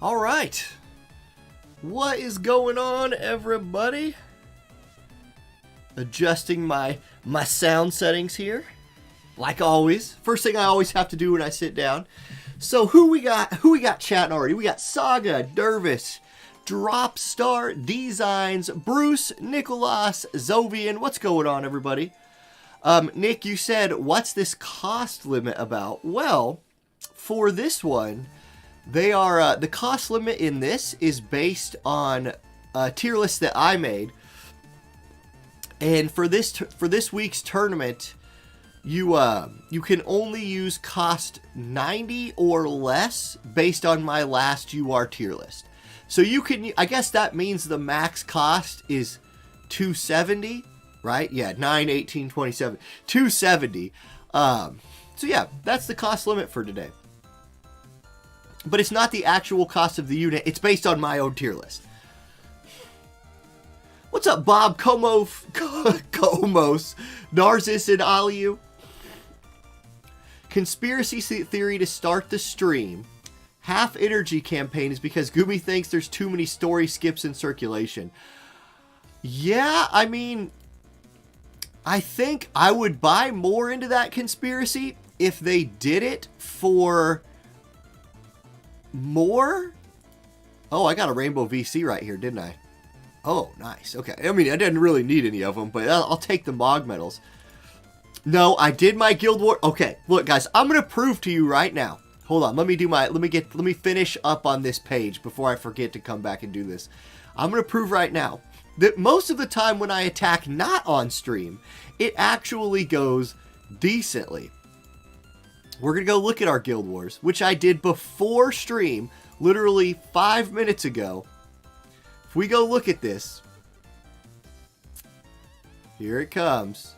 All right. What is going on, everybody? Adjusting my sound settings here. Like always. First thing I always have to do when I sit down. So who we got chatting already? We got Saga, Dervis, Dropstar, Designs, Bruce, Nicholas, Zovian. What's going on, everybody? Nick, you said, what's this cost limit about? Well, for this one, they are the cost limit in this is based on a tier list that I made, and for this week's tournament, you can only use cost 90 or less based on my last UR tier list. So you can, I guess that means the max cost is 270, right? Yeah, 9, 18, 27, 270. So yeah, that's the cost limit for today. But it's not the actual cost of the unit. It's based on my own tier list. What's up, Bob, Komos, Narcissus, and Aliu? Conspiracy theory to start the stream. Half energy campaign is because Gooby thinks there's too many story skips in circulation. Yeah, I mean, I think I would buy more into that conspiracy if they did it for more. Oh, I got a rainbow VC right here, didn't I? Oh, nice. Okay. I mean, I didn't really need any of them, but I'll take the Mog medals. No, I did my Guild War. Okay, look, guys, I'm gonna prove to you right now. Hold on. Let me finish up on this page before I forget to come back and do this. I'm gonna prove right now that most of the time when I attack not on stream, it actually goes decently. We're going to go look at our Guild Wars, which I did before stream, literally 5 minutes ago. If we go look at this, here it comes.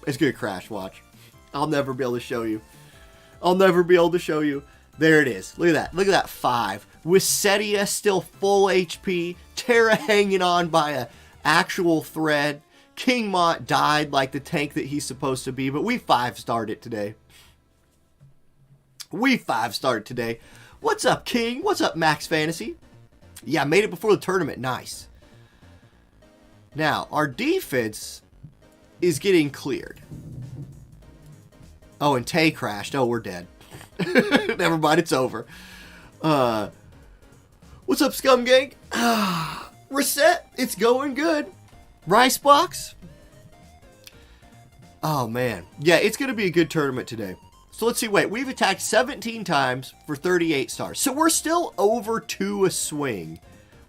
It's going to crash, watch. I'll never be able to show you. There it is. Look at that. Look at that 5. Wissetia still full HP. Terra hanging on by a actual thread. King Mont died like the tank that he's supposed to be, but we 5-starred it today. What's up, King? What's up, Max Fantasy? Yeah, made it before the tournament. Nice. Now, our defense is getting cleared. Oh, and Tay crashed. Oh, we're dead. Never mind, it's over. What's up, Scum Gang? Reset. It's going good. Rice Box? Oh, man. Yeah, it's going to be a good tournament today. So let's see. Wait, we've attacked 17 times for 38 stars. So we're still over 2 a swing,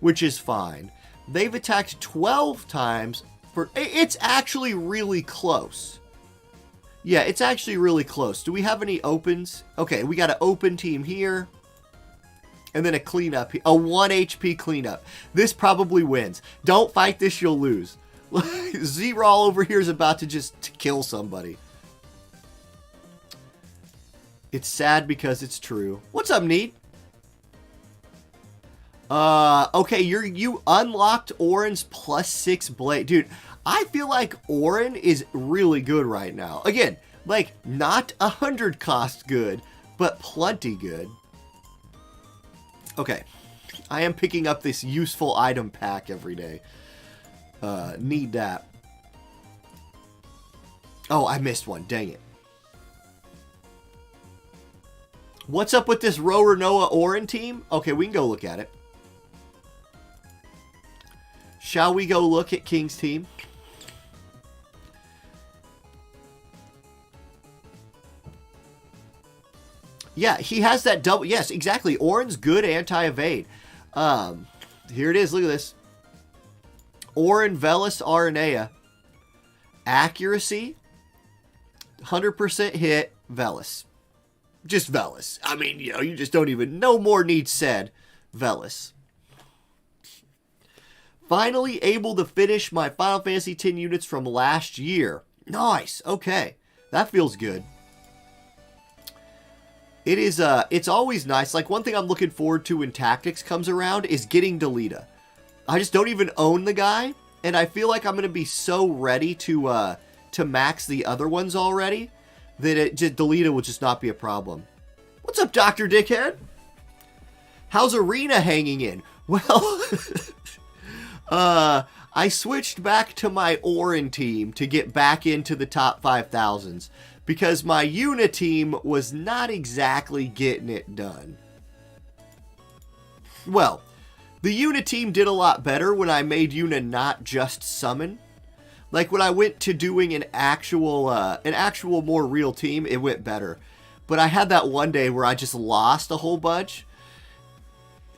which is fine. They've attacked 12 times for... It's actually really close. Yeah, it's actually really close. Do we have any opens? Okay, we got an open team here. And then a cleanup. A 1 HP cleanup. This probably wins. Don't fight this, you'll lose. Z-Roll over here is about to just kill somebody. It's sad because it's true. What's up, Neat? Okay, you unlocked Orin's +6 blade. Dude, I feel like Orin is really good right now. Again, like, not 100 cost good, but plenty good. Okay, I am picking up this useful item pack every day. Need that. Oh, I missed one. Dang it. What's up with this Rower Noah Orin team? Okay, we can go look at it. Shall we go look at King's team? Yeah, he has that double. Yes, exactly. Orin's good anti-evade. Here it is. Look at this. Orin, Velis, Aranea. Accuracy. 100% hit. Velis. Just Velis. I mean, you know, you just don't even... No more needs said. Velis. Finally able to finish my Final Fantasy X units from last year. Nice. Okay. That feels good. It is, it's always nice. Like, one thing I'm looking forward to when Tactics comes around is getting Delita. I just don't even own the guy, and I feel like I'm going to be so ready to max the other ones already that Delita will just not be a problem. What's up, Dr. Dickhead? How's Arena hanging in? Well, I switched back to my Orin team to get back into the top 5,000s because my Una team was not exactly getting it done. Well, the Una team did a lot better when I made Una not just summon. Like when I went to doing an actual more real team, it went better. But I had that one day where I just lost a whole bunch.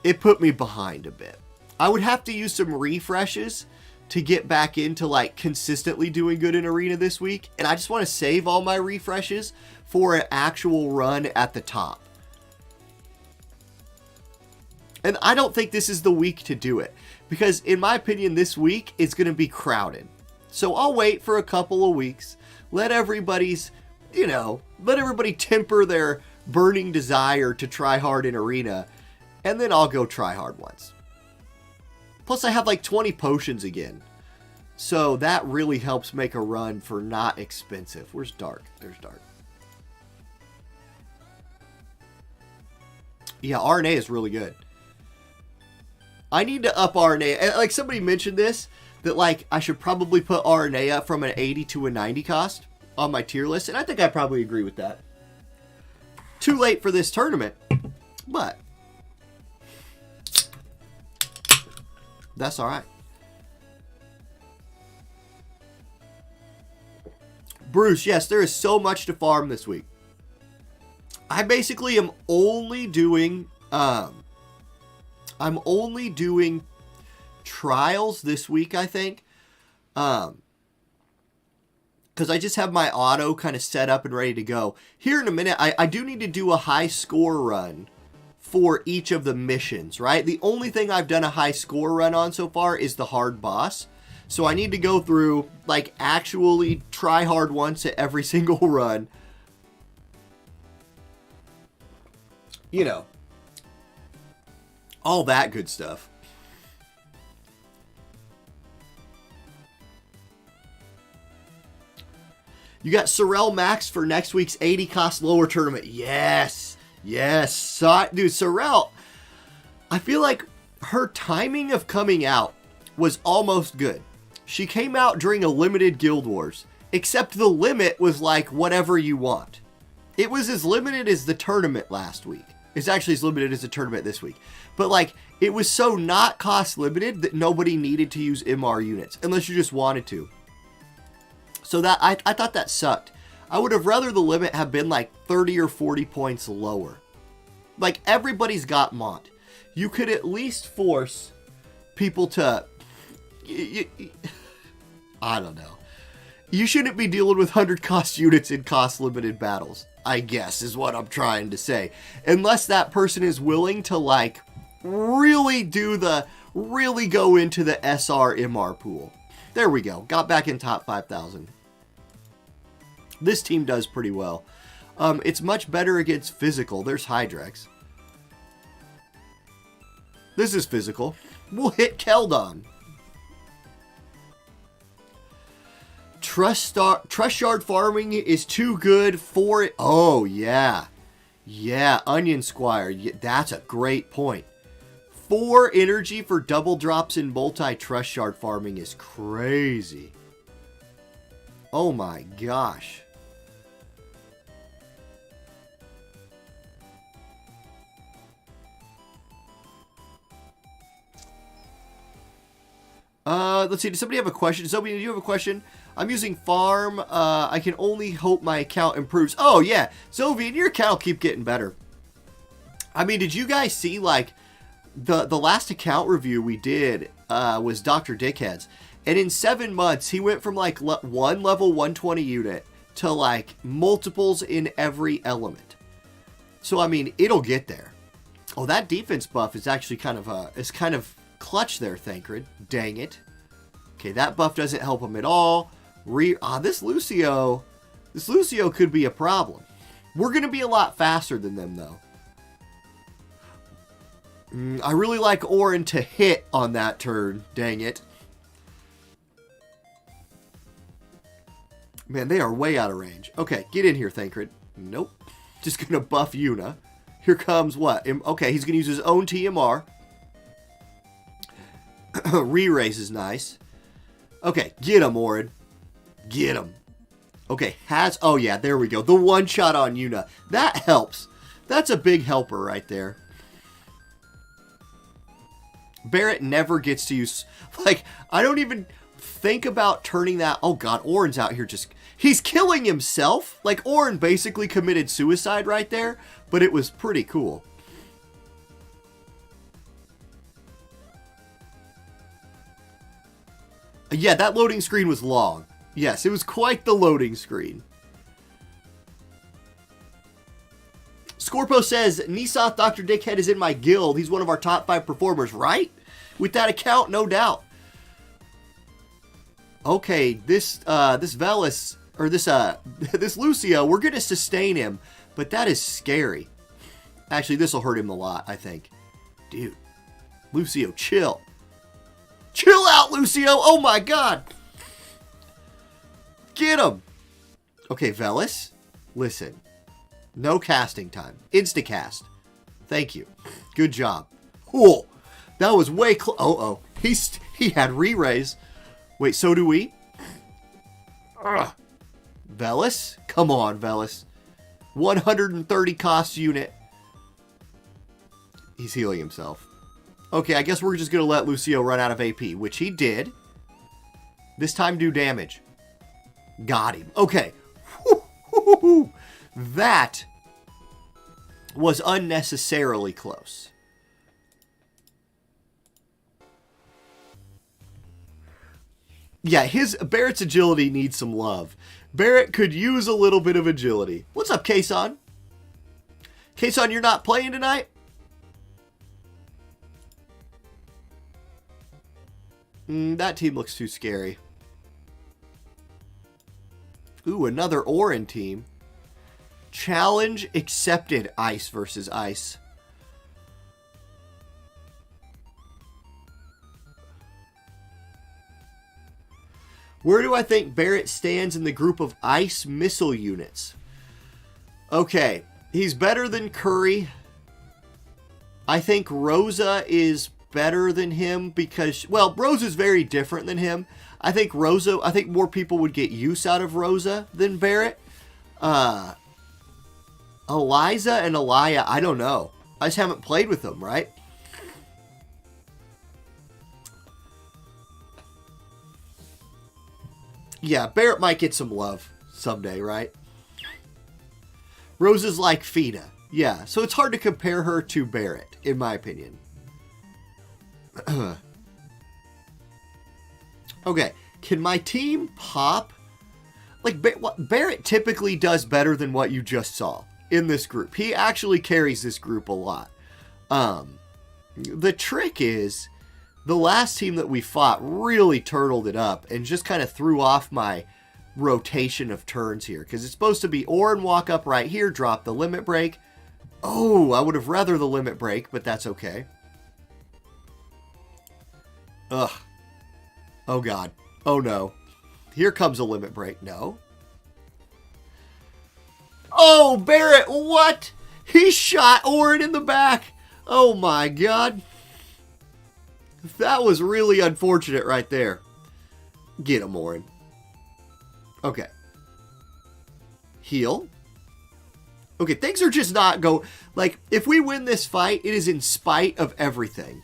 It put me behind a bit. I would have to use some refreshes to get back into like consistently doing good in Arena this week. And I just want to save all my refreshes for an actual run at the top. And I don't think this is the week to do it. Because in my opinion, this week is going to be crowded. So I'll wait for a couple of weeks. Let everybody temper their burning desire to try hard in Arena. And then I'll go try hard once. Plus I have like 20 potions again. So that really helps make a run for not expensive. Where's Dark? There's Dark. Yeah, RNA is really good. I need to up RNA. Like somebody mentioned this, that like I should probably put RNA up from an 80 to a 90 cost on my tier list. And I think I probably agree with that. Too late for this tournament, but that's all right. Bruce, yes, there is so much to farm this week. I basically am only doing I'm only doing trials this week, I think. Because I just have my auto kind of set up and ready to go. Here in a minute, I do need to do a high score run for each of the missions, right? The only thing I've done a high score run on so far is the hard boss. So I need to go through, like, actually try hard once at every single run. You know. All that good stuff. You got Sorrel Max for next week's 80 cost lower tournament. Yes. Yes. So, dude, Sorrel, I feel like her timing of coming out was almost good. She came out during a limited Guild Wars, except the limit was like whatever you want. It was as limited as the tournament last week. It's actually as limited as the tournament this week. But like, it was so not cost limited that nobody needed to use MR units, unless you just wanted to. So that I thought that sucked. I would have rather the limit have been like 30 or 40 points lower. Like, everybody's got Mont. You could at least force people to... I don't know. You shouldn't be dealing with 100 cost units in cost limited battles, I guess, is what I'm trying to say. Unless that person is willing to, like, really go into the SR MR pool. There we go. Got back in top 5,000. This team does pretty well. It's much better against physical. There's Hydrex. This is physical. We'll hit Keldon. Trust Shard farming is too good for it. Oh, yeah. Yeah, Onion Squire. Yeah, that's a great point. 4 energy for double drops in multi-Trust Shard farming is crazy. Oh my gosh. Let's see. Does somebody have a question? Somebody, do you have a question? I'm using farm. I can only hope my account improves. Oh, yeah. Zovian, your account will keep getting better. I mean, did you guys see, like, the last account review we did was Dr. Dickhead's. And in 7 months, he went from, like, one level 120 unit to, like, multiples in every element. So, I mean, it'll get there. Oh, that defense buff is actually kind of clutch there, Thancred. Dang it. Okay, that buff doesn't help him at all. This Lucio could be a problem. We're going to be a lot faster than them, though. I really like Orin to hit on that turn. Dang it. Man, they are way out of range. Okay, get in here, Thancred. Nope. Just going to buff Yuna. Here comes what? Okay, he's going to use his own TMR. Re-raise is nice. Okay, get him, Orin. Get him. Okay, oh yeah, there we go. The one shot on Yuna. That helps. That's a big helper right there. Barrett never gets to use... Like, I don't even think about turning that... Oh god, Orin's out here just... He's killing himself. Like, Orin basically committed suicide right there. But it was pretty cool. Yeah, that loading screen was long. Yes, it was quite the loading screen. Scorpo says, Nisoth Dr. Dickhead is in my guild. He's one of our top 5 performers, right? With that account, no doubt. Okay, this Velis, or this Lucio, we're going to sustain him. But that is scary. Actually, this will hurt him a lot, I think. Dude, Lucio, chill. Chill out, Lucio! Oh my god! Get him! Okay, Velis, listen. No casting time. Instacast. Thank you. Good job. Cool. That was way close. Oh. He had re-raise. Wait, so do we? Velis? Come on, Velis. 130 cost unit. He's healing himself. Okay, I guess we're just going to let Lucio run out of AP, which he did. This time do damage. Got him. Okay. That was unnecessarily close. Yeah, Barrett's agility needs some love. Barrett could use a little bit of agility. What's up, Kason? Kason, you're not playing tonight? That team looks too scary. Ooh, another Orin team. Challenge accepted. Ice versus Ice. Where do I think Barrett stands in the group of Ice missile units? Okay, he's better than Curry. I think Rosa is better than him because, well, Rosa's very different than him. I think more people would get use out of Rosa than Barrett. Eliza and Elia, I don't know. I just haven't played with them, right? Yeah, Barrett might get some love someday, right? Rosa's like Fina. Yeah, so it's hard to compare her to Barrett, in my opinion. Okay, can my team pop? Like, Barrett typically does better than what you just saw in this group. He actually carries this group a lot. The trick is, the last team that we fought really turtled it up and just kind of threw off my rotation of turns here. Because it's supposed to be Orin walk up right here, drop the limit break. Oh, I would have rather the limit break, but that's okay. Ugh. Oh, God. Oh, no. Here comes a limit break. No. Oh, Barrett, what? He shot Orin in the back. Oh, my God. That was really unfortunate right there. Get him, Orin. Okay. Heal. Okay, things are just not go... Like, if we win this fight, it is in spite of everything.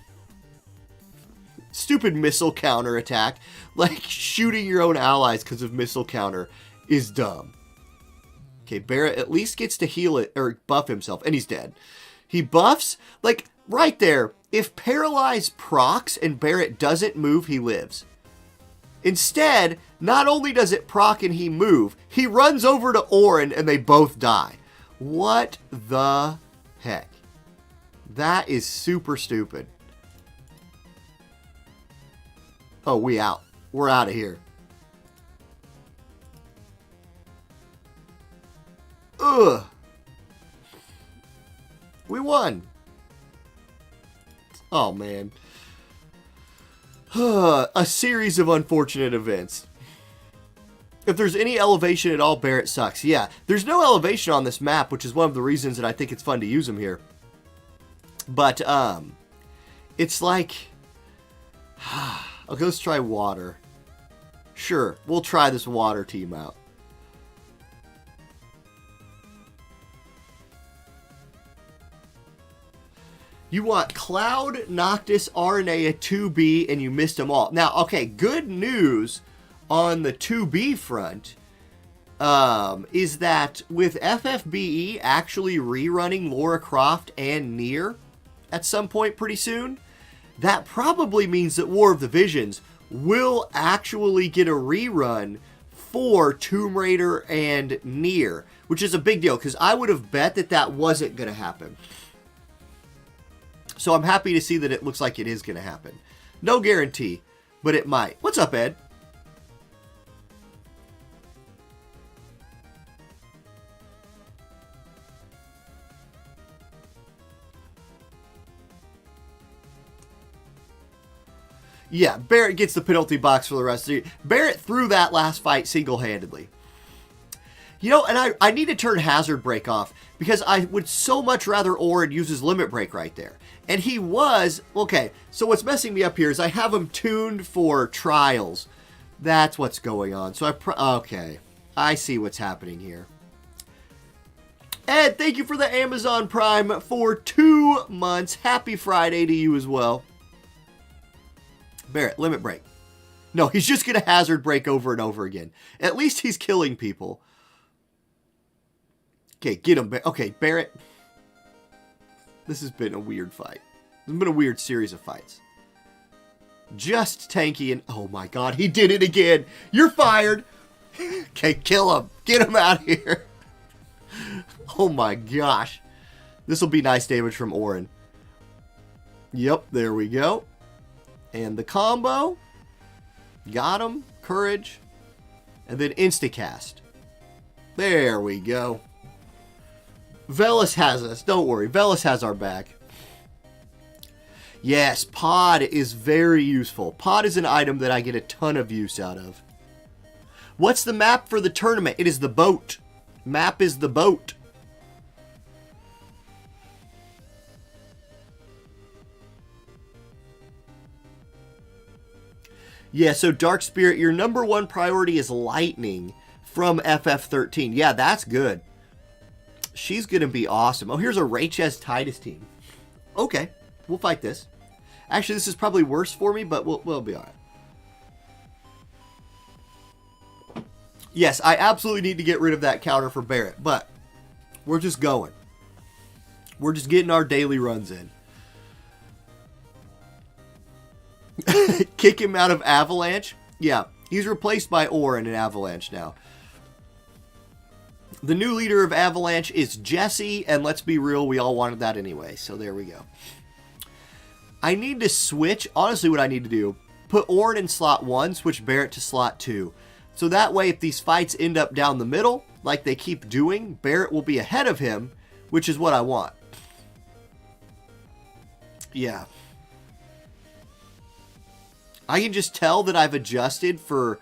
Stupid missile counter attack. Like, shooting your own allies because of missile counter is dumb. Okay, Barrett at least gets to heal it, or buff himself, and he's dead. He buffs, like, right there. If Paralyze procs and Barrett doesn't move, he lives. Instead, not only does it proc and he move, he runs over to Orin and they both die. What the heck? That is super stupid. Oh, we out. We're out of here. Ugh. We won. Oh, man. A series of unfortunate events. If there's any elevation at all, Barrett sucks. Yeah, there's no elevation on this map, which is one of the reasons that I think it's fun to use him here. But it's like, okay, let's try water. Sure, we'll try this water team out. You want Cloud, Noctis, Aranea, 2B, and you missed them all. Now, okay, good news on the 2B front is that with FFBE actually rerunning Lara Croft and Nier at some point pretty soon, that probably means that War of the Visions will actually get a rerun for Tomb Raider and Nier, which is a big deal because I would have bet that that wasn't going to happen. So I'm happy to see that it looks like it is going to happen. No guarantee, but it might. What's up, Ed? Yeah, Barrett gets the penalty box for the rest of the year. Barrett threw that last fight single-handedly. You know, and I need to turn Hazard Break off because I would so much rather Orin use his Limit Break right there. And he was, okay, so what's messing me up here is I have him tuned for trials. That's what's going on. So okay, I see what's happening here. Ed, thank you for the Amazon Prime for 2 months. Happy Friday to you as well. Barrett, Limit Break. No, he's just going to Hazard Break over and over again. At least he's killing people. Okay, get him. Okay, Barrett. This has been a weird fight. It's been a weird series of fights. Just tanky and... Oh my god, he did it again. You're fired. Okay, kill him. Get him out of here. Oh my gosh. This will be nice damage from Orin. Yep, there we go. And the combo. Got him. Courage. And then Instacast. There we go. Velas has us. Don't worry. Velas has our back. Yes, Pod is very useful. Pod is an item that I get a ton of use out of. What's the map for the tournament? It is the boat. Map is the boat. Yeah, so Dark Spirit, your number one priority is Lightning from FF13. Yeah, that's good. She's going to be awesome. Oh, here's a Raychez Titus team. Okay, we'll fight this. Actually, this is probably worse for me, but we'll be all right. Yes, I absolutely need to get rid of that counter for Barrett, but we're just going. We're just getting our daily runs in. Kick him out of Avalanche? Yeah, he's replaced by Orin in Avalanche now. The new leader of Avalanche is Jesse, and let's be real, we all wanted that anyway, so there we go. I need to switch, honestly what I need to do, put Orin in slot 1, switch Barrett to slot 2. So that way, if these fights end up down the middle, like they keep doing, Barrett will be ahead of him, which is what I want. Yeah. I can just tell that I've adjusted for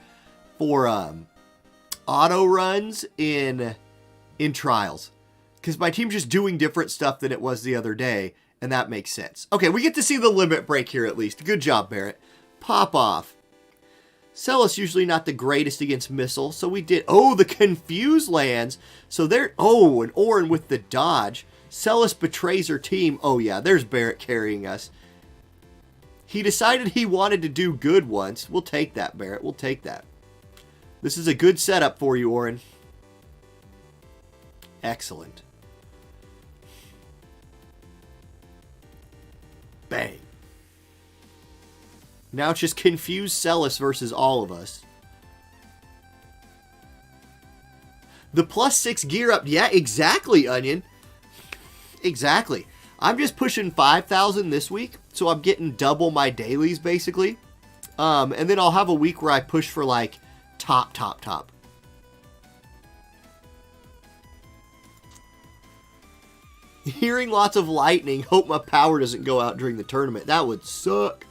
auto runs in trials. Because my team's just doing different stuff than it was the other day, and that makes sense. Okay, we get to see the limit break here at least. Good job, Barrett. Pop off. Celis usually not the greatest against missiles, so we did... Oh, the confuse lands. So there... Oh, and Orin with the dodge. Celis betrays her team. Oh, yeah, there's Barrett carrying us. He decided he wanted to do good once. We'll take that, Barrett. We'll take that. This is a good setup for you, Orin. Excellent. Bang. Now it's just confused Celis versus all of us. The +6 gear up. Yeah, exactly, Onion. Exactly. I'm just pushing 5,000 this week, so I'm getting double my dailies, basically. And then I'll have a week where I push for, like, top. Hearing lots of lightning, hope my power doesn't go out during the tournament. That would suck.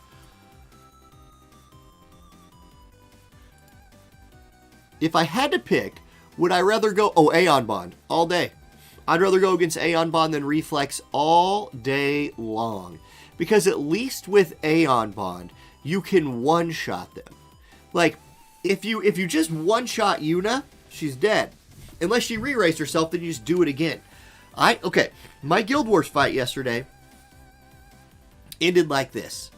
If I had to pick, would I rather go... Oh, Aeon Bond. All day. I'd rather go against Aeon Bond than Reflex all day long. Because at least with Aeon Bond, you can one-shot them. Like, if you just one-shot Yuna, she's dead. Unless she re-raised herself, then you just do it again. Okay, my Guild Wars fight yesterday ended like this.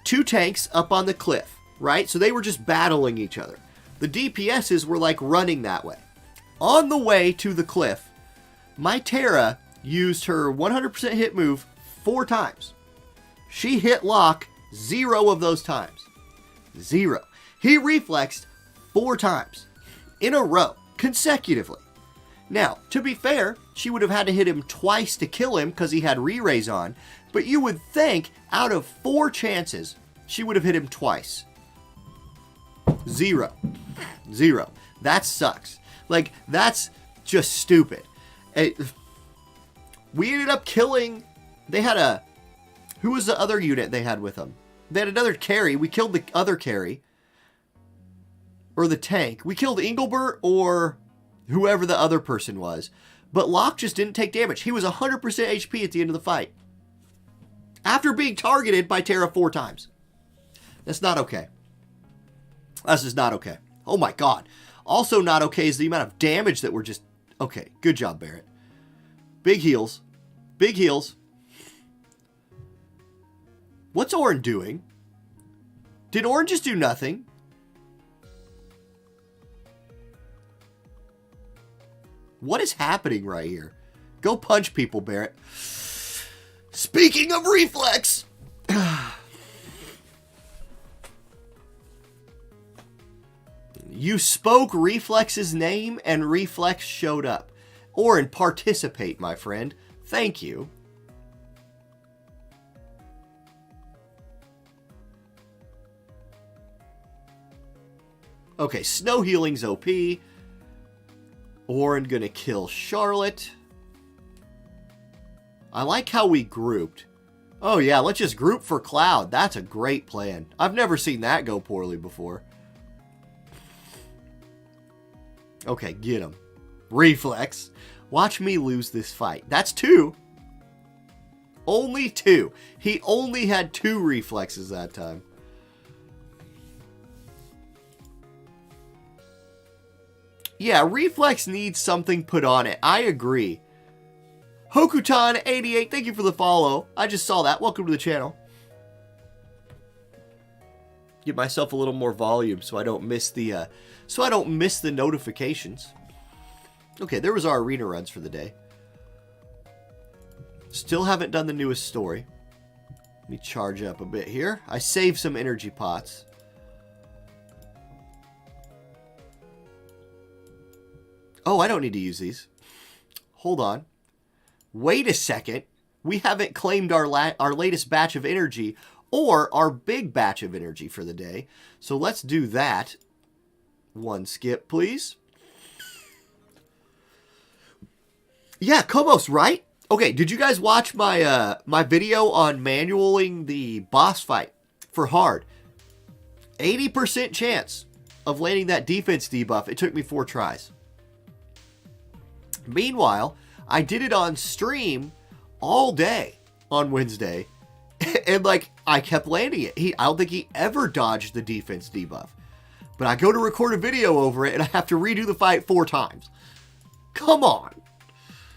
2 tanks up on the cliff, right? So they were just battling each other. The DPSs were like running that way. On the way to the cliff, my Terra used her 100% hit move 4 times. She hit Locke 0 of those times. 0. He reflexed 4 times in a row, consecutively. Now, to be fair, she would have had to hit him twice to kill him because he had re-raise on, but you would think out of 4 chances, she would have hit him twice. 0. That sucks. Like, that's just stupid. We ended up killing... They had a... Who was the other unit they had with them? They had another carry. We killed the other carry. Or the tank. We killed Engelbert or whoever the other person was. But Locke just didn't take damage. He was 100% HP at the end of the fight. After being targeted by Terra 4 times. That's not okay. That's just not okay. Oh my god. Also not okay is the amount of damage that we're just... Okay, good job, Barrett. Big heals. Big heals. What's Orin doing? Did Orin just do nothing? What is happening right here? Go punch people, Barrett. Speaking of reflex... You spoke Reflex's name and Reflex showed up. Orin, participate, my friend. Thank you. Okay, Snow Healing's OP. Orin gonna kill Charlotte. I like how we grouped. Oh yeah, let's just group for Cloud. That's a great plan. I've never seen that go poorly before. Okay, get him. Reflex. Watch me lose this fight. That's 2. Only 2. He only had 2 reflexes that time. Yeah, Reflex needs something put on it. I agree. Hokutan88, thank you for the follow. I just saw that. Welcome to the channel. Give myself a little more volume so I don't miss the notifications. Okay, there was our arena runs for the day. Still haven't done the newest story. Let me charge up a bit here. I saved some energy pots. Oh, I don't need to use these. Hold on. Wait a second. We haven't claimed our latest batch of energy or our big batch of energy for the day. So let's do that. One skip, please. Yeah, Komos, right? Okay, did you guys watch my my video on manualing the boss fight for hard? 80% chance of landing that defense debuff. It took me 4 tries. Meanwhile, I did it on stream all day on Wednesday. And, like, I kept landing it. I don't think he ever dodged the defense debuff. But I go to record a video over it, and I have to redo the fight 4 times. Come on.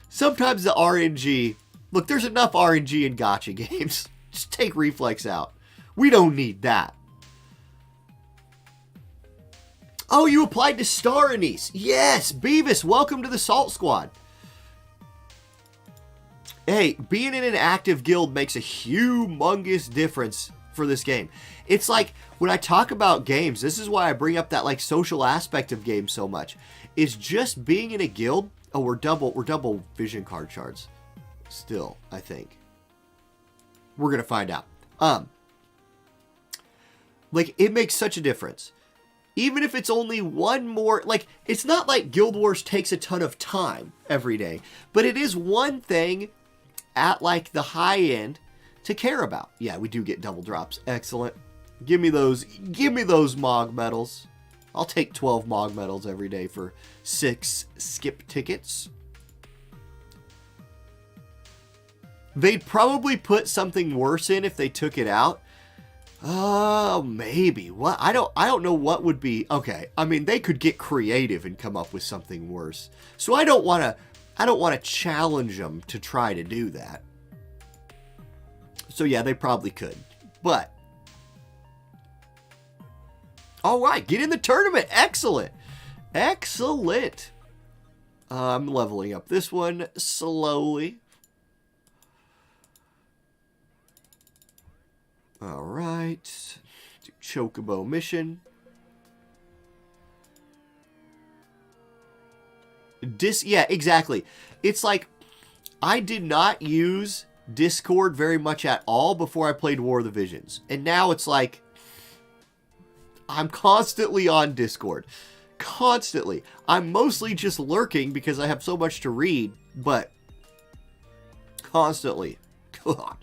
Sometimes the RNG... Look, there's enough RNG in gacha games. Just take Reflex out. We don't need that. Oh, you applied to Star Anise. Yes, Beavis, welcome to the Salt Squad. Hey, being in an active guild makes a humongous difference for this game. It's like, when I talk about games, this is why I bring up that like social aspect of games so much. Is just being in a guild. Oh, we're double vision card shards. Still, I think. We're gonna find out. Like, it makes such a difference. Even if it's only one more, like, it's not like Guild Wars takes a ton of time every day, but it is one thing at, like, the high end to care about. Yeah, we do get double drops. Excellent. Give me those Mog medals. I'll take 12 Mog medals every day for 6 skip tickets. They'd probably put something worse in if they took it out. Oh, maybe. What? I don't know what would be. Okay. I mean, they could get creative and come up with something worse. So I don't want to challenge them to try to do that. So yeah, they probably could. But all right, get in the tournament. Excellent. Excellent. I'm leveling up this one slowly. All right. Do Chocobo mission. Yeah, exactly. It's like I did not use Discord very much at all before I played War of the Visions. And now it's like I'm constantly on Discord. Constantly. I'm mostly just lurking because I have so much to read, but constantly. God.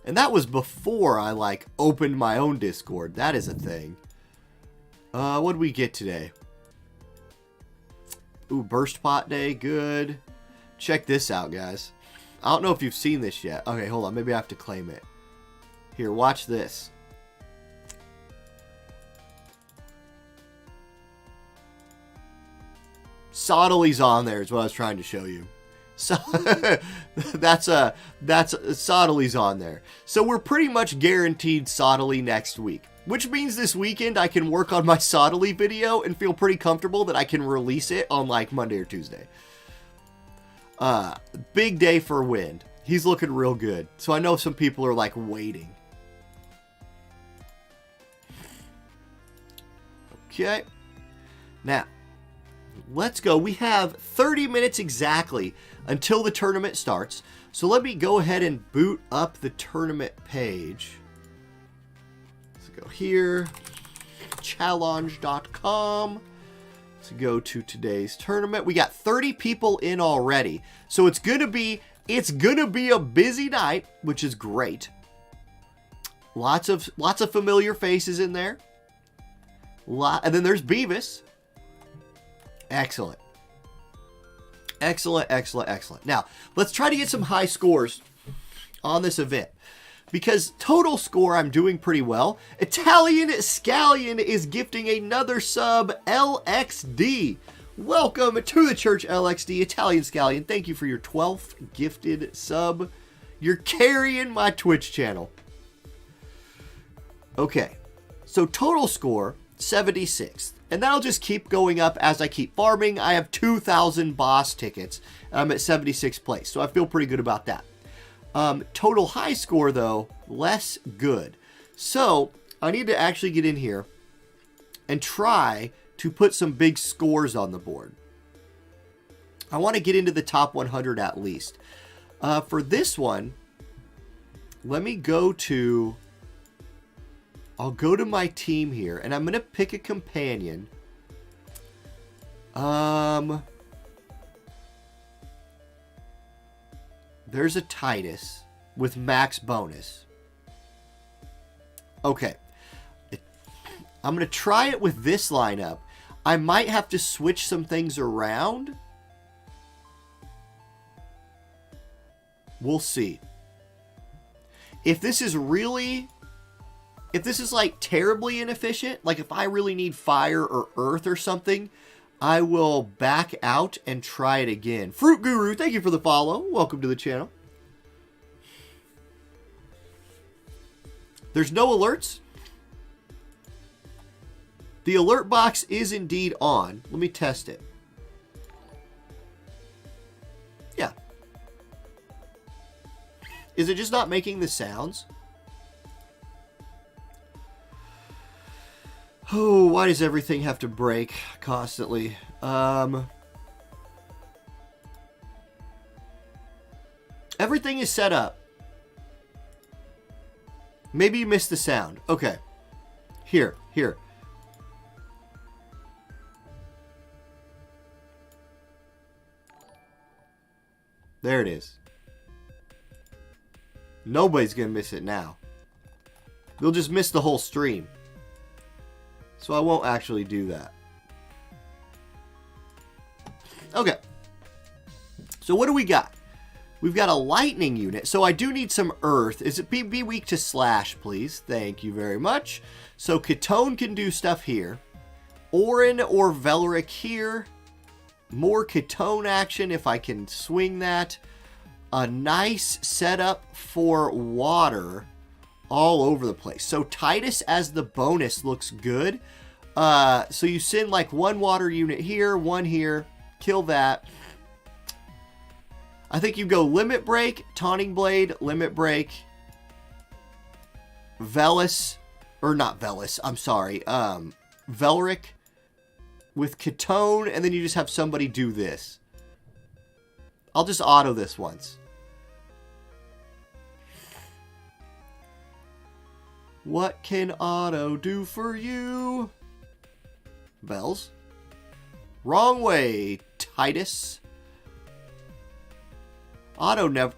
And that was before I, like, opened my own Discord. That is a thing. What did we get today? Ooh, Burst Pot Day. Good. Check this out, guys. I don't know if you've seen this yet. Okay, hold on. Maybe I have to claim it. Here, watch this. Sottely's on there is what I was trying to show you. So that's Sottely's on there. So we're pretty much guaranteed Sottely next week, which means this weekend I can work on my Sottely video and feel pretty comfortable that I can release it on like Monday or Tuesday. Big day for Wind. He's looking real good. So I know some people are like waiting. Okay. Now, let's go. We have 30 minutes exactly until the tournament starts. So let me go ahead and boot up the tournament page. Let's go here. Challenge.com. Let's go to today's tournament. We got 30 people in already. So it's gonna be a busy night, which is great. Lots of familiar faces in there. And then there's Beavis. Excellent. Excellent, excellent, excellent. Now, let's try to get some high scores on this event. Because total score, I'm doing pretty well. Italian Scallion is gifting another sub, LXD. Welcome to the church, LXD. Italian Scallion, thank you for your 12th gifted sub. You're carrying my Twitch channel. Okay, so total score, 76th. And that'll just keep going up as I keep farming. I have 2,000 boss tickets. I'm at 76th place, so I feel pretty good about that. Total high score, though, less good. So I need to actually get in here and try to put some big scores on the board. I want to get into the top 100 at least. For this one, let me go to... I'll go to my team here, and I'm going to pick a companion. There's a Titus with max bonus. Okay. I'm going to try it with this lineup. I might have to switch some things around. We'll see. If this is really... If this is like terribly inefficient, like if I really need fire or earth or something, I will back out and try it again. Fruit Guru, thank you for the follow. Welcome to the channel. There's no alerts. The alert box is indeed on. Let me test it. Yeah. Is it just not making the sounds? Oh, why does everything have to break constantly? Everything is set up. Maybe you missed the sound. Okay. Here. There it is. Nobody's gonna miss it now. They'll just miss the whole stream. So I won't actually do that. Okay. So what do we got? We've got a lightning unit. So I do need some earth. Is it be weak to slash, please? Thank you very much. So Ketone can do stuff here. Orin or Velric here. More Ketone action if I can swing that. A nice setup for water all over the place. So Titus as the bonus looks good. So you send like one water unit here, one here. Kill that. I think you go Limit Break, Taunting Blade, Limit Break, Velis, or not Velis, I'm sorry, Velric with Ketone, and then you just have somebody do this. I'll just auto this once. What can auto do for you? Bells. Wrong way, Titus. Auto never...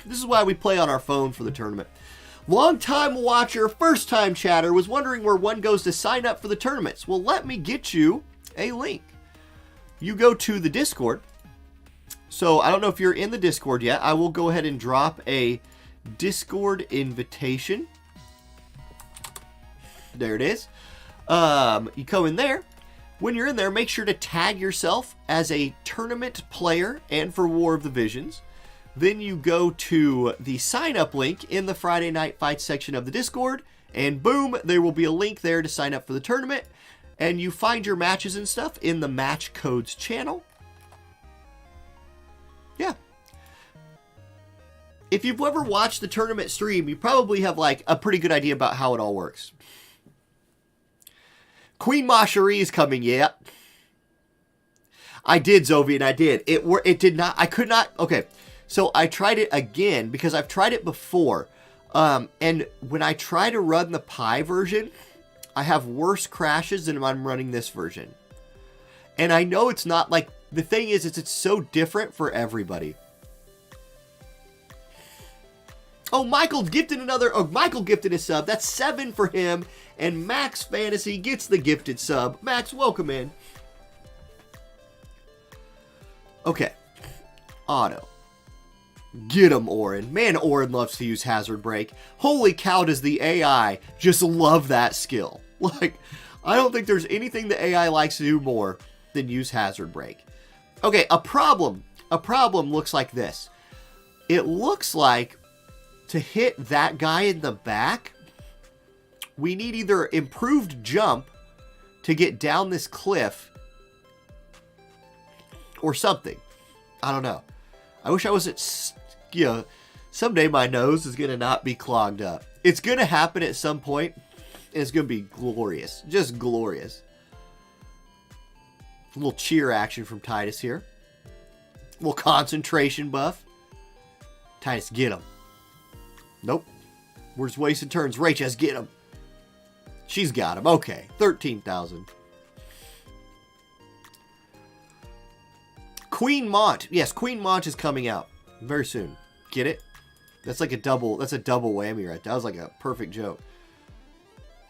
This is why we play on our phone for the tournament. Long-time watcher, first-time chatter was wondering where one goes to sign up for the tournaments. Well, let me get you a link. You go to the Discord. So I don't know if you're in the Discord yet. I will go ahead and drop a Discord invitation. There it is. You come in there. When you're in there, make sure to tag yourself as a tournament player and for War of the Visions. Then you go to the sign up link in the Friday Night Fights section of the Discord, and boom, there will be a link there to sign up for the tournament. And you find your matches and stuff in the Match Codes channel. Yeah. If you've ever watched the tournament stream, you probably have like a pretty good idea about how it all works. Queen Macherie is coming, yeah. I did, Zovian, I did. It did not, I could not, okay. So I tried it again because I've tried it before. And when I try to run the Pi version, I have worse crashes than if I'm running this version. And I know it's not like, the thing is, it's so different for everybody. Oh, Michael gifted a sub. That's 7 for him. And Max Fantasy gets the gifted sub. Max, welcome in. Okay. Auto. Get him, Orin. Man, Orin loves to use Hazard Break. Holy cow, does the AI just love that skill. Like, I don't think there's anything the AI likes to do more than use Hazard Break. Okay, a problem looks like this. It looks like to hit that guy in the back, we need either improved jump to get down this cliff or something. I don't know. I wish I wasn't, you know, someday my nose is going to not be clogged up. It's going to happen at some point, and it's going to be glorious. Just glorious. A little cheer action from Titus here. A little concentration buff. Titus, get him. Nope. We're just wasting turns. Rachel, get him. She's got him. Okay. 13,000. Queen Mont. Yes, Queen Mont is coming out very soon. Get it? That's like a double. That's a double whammy right there. That was like a perfect joke.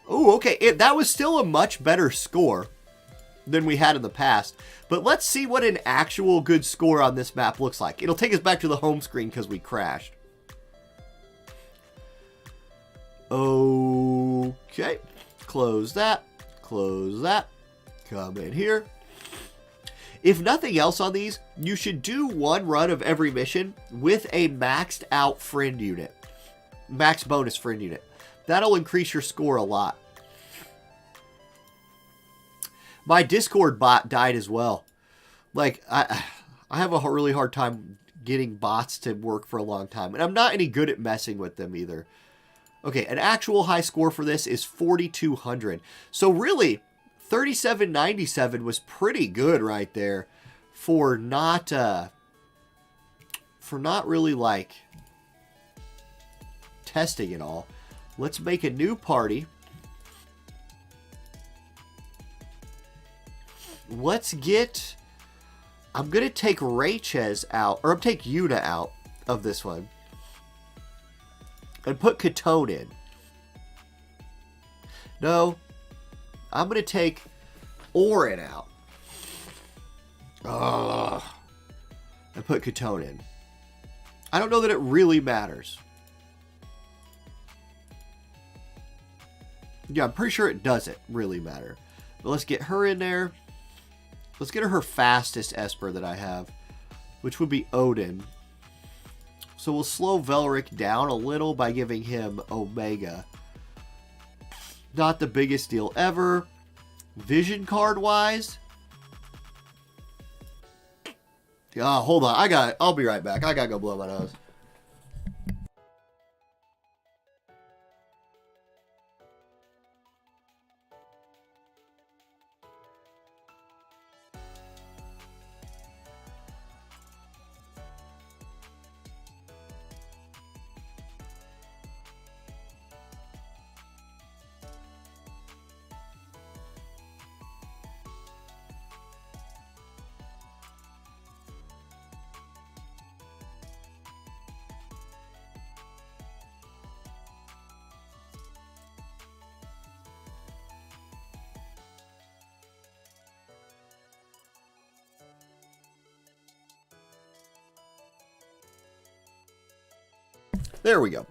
Oh, okay. That was still a much better score than we had in the past. But let's see what an actual good score on this map looks like. It'll take us back to the home screen because we crashed. Okay. Close that. Close that. Come in here. If nothing else on these, you should do one run of every mission with a maxed out friend unit. Max bonus friend unit. That'll increase your score a lot. My Discord bot died as well. Like, I have a really hard time getting bots to work for a long time. And I'm not any good at messing with them either. Okay, an actual high score for this is 4,200. So really, 3797 was pretty good right there for not really like testing it all. Let's make a new party. Let's get, I'm going to take Rachez out, or I'm take Yuna out of this one. and put Ketone in. No, I'm going to take Orin out. Ugh. And put Ketone in. I don't know that it really matters. Yeah, I'm pretty sure it doesn't really matter. But let's get her in there. Let's get her fastest Esper that I have, which would be Odin. So we'll slow Velric down a little by giving him Omega. Not the biggest deal ever. Vision card wise. Hold on. I'll be right back. I gotta go blow my nose. There we go.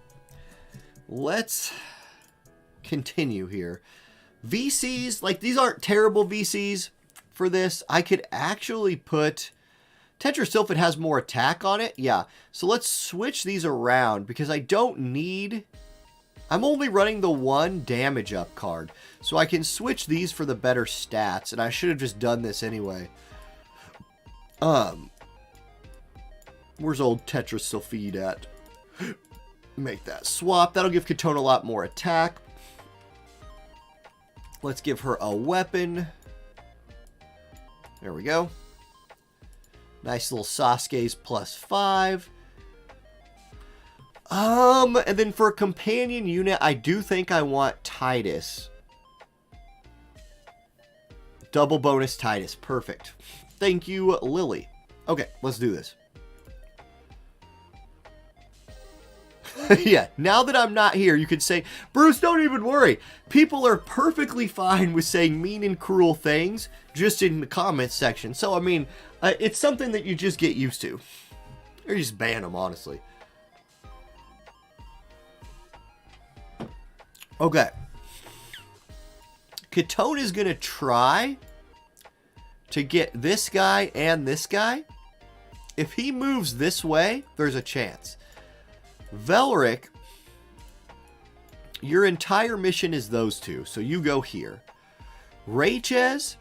Let's continue here. VCs, like these aren't terrible VCs for this. I could actually put... Tetrasilphid has more attack on it. Yeah. So let's switch these around because I don't need... I'm only running the one damage up card. So I can switch these for the better stats. And I should have just done this anyway. Where's old Tetrasilphid at? Make that swap. That'll give Ketone a lot more attack. Let's give her a weapon. There we go. Nice little Sasuke's +5. And then for a companion unit, I do think I want Titus. Double bonus Titus. Perfect. Thank you, Lily. Okay, let's do this. Yeah, now that I'm not here, you could say, Bruce, don't even worry. People are perfectly fine with saying mean and cruel things just in the comments section. So, I mean, it's something that you just get used to. Or you just ban them, honestly. Okay. Ketone is going to try to get this guy and this guy. If he moves this way, there's a chance. Velric, your entire mission is those two, so you go here. Raychez,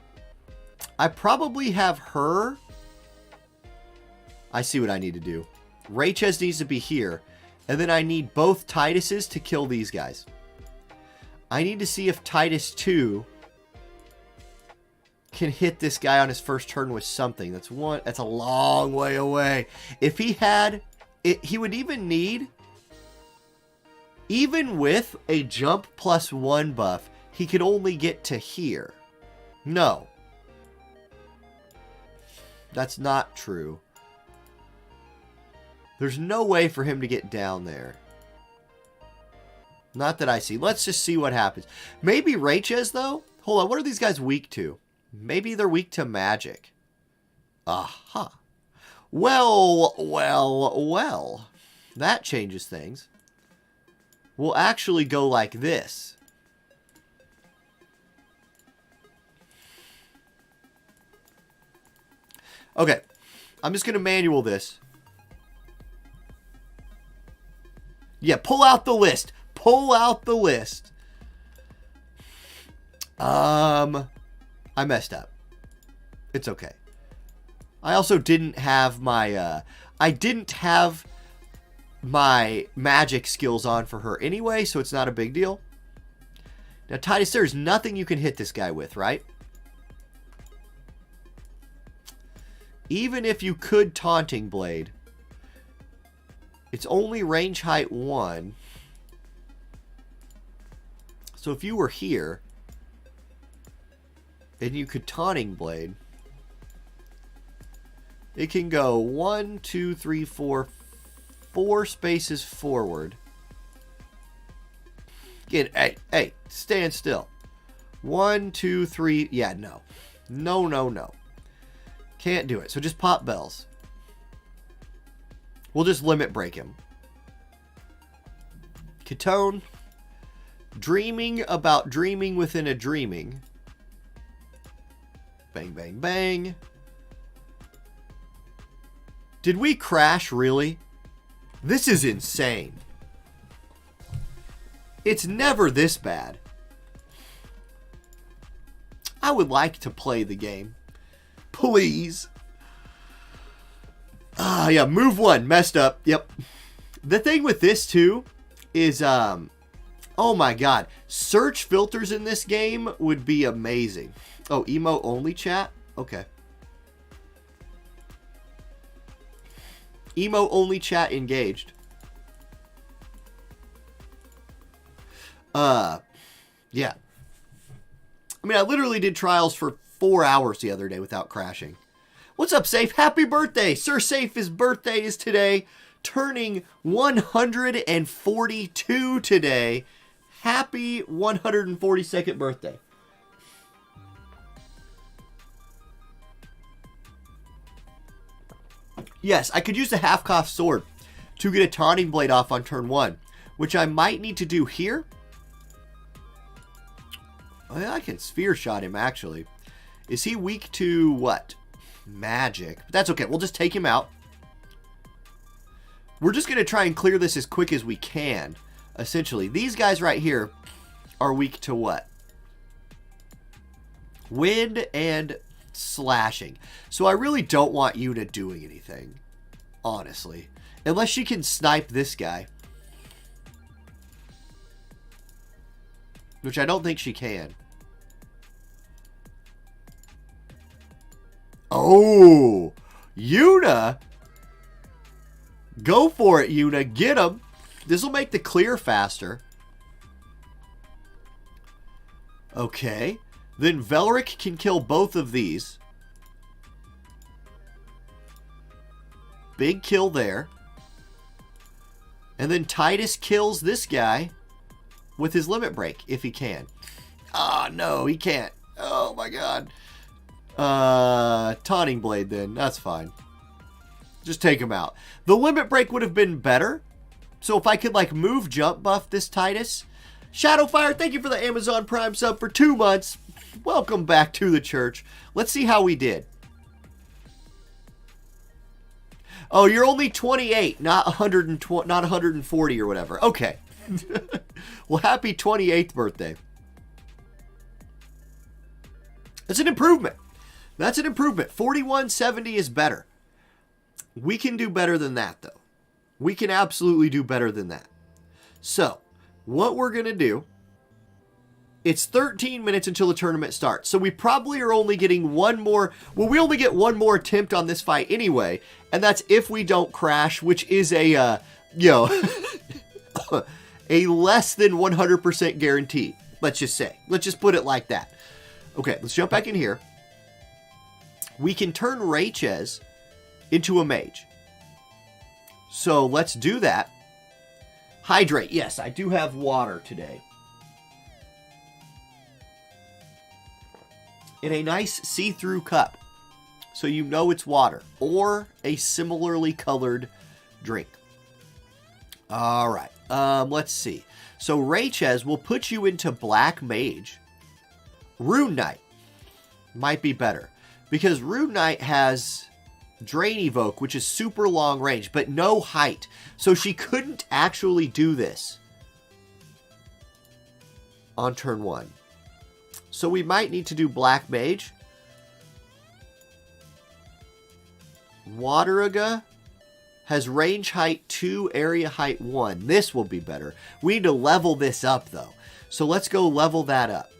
I probably have her. I see what I need to do. Raychez needs to be here, and then I need both Tituses to kill these guys. I need to see if Titus 2 can hit this guy on his first turn with something. That's a long way away. If he had it, he would even need... Even with a jump +1 buff, he could only get to here. No. That's not true. There's no way for him to get down there. Not that I see. Let's just see what happens. Maybe Raychez, though? Hold on, what are these guys weak to? Maybe they're weak to magic. Aha. Well. That changes things. We'll actually go like this. Okay. I'm just going to manual this. Yeah, pull out the list. Pull out the list. I messed up. It's okay. I also didn't have my... I didn't have my magic skills on for her anyway, so it's not a big deal. Now, Titus, there's nothing you can hit this guy with, right? Even if you could Taunting Blade, it's only range height 1. So if you were here, and you could Taunting Blade, it can go 1, 2, 3, 4 spaces forward. Hey, stand still. 1, 2, 3. Yeah, no. No. Can't do it. So just pop bells. We'll just limit break him. Ketone. Dreaming about dreaming within a dreaming. Bang, bang, bang. Did we crash, really? This is insane. It's never this bad. I would like to play the game. Please. Yeah, move 1. Messed up. Yep. The thing with this, too, is, oh my god. Search filters in this game would be amazing. Oh, emo only chat? Okay. Emo only chat engaged. Yeah. I mean, I literally did trials for 4 hours the other day without crashing. What's up, Safe? Happy birthday! Sir Safe's birthday is today. Turning 142 today. Happy 142nd birthday. Yes, I could use the half-cough sword to get a taunting blade off on turn 1, which I might need to do here. Oh, yeah, I can sphere shot him, actually. Is he weak to what? Magic. But that's okay. We'll just take him out. We're just going to try and clear this as quick as we can, essentially. These guys right here are weak to what? Wind and slashing. So I really don't want Yuna doing anything, honestly. Unless she can snipe this guy. Which I don't think she can. Oh, Yuna. Go for it, Yuna. Get him. This will make the clear faster. Okay. Then Velric can kill both of these. Big kill there. And then Titus kills this guy with his limit break, if he can. Ah, no, he can't. Oh, my God. Taunting blade, then. That's fine. Just take him out. The limit break would have been better. So if I could, like, move jump buff this Titus. Shadowfire, thank you for the Amazon Prime sub for 2 months. Welcome back to the church. Let's see how we did. Oh, you're only 28, not 120, not 140 or whatever. Okay. Well, happy 28th birthday. That's an improvement. That's an improvement. 4170 is better. We can do better than that, though. We can absolutely do better than that. So, what we're going to do, it's 13 minutes until the tournament starts. So we probably are only getting one more, well, we only get one more attempt on this fight anyway. And that's if we don't crash, which is a, a less than 100% guarantee. Let's just say. Let's just put it like that. Okay, let's jump back in here. We can turn Raychez into a mage. So let's do that. Hydrate. Yes, I do have water today. In a nice see-through cup. So you know it's water. Or a similarly colored drink. Alright. Let's see. So Raychez will put you into Black Mage. Rune Knight might be better. Because Rune Knight has Drain Evoke, which is super long range, but no height. So she couldn't actually do this on turn 1. So we might need to do Black Mage. Wateraga has range height 2, area height 1. This will be better. We need to level this up, though. So let's go level that up.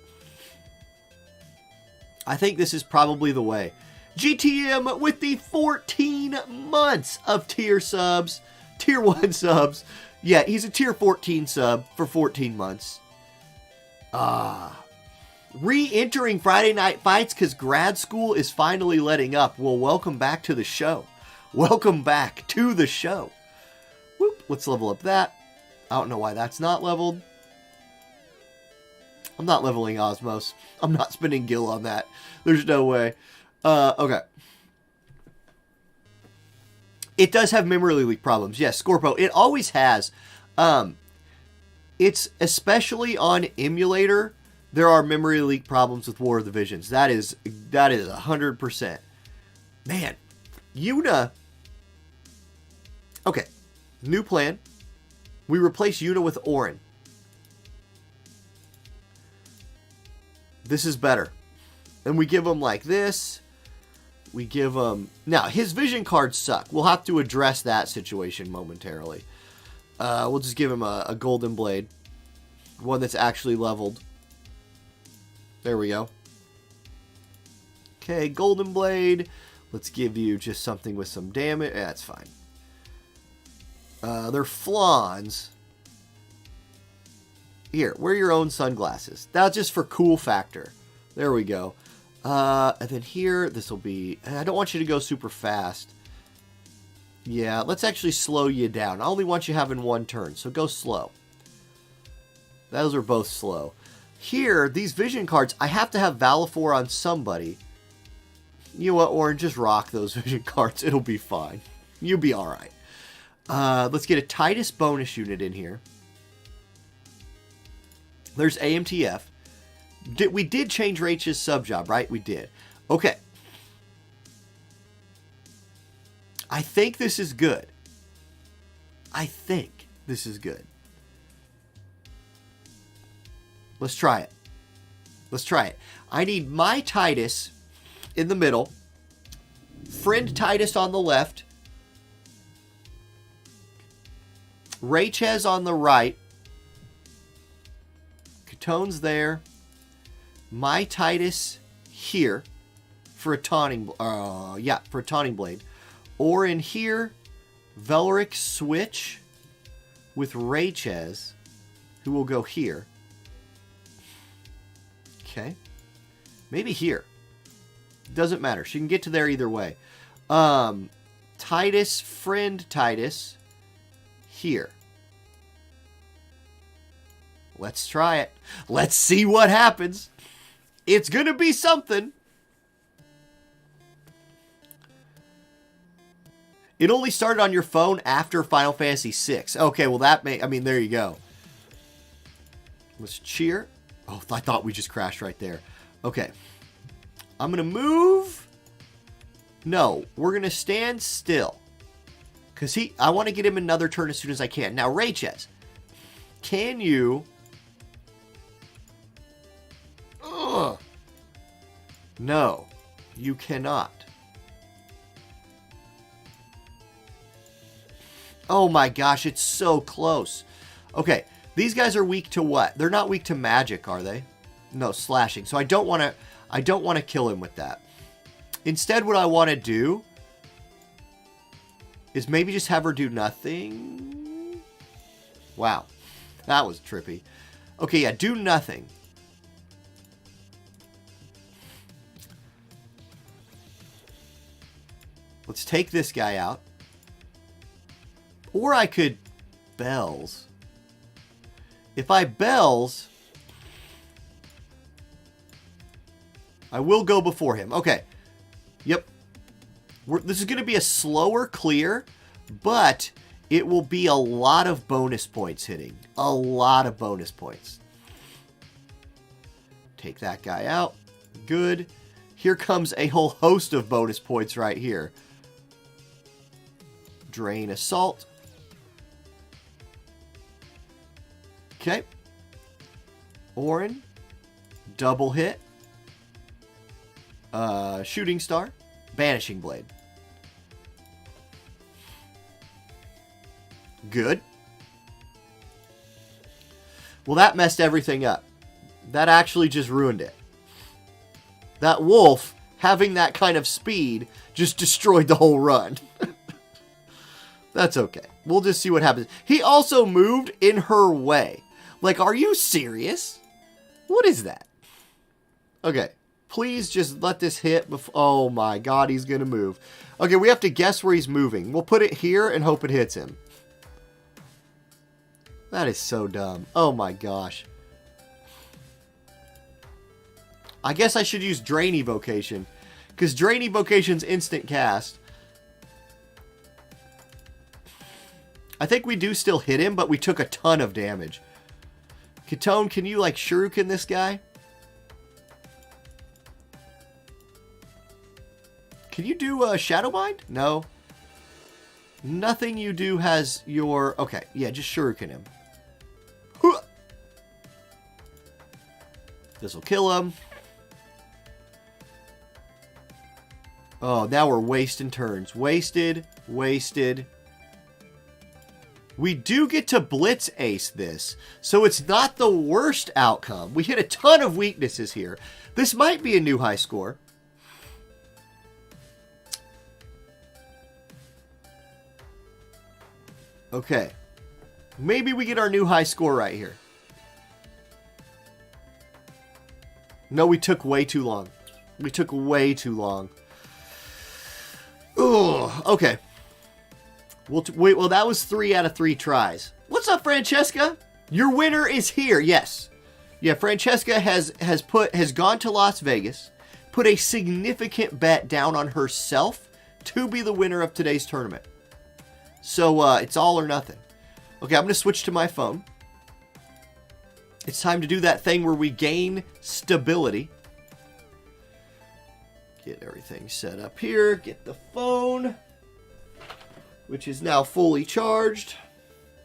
I think this is probably the way. GTM with the 14 months of tier subs. Tier 1 subs. Yeah, he's a tier 14 sub for 14 months. Re-entering Friday Night Fights because grad school is finally letting up. Well, welcome back to the show. Welcome back to the show. Whoop, let's level up that. I don't know why that's not leveled. I'm not leveling Osmos. I'm not spending Gil on that. There's no way. Okay. It does have memory leak problems. Yes, Scorpo. It always has. It's especially on emulator. There are memory leak problems with War of the Visions. That is 100%. Man, Yuna. Okay, new plan. We replace Yuna with Orin. This is better. And we give him like this. We give him... Now, his vision cards suck. We'll have to address that situation momentarily. We'll just give him a golden blade. One that's actually leveled. There we go. Okay, golden blade. Let's give you just something with some damage. That's fine. They're flans. Here, wear your own sunglasses. That's just for cool factor. There we go. And then here, this will be... I don't want you to go super fast. Yeah, let's actually slow you down. I only want you having one turn, so go slow. Those are both slow. Here, these vision cards, I have to have Valifor on somebody. You know what, Orin? Just rock those vision cards. It'll be fine. You'll be alright. Let's get a Titus bonus unit in here. There's AMTF. We did change Rach's subjob, right? We did. Okay. I think this is good. I think this is good. Let's try it. Let's try it. I need my Titus in the middle. Friend Titus on the left. Rachez on the right. Catone's there. My Titus here for a taunting, for a taunting blade. Or in here, Velric switch with Rachez, who will go here. Okay. Maybe here. Doesn't matter. She can get to there either way. Titus, friend Titus, here. Let's try it. Let's see what happens. It's going to be something. It only started on your phone after Final Fantasy VI. Okay, well that may... I mean, there you go. Let's cheer. Oh, I thought we just crashed right there. Okay. I'm going to move. No, we're going to stand still. Because I want to get him another turn as soon as I can. Now, Rachez, can you... Ugh. No, you cannot. Oh my gosh, it's so close. Okay, these guys are weak to what? They're not weak to magic, are they? No, slashing. So I don't want to kill him with that. Instead, what I want to do is maybe just have her do nothing. Wow, that was trippy. Okay, yeah, do nothing. Let's take this guy out. Or I could bells. If I bells, I will go before him. Okay. Yep. This is going to be a slower clear, but it will be a lot of bonus points hitting. A lot of bonus points. Take that guy out. Good. Here comes a whole host of bonus points right here. Drain Assault. Okay. Orin. Double hit. Shooting Star. Banishing Blade. Good. Well, that messed everything up. That actually just ruined it. That wolf, having that kind of speed, just destroyed the whole run. That's okay. We'll just see what happens. He also moved in her way. Like, are you serious? What is that? Okay. Please just let this hit before... Oh my god, he's going to move. Okay, we have to guess where he's moving. We'll put it here and hope it hits him. That is so dumb. Oh my gosh. I guess I should use Drain Evocation. Because Drain Evocation's instant cast. I think we do still hit him, but we took a ton of damage. Katone, can you, like, shuriken this guy? Can you do Shadow Bind? No. Nothing you do has your... Okay, yeah, just shuriken him. This will kill him. Oh, now we're wasting turns. Wasted. We do get to Blitz Ace this, so it's not the worst outcome. We hit a ton of weaknesses here. This might be a new high score. Okay. Maybe we get our new high score right here. No, we took way too long. We took way too long. Ugh, okay. Wait, well, that was 3 out of 3 tries. What's up, Francesca? Your winner is here. Yes. Yeah, Francesca has gone to Las Vegas, put a significant bet down on herself to be the winner of today's tournament. So, it's all or nothing. Okay, I'm going to switch to my phone. It's time to do that thing where we gain stability. Get everything set up here. Get the phone, which is now fully charged.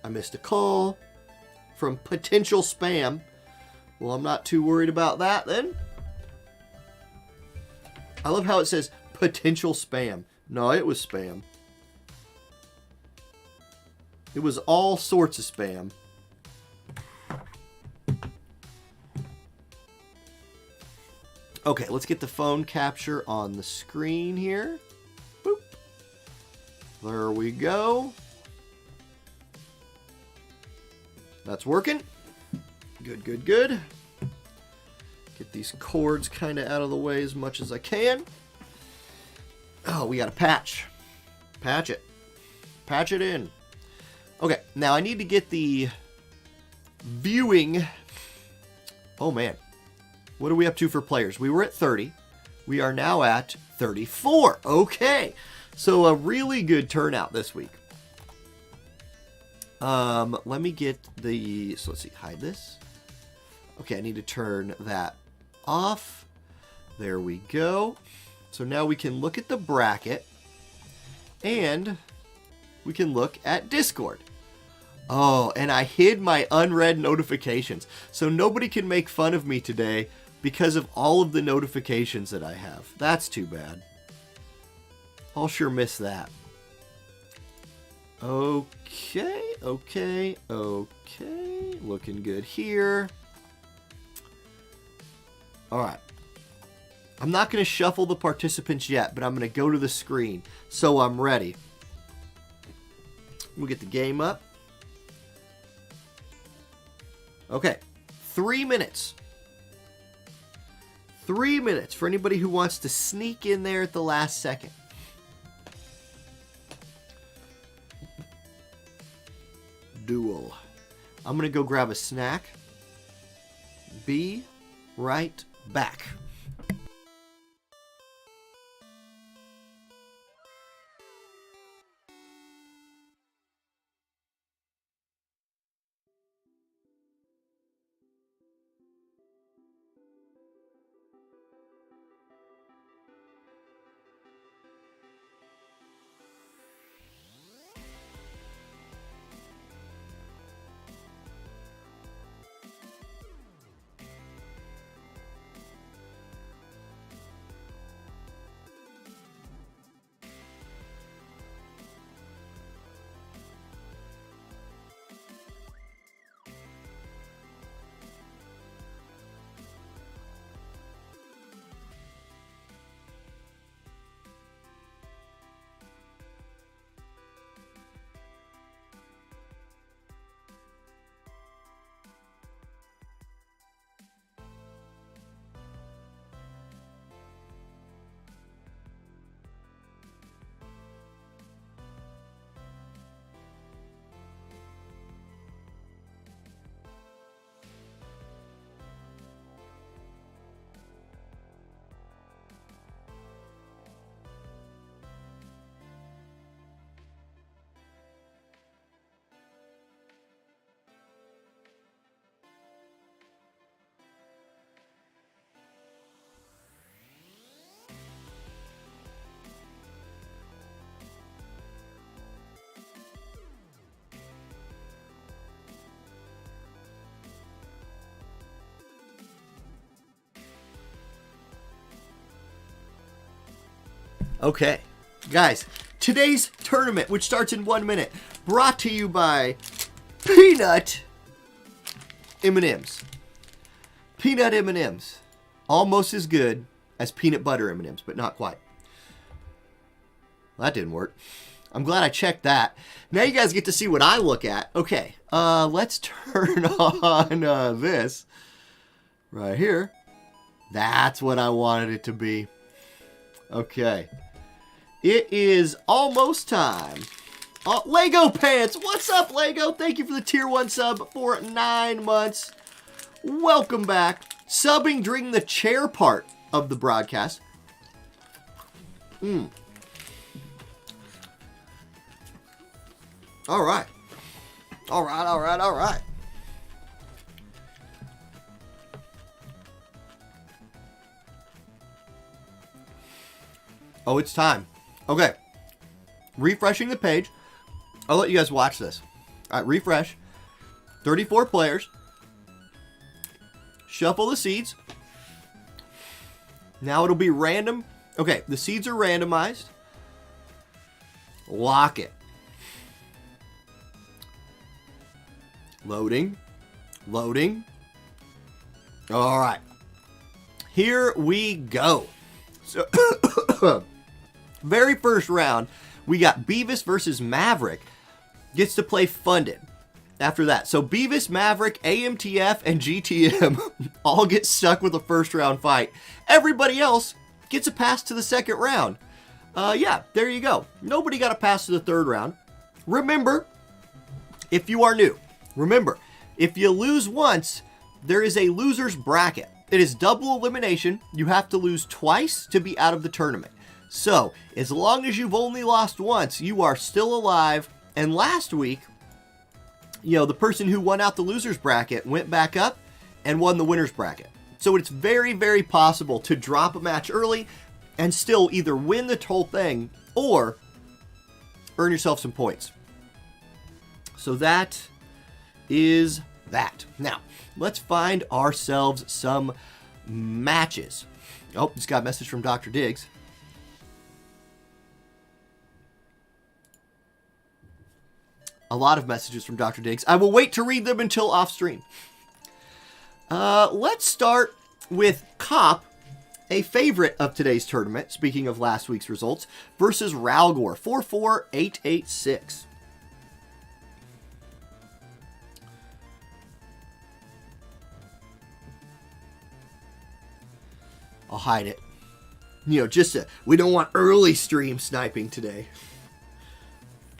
I missed a call from potential spam. Well, I'm not too worried about that then. I love how it says potential spam. No, it was spam. It was all sorts of spam. Okay, let's get the phone capture on the screen here. Boop. There we go. That's working. Good, good, good. Get these cords kind of out of the way as much as I can. Oh, we got a patch. Patch it. Patch it in. Okay, now I need to get the viewing. Oh, man. What are we up to for players? We were at 30. We are now at 34. Okay. So a really good turnout this week. Let me get the... So let's see. Hide this. Okay, I need to turn that off. There we go. So now we can look at the bracket. And we can look at Discord. Oh, and I hid my unread notifications. So nobody can make fun of me today because of all of the notifications that I have. That's too bad. I'll sure miss that. Okay, okay, okay. Looking good here. Alright. I'm not going to shuffle the participants yet, but I'm going to go to the screen. So I'm ready. We'll get the game up. Okay. 3 minutes. 3 minutes for anybody who wants to sneak in there at the last second. Duel. I'm going to go grab a snack. Be right back. Okay, guys, today's tournament, which starts in 1 minute, brought to you by Peanut M&Ms. Peanut M&Ms. Almost as good as peanut butter M&Ms, but not quite. Well, that didn't work. I'm glad I checked that. Now you guys get to see what I look at. Okay, let's turn on this right here. That's what I wanted it to be. Okay. It is almost time. Lego Pants! What's up, Lego? Thank you for the tier 1 sub for 9 months. Welcome back. Subbing during the chair part of the broadcast. All right. All right. Oh, it's time. Okay. Refreshing the page. I'll let you guys watch this. All right, refresh. 34 players. Shuffle the seeds. Now it'll be random. Okay, the seeds are randomized. Lock it. Loading. All right. Here we go. So, very first round, we got Beavis versus Maverick. Gets to play Funded. After that, so Beavis, Maverick, AMTF, and GTM all get stuck with a first round fight. Everybody else gets a pass to the second round. Yeah, there you go. Nobody got a pass to the third round. Remember, if you are new, if you lose once, there is a loser's bracket. It is double elimination. You have to lose twice to be out of the tournament. So, as long as you've only lost once, you are still alive. And last week, the person who won out the loser's bracket went back up and won the winner's bracket. So it's very, very possible to drop a match early and still either win the whole thing or earn yourself some points. So that is that. Now, let's find ourselves some matches. Oh, just got a message from Dr. Diggs. A lot of messages from Dr. Diggs. I will wait to read them until off stream. Let's start with Cop, a favorite of today's tournament, speaking of last week's results, versus Ralgor, 44886. I'll hide it. We don't want early stream sniping today.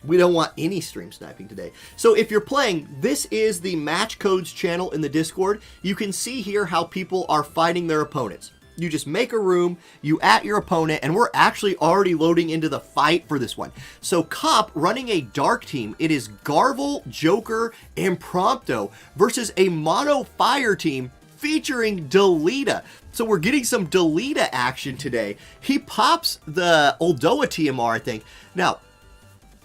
We don't want any stream sniping today. So if you're playing, this is the Match Codes channel in the Discord. You can see here how people are fighting their opponents. You just make a room, you at your opponent, and we're actually already loading into the fight for this one. So Cop running a dark team. It is Garvel, Joker, and Prompto versus a mono fire team featuring Delita. So we're getting some Delita action today. He pops the Oldoa TMR, I think. Now,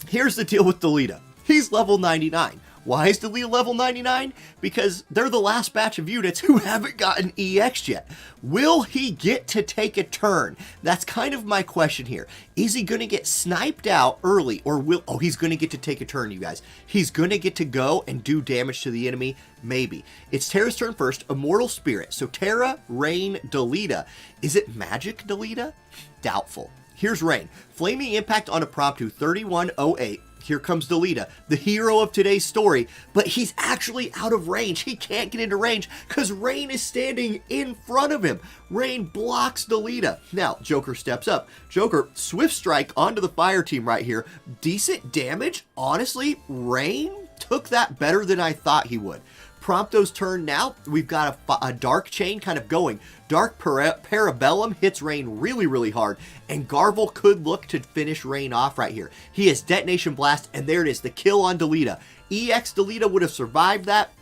here's the deal with Delita. He's level 99. Why is Delita level 99? Because they're the last batch of units who haven't gotten EX yet. Will he get to take a turn? That's kind of my question here. Is he going to get sniped out early or he's going to get to take a turn, you guys. He's going to get to go and do damage to the enemy? Maybe. It's Terra's turn first, Immortal Spirit. So Terra, Rain, Delita. Is it Magic Delita? Doubtful. Here's Rain. Flaming Impact on a Prompto, 3108. Here comes Delita, the hero of today's story, but he's actually out of range. He can't get into range because Rain is standing in front of him. Rain blocks Delita. Now, Joker steps up. Joker, Swift Strike onto the fire team right here. Decent damage. Honestly, Rain took that better than I thought he would. Prompto's turn now. We've got a Dark Chain kind of going. Dark Parabellum hits Rain really, really hard. And Garvel could look to finish Rain off right here. He has Detonation Blast, and there it is. The kill on Delita. EX Delita would have survived that.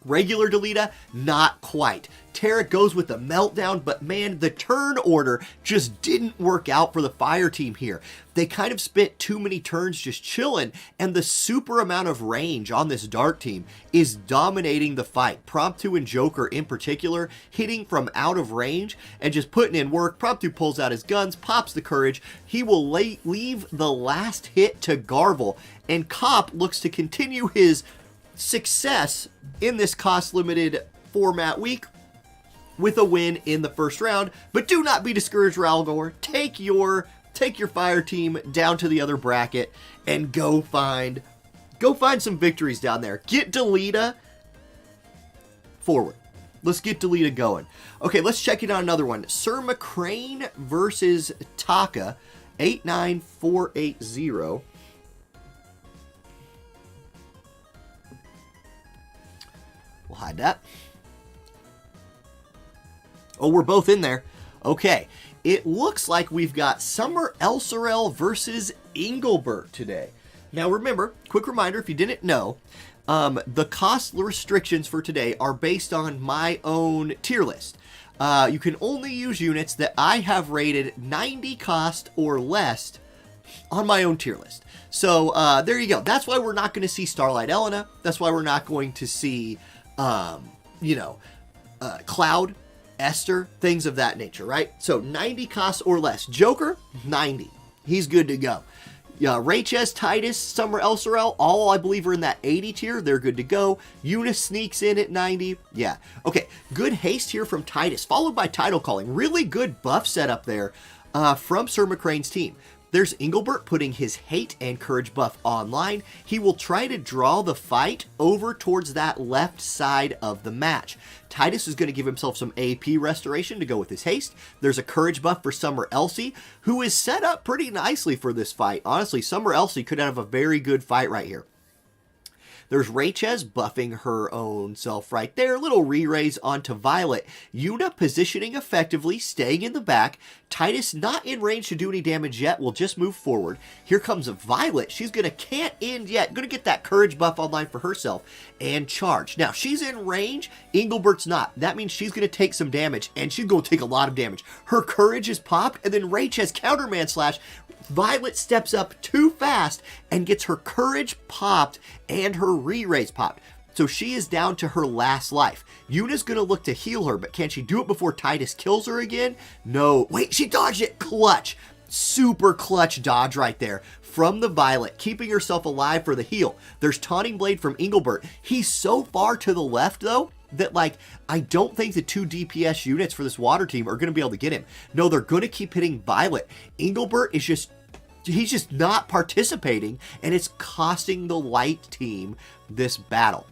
Regular Delita, not quite. Tara goes with the meltdown, but man, the turn order just didn't work out for the fire team here. They kind of spent too many turns just chilling, and the super amount of range on this dark team is dominating the fight. Promptu and Joker in particular, hitting from out of range and just putting in work. Promptu pulls out his guns, pops the courage. He will leave the last hit to Garvel, and Cop looks to continue his success in this cost-limited format week with a win in the first round. But do not be discouraged, Ralgor. Take your fire team down to the other bracket and go find some victories down there. Get Delita forward. Let's get Delita going. Okay, let's check it out another one. Sir McCrane versus Taka, 89480. We'll hide that. Oh, we're both in there. Okay. It looks like we've got Summer Elsorel versus Engelbert today. Now remember, quick reminder if you didn't know, the cost restrictions for today are based on my own tier list. You can only use units that I have rated 90 cost or less on my own tier list. So there you go. That's why we're not going to see Starlight Elena. That's why we're not going to see Cloud, Esther, things of that nature, right? So 90 costs or less. Joker, 90. He's good to go. Rayches, Titus, Summer Elsorel, all I believe are in that 80 tier. They're good to go. Eunice sneaks in at 90. Yeah. Okay. Good haste here from Titus, followed by title calling. Really good buff setup there from Sir McCrane's team. There's Engelbert putting his hate and courage buff online. He will try to draw the fight over towards that left side of the match. Titus is going to give himself some AP restoration to go with his haste. There's a courage buff for Summer Elsie, who is set up pretty nicely for this fight. Honestly, Summer Elsie could have a very good fight right here. There's Rayches buffing her own self right there. Little re-raise onto Violet. Yuna positioning effectively, staying in the back. Titus not in range to do any damage yet. Will just move forward. Here comes Violet. She's going to can't end yet. Going to get that courage buff online for herself and charge. Now, she's in range. Engelbert's not. That means she's going to take some damage, and she's going to take a lot of damage. Her courage is popped, and then Rayches counterman slash. Violet steps up too fast and gets her courage popped and her re-raise popped. So she is down to her last life. Yuna's going to look to heal her, but can she do it before Titus kills her again? No. Wait, she dodged it. Clutch. Super clutch dodge right there from the Violet, keeping herself alive for the heal. There's Taunting Blade from Engelbert. He's so far to the left, though, that, I don't think the 2 DPS units for this water team are going to be able to get him. No, they're going to keep hitting Violet. Engelbert is he's just not participating, and it's costing the light team this battle.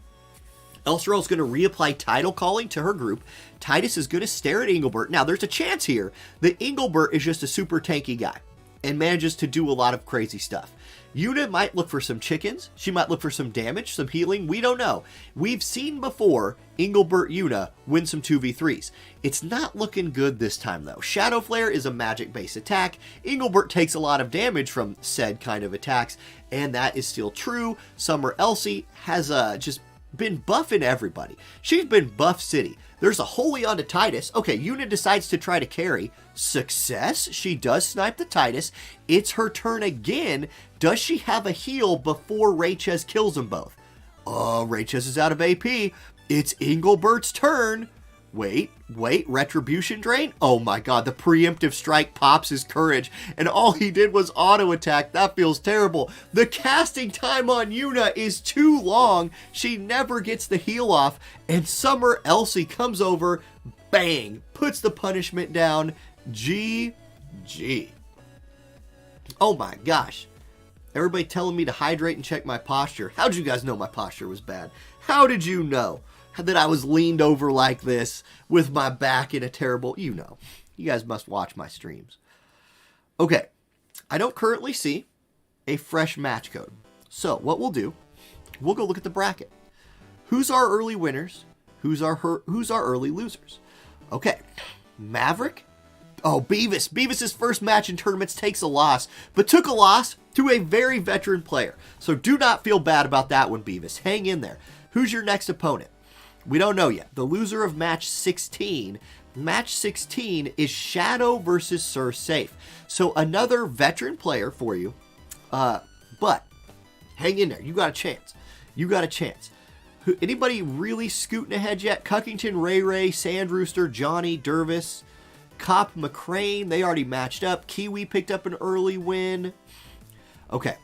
Elsorel's going to reapply title calling to her group. Titus is going to stare at Engelbert. Now, there's a chance here that Engelbert is just a super tanky guy and manages to do a lot of crazy stuff. Yuna might look for some chickens. She might look for some damage, some healing. We don't know. We've seen before Engelbert Yuna win some 2v3s. It's not looking good this time, though. Shadow Flare is a magic-based attack. Engelbert takes a lot of damage from said kind of attacks, and that is still true. Summer Elsie has just been buffing everybody. She's been buff city. There's a holy onto Titus. Okay, Yuna decides to try to carry. Success. She does snipe the Titus. It's her turn again. Does she have a heal before Rayches kills them both? Oh, Rayches is out of AP. It's Engelbert's turn. Wait, Retribution Drain? Oh my god, the preemptive strike pops his courage, and all he did was auto attack. That feels terrible. The casting time on Yuna is too long. She never gets the heal off, and Summer Elsie comes over, bang, puts the punishment down. GG. Oh my gosh. Everybody telling me to hydrate and check my posture. How did you guys know my posture was bad? How did you know that I was leaned over like this with my back in a terrible... You guys must watch my streams. Okay. I don't currently see a fresh match code. So what we'll do, we'll go look at the bracket. Who's our early winners? Who's our early losers? Okay. Maverick. Oh, Beavis. Beavis's first match in tournaments takes a loss, but took a loss to a very veteran player. So do not feel bad about that one, Beavis. Hang in there. Who's your next opponent? We don't know yet. The loser of match 16. Match 16 is Shadow versus Sir Safe. So another veteran player for you. But hang in there. You got a chance. You got a chance. Anybody really scooting ahead yet? Cuckington, Ray, Sandrooster, Johnny, Dervis, Cop, McCrane. They already matched up. Kiwi picked up an early win. Okay.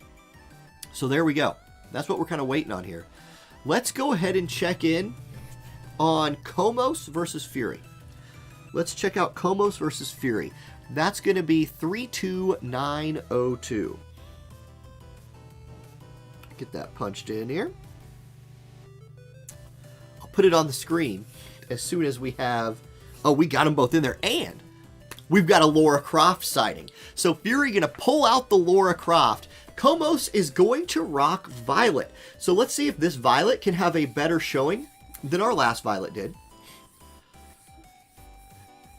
So there we go. That's what we're kind of waiting on here. Let's go ahead and check in on Komos versus Fury. Let's check out Komos versus Fury. That's going to be 32902. Get that punched in here. I'll put it on the screen as soon as we have... Oh, we got them both in there. And we've got a Lara Croft sighting. So Fury going to pull out the Lara Croft. Komos is going to rock Violet. So let's see if this Violet can have a better showing than our last Violet did.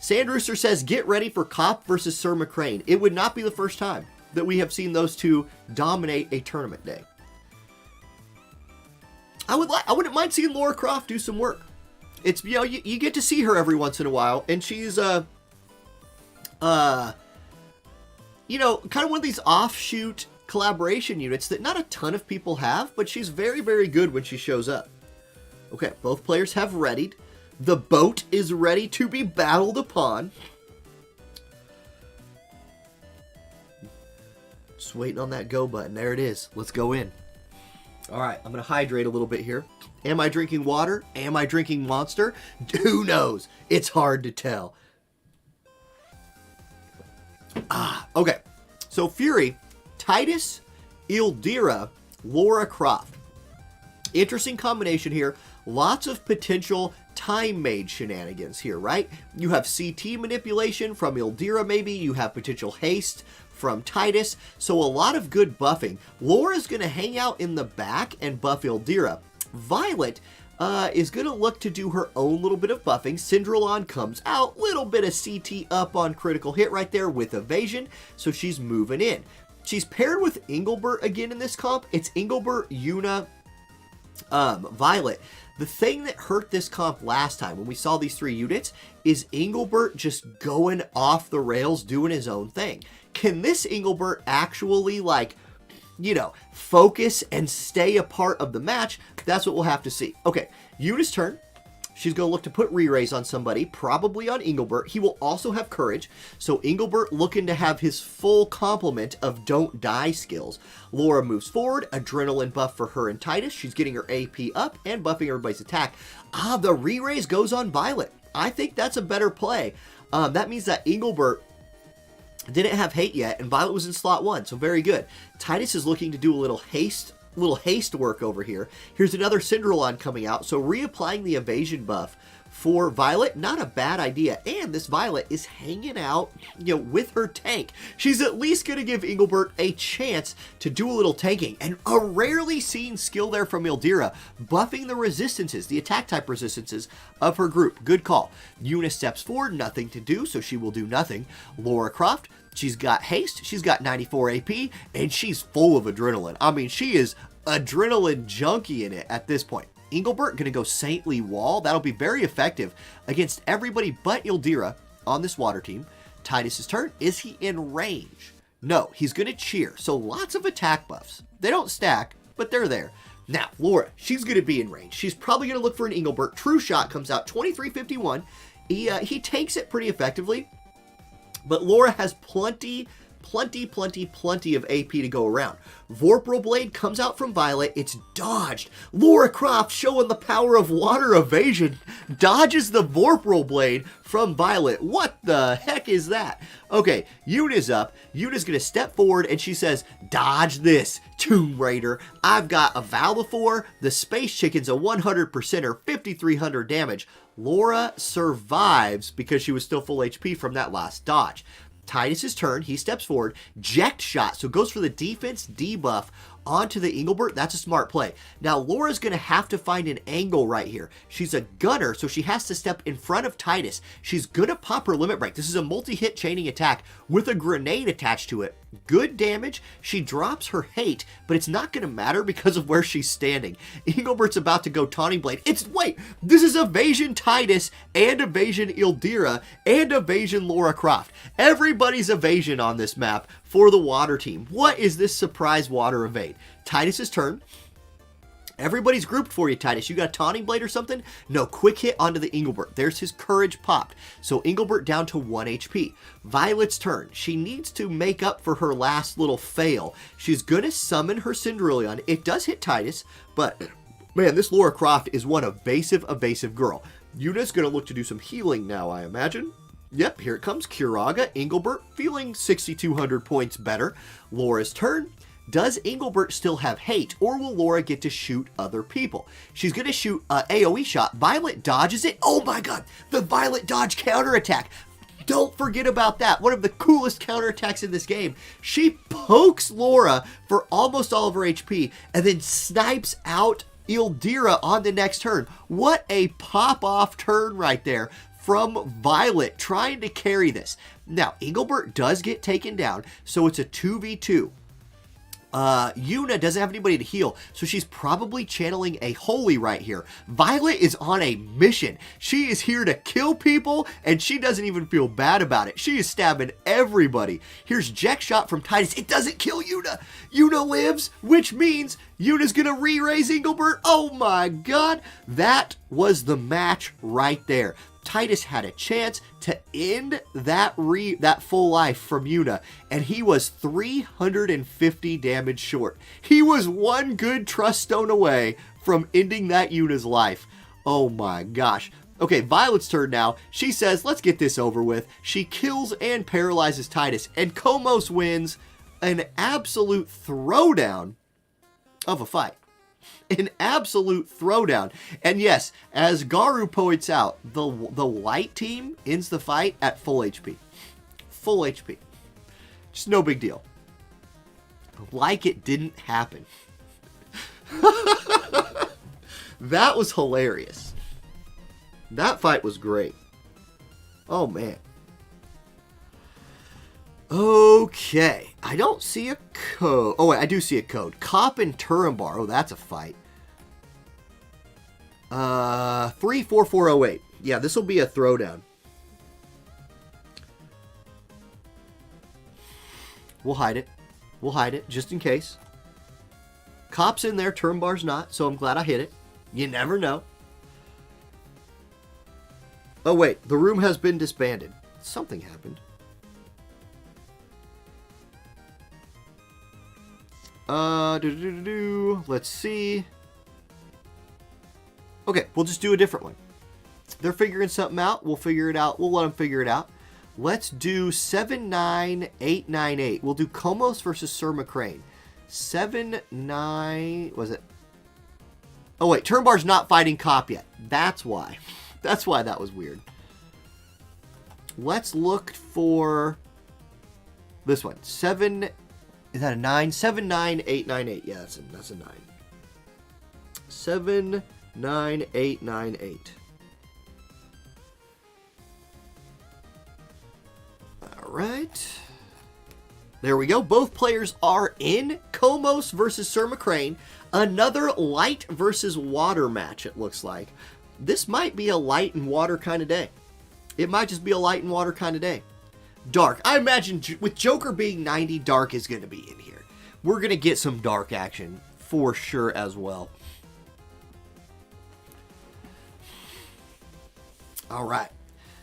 Sandrooster says, get ready for Cop versus Sir McCrane. It would not be the first time that we have seen those two dominate a tournament day. I wouldn't mind seeing Lara Croft do some work. It's, you know, you get to see her every once in a while, and she's you know, kind of one of these offshoot collaboration units that not a ton of people have, but she's very, very good when she shows up. Okay, both players have readied. The boat is ready to be battled upon. Just waiting on that go button. There it is. Let's go in. All right, I'm going to hydrate a little bit here. Am I drinking water? Am I drinking Monster? Who knows? It's hard to tell. Okay. So Fury, Titus, Ildira, Lara Croft. Interesting combination here. Lots of potential time-made shenanigans here, right? You have CT manipulation from Ildira, maybe. You have potential haste from Titus. So a lot of good buffing. Laura's going to hang out in the back and buff Ildira. Violet is going to look to do her own little bit of buffing. Syndrolon comes out. Little bit of CT up on critical hit right there with evasion. So she's moving in. She's paired with Engelbert again in this comp. It's Engelbert, Yuna, Violet. The thing that hurt this comp last time when we saw these three units is Engelbert just going off the rails, doing his own thing. Can this Engelbert actually, like, you know, focus and stay a part of the match? That's what we'll have to see. Okay, Yuna's turn. She's going to look to put re-raise on somebody, probably on Engelbert. He will also have courage. So Engelbert looking to have his full complement of don't die skills. Laura moves forward, adrenaline buff for her and Titus. She's getting her AP up and buffing everybody's attack. The re-raise goes on Violet. I think that's a better play. That means that Engelbert didn't have hate yet, and Violet was in slot 1, so very good. Titus is looking to do a little haste work over here. Here's another Syndrolon coming out, so reapplying the evasion buff for Violet, not a bad idea. And this Violet is hanging out, you know, with her tank. She's at least going to give Engelbert a chance to do a little tanking, and a rarely seen skill there from Ildira, buffing the resistances, the attack type resistances of her group. Good call. Yuna steps forward, nothing to do, so she will do nothing. Lara Croft, she's got haste, she's got 94 AP, and she's full of adrenaline. I mean, she is adrenaline junkie in it at this point. Engelbert going to go Saintly Wall. That'll be very effective against everybody but Ildira on this water team. Titus's turn. Is he in range? No, he's going to cheer. So lots of attack buffs. They don't stack, but they're there. Now, Laura, she's going to be in range. She's probably going to look for an Engelbert. True Shot comes out, 2351. He takes it pretty effectively, but Laura has plenty of AP to go around. Vorpal Blade comes out from Violet. It's dodged. Lara Croft, showing the power of water evasion, dodges the Vorpal Blade from Violet. What the heck is that? Okay, Yuna's up. Yuna's going to step forward, and she says, dodge this, Tomb Raider. I've got a Valifor. The Space Chicken's a 100%er, 5,300 damage. Laura survives because she was still full HP from that last dodge. Titus's turn, he steps forward, Ject Shot, so goes for the defense debuff onto the Engelbert. That's a smart play. Now, Laura's going to have to find an angle right here. She's a gunner, so she has to step in front of Titus. She's going to pop her limit break. This is a multi-hit chaining attack with a grenade attached to it. Good damage. She drops her hate, but it's not going to matter because of where she's standing. Engelbert's about to go taunting blade. Wait, this is evasion Titus and evasion Ildira and evasion Laura Croft. Everybody's evasion on this map for the water team. What is this surprise water evade? Titus's turn. Everybody's grouped for you, Titus. You got a taunting blade or something? No, quick hit onto the Engelbert. There's his courage popped. So Engelbert down to 1 HP. Violet's turn. She needs to make up for her last little fail. She's going to summon her Cindrillon. It does hit Titus, but man, this Laura Croft is one evasive girl. Yuna's going to look to do some healing now, I imagine. Yep, here it comes. Kiraga, Engelbert, feeling 6,200 points better. Laura's turn. Does Engelbert still have hate, or will Laura get to shoot other people? She's going to shoot an AoE shot. Violet dodges it. Oh my god, the Violet dodge counterattack. Don't forget about that. One of the coolest counterattacks in this game. She pokes Laura for almost all of her HP, and then snipes out Ildira on the next turn. What a pop-off turn right there from Violet, trying to carry this. Now, Engelbert does get taken down, so it's a 2v2. Yuna doesn't have anybody to heal, so she's probably channeling a holy right here. Violet is on a mission. She is here to kill people, and she doesn't even feel bad about it. She is stabbing everybody. Here's Jack shot from Titus. It doesn't kill Yuna. Yuna lives, which means Yuna's gonna re-raise Engelbert. Oh my god. That was the match right there. Titus had a chance to end that full life from Yuna, and he was 350 damage short. He was one good trust stone away from ending that Yuna's life. Oh my gosh. Okay, Violet's turn now. She says, let's get this over with. She kills and paralyzes Titus, and Komos wins an absolute throwdown of a fight. An absolute throwdown. And yes, as Garu points out, the light team ends the fight at full HP. Full HP. Just no big deal. Like it didn't happen. That was hilarious. That fight was great. Oh, man. Okay. I don't see a code. Oh, wait, I do see a code. Cop and Turambar. Oh, that's a fight. 34408. Yeah, this will be a throwdown. We'll hide it. We'll hide it, just in case. Cop's in there, Turambar's not, so I'm glad I hit it. You never know. Oh, wait. The room has been disbanded. Something happened. Let's see. Okay, we'll just do a different one. They're figuring something out. We'll figure it out. We'll let them figure it out. Let's do 79898. We'll do Komos versus Sir McCrane. 79... Was it? Oh, wait. Turnbar's not fighting Cop yet. That's why. That's why that was weird. Let's look for this one. 7... Is that a 9? 79898. Yeah, that's a 9. 79898. All right. There we go. Both players are in. Komos versus Sir McCrane. Another light versus water match, it looks like. This might be a light and water kind of day. It might just be a light and water kind of day. Dark. I imagine with Joker being 90, Dark is going to be in here. We're going to get some Dark action for sure as well. All right.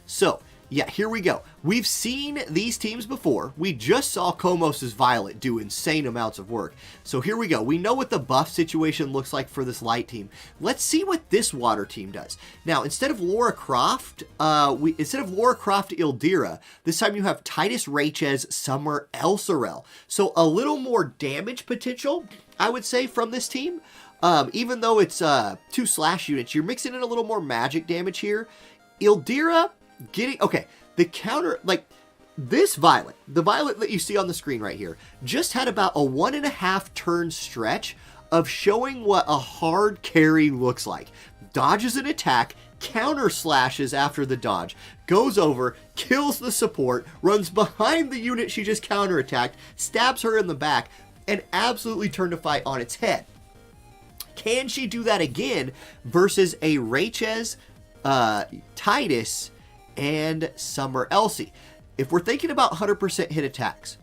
So, yeah, here we go. We've seen these teams before. We just saw Komos' Violet do insane amounts of work. So here we go. We know what the buff situation looks like for this light team. Let's see what this water team does. Now, instead of Laura Croft, Ildira, this time you have Titus Rachez, Summer Elsorel. So a little more damage potential, I would say, from this team. Even though it's 2 slash units, you're mixing in a little more magic damage here. Ildira getting, okay, the counter, like, This Violet, the Violet that you see on the screen right here, just had about a 1.5 turn stretch of showing what a hard carry looks like. Dodges an attack, counter slashes after the dodge, goes over, kills the support, runs behind the unit she just counterattacked, stabs her in the back, and absolutely turned a fight on its head. Can she do that again versus a Rachez, Titus, and Summer Elsie? If we're thinking about 100% hit attacks,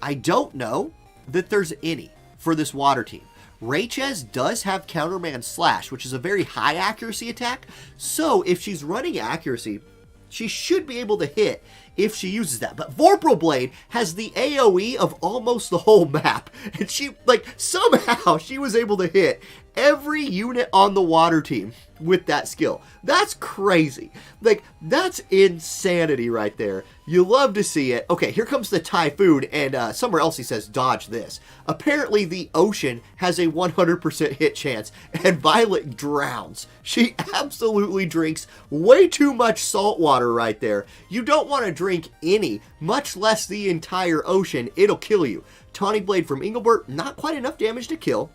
I don't know that there's any for this water team. Rachez does have Counterman Slash, which is a very high accuracy attack. So if she's running accuracy, she should be able to hit if she uses that. But Vorpal Blade has the AoE of almost the whole map. And she, like, somehow she was able to hit every unit on the water team with that skill. That's crazy. Like, that's insanity right there. You love to see it. Okay, here comes the Typhoon, and Summer Elsie says, dodge this. Apparently, the ocean has a 100% hit chance, and Violet drowns. She absolutely drinks way too much salt water right there. You don't want to drink any, much less the entire ocean. It'll kill you. Tawny Blade from Engelbert, not quite enough damage to kill.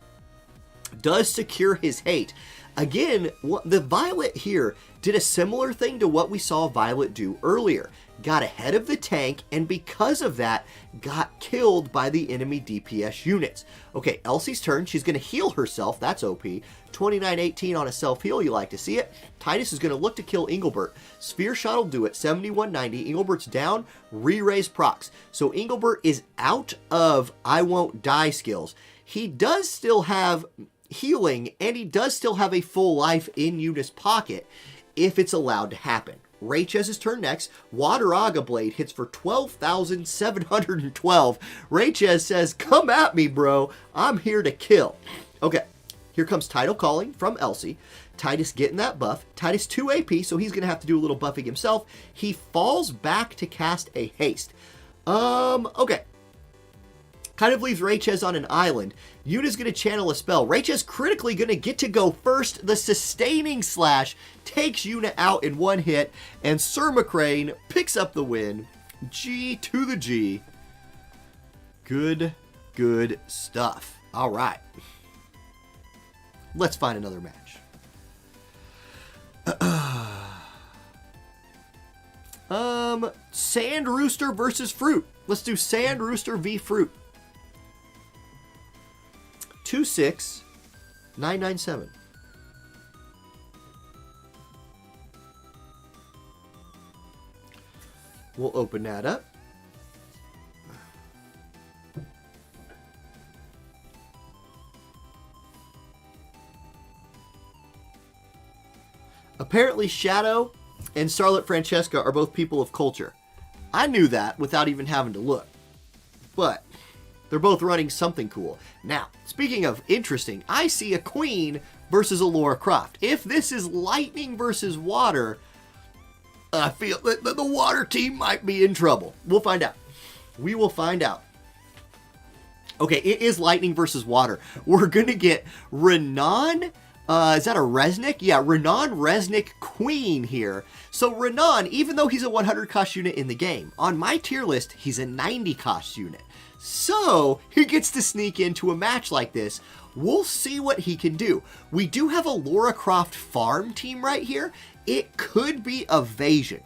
Does secure his hate. Again, the Violet here did a similar thing to what we saw Violet do earlier. Got ahead of the tank, and because of that, got killed by the enemy DPS units. Okay, Elsie's turn. She's going to heal herself. That's OP. 29-18 on a self-heal. You like to see it. Titus is going to look to kill Engelbert. Sphere Shot will do it. 71-90. Engelbert's down. Re-raise procs. So Engelbert is out of I Won't Die skills. He does still have healing, and he does still have a full life in Eunice's pocket if it's allowed to happen. Rachez's turn next. Wateraga Blade hits for 12,712. Rachez says, come at me, bro. I'm here to kill. Okay, here comes Tidal Calling from Elsie. Titus getting that buff. Titus 2 AP, so he's going to have to do a little buffing himself. He falls back to cast a haste. Okay. Kind of leaves Rachez on an island. Yuna's going to channel a spell. Rachez critically going to get to go first. The sustaining slash takes Yuna out in one hit. And Sir McCrane picks up the win. G to the G. Good stuff. All right. Let's find another match. Sand Rooster versus Fruit. Let's do Sand Rooster v Fruit. 26997. We'll open that up. Apparently Shadow and Starlet Francesca are both people of culture. I knew that without even having to look. But they're both running something cool. Now, speaking of interesting, I see a Queen versus a Lara Croft. If this is lightning versus water, I feel that the water team might be in trouble. We'll find out. We will find out. Okay, it is lightning versus water. We're going to get Renan. Is that a Resnick? Yeah, Renan Resnick Queen here. So Renan, even though he's a 100 cost unit in the game, on my tier list, he's a 90 cost unit. So he gets to sneak into a match like this. We'll see what he can do. We do have a Lara Croft farm team right here. It could be evasion.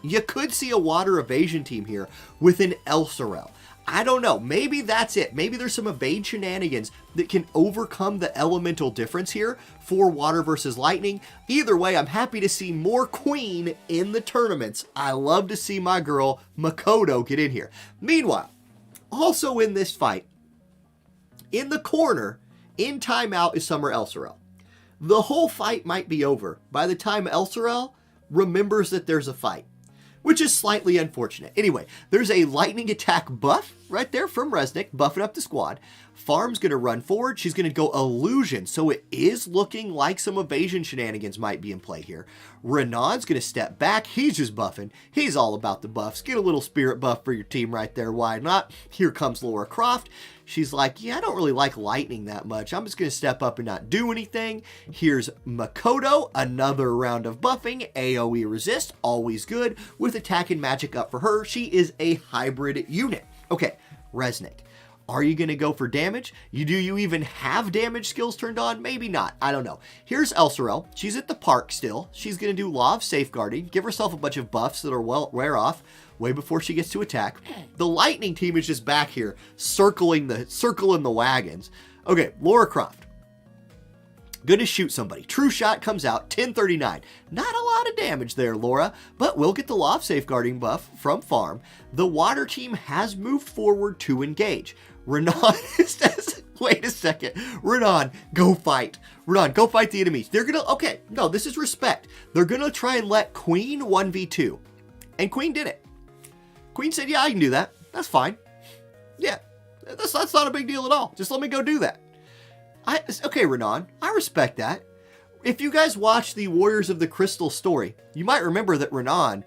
You could see a water evasion team here with an Elsorel. I don't know. Maybe that's it. Maybe there's some evade shenanigans that can overcome the elemental difference here for water versus lightning. Either way, I'm happy to see more Queen in the tournaments. I love to see my girl Makoto get in here. Meanwhile, also in this fight, in the corner, in timeout is Summer Elsorel. The whole fight might be over by the time Elsorel remembers that there's a fight, which is slightly unfortunate. Anyway, there's a lightning attack buff right there from Resnick, buffing up the squad. Farm's going to run forward. She's going to go Illusion. So it is looking like some evasion shenanigans might be in play here. Renan's going to step back. He's just buffing. He's all about the buffs. Get a little spirit buff for your team right there. Why not? Here comes Laura Croft. She's like, yeah, I don't really like lightning that much. I'm just going to step up and not do anything. Here's Makoto. Another round of buffing. AoE resist. Always good. With attack and magic up for her. She is a hybrid unit. Okay, Resnick. Are you going to go for damage? Do you even have damage skills turned on? Maybe not. I don't know. Here's Elsorel. She's at the park still. She's going to do Law of Safeguarding. Give herself a bunch of buffs that'll wear off way before she gets to attack. The Lightning team is just back here circling the wagons. Okay, Laura Croft. Gonna shoot somebody. True Shot comes out, 1039. Not a lot of damage there, Laura, but we'll get the Law of Safeguarding buff from Farm. The Water team has moved forward to engage. Renan says, wait a second. Renan, go fight. Renan, go fight the enemies. They're gonna, okay, no, this is respect. They're gonna try and let Queen 1v2. And Queen did it. Queen said, yeah, I can do that. That's fine. Yeah, that's not a big deal at all. Just let me go do that. Okay, Renan, I respect that. If you guys watch the Warriors of the Crystal story, you might remember that Renan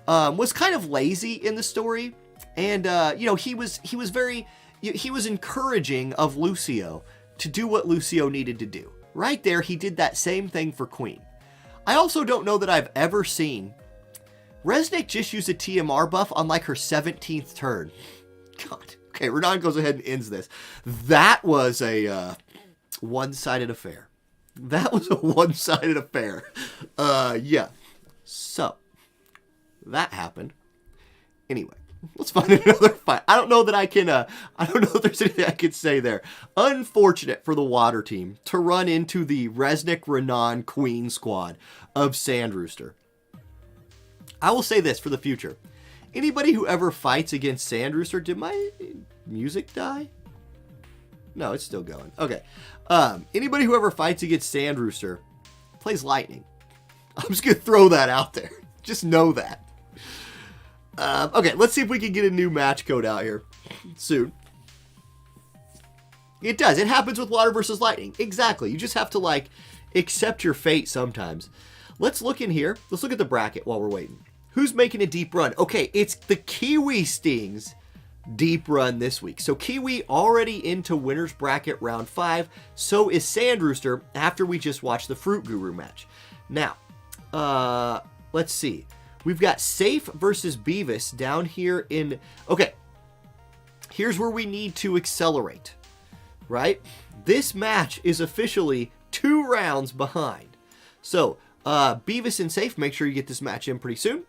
was kind of lazy in the story, and you know, he was encouraging of Lucio to do what Lucio needed to do. Right there, he did that same thing for Queen. I also don't know that I've ever seen Resnick just use a TMR buff on like her 17th turn. God. Okay, Renan goes ahead and ends this. That was a one-sided affair. That was a one-sided affair. Yeah. So, that happened. Anyway, let's find another fight. I don't know that I can, I don't know if there's anything I could say there. Unfortunate for the Water team to run into the Resnick Renan Queen squad of Sandrooster. I will say this for the future. Anybody who ever fights against Sandrooster, did my music die? No, it's still going. Okay. Anybody who ever fights against Sandrooster plays Lightning. I'm just going to throw that out there. Just know that. Okay, let's see if we can get a new match code out here soon. It does. It happens with Water versus Lightning. Exactly. You just have to, like, accept your fate sometimes. Let's look in here. Let's look at the bracket while we're waiting. Who's making a deep run? Okay, it's the Kiwi Stings deep run this week. So Kiwi already into winner's bracket round 5. So is Sandrooster after we just watched the Fruit Guru match. Now, let's see. We've got Safe versus Beavis down here in... Okay, here's where we need to accelerate, right? This match is officially 2 rounds behind. So, Beavis and Safe, make sure you get this match in pretty soon.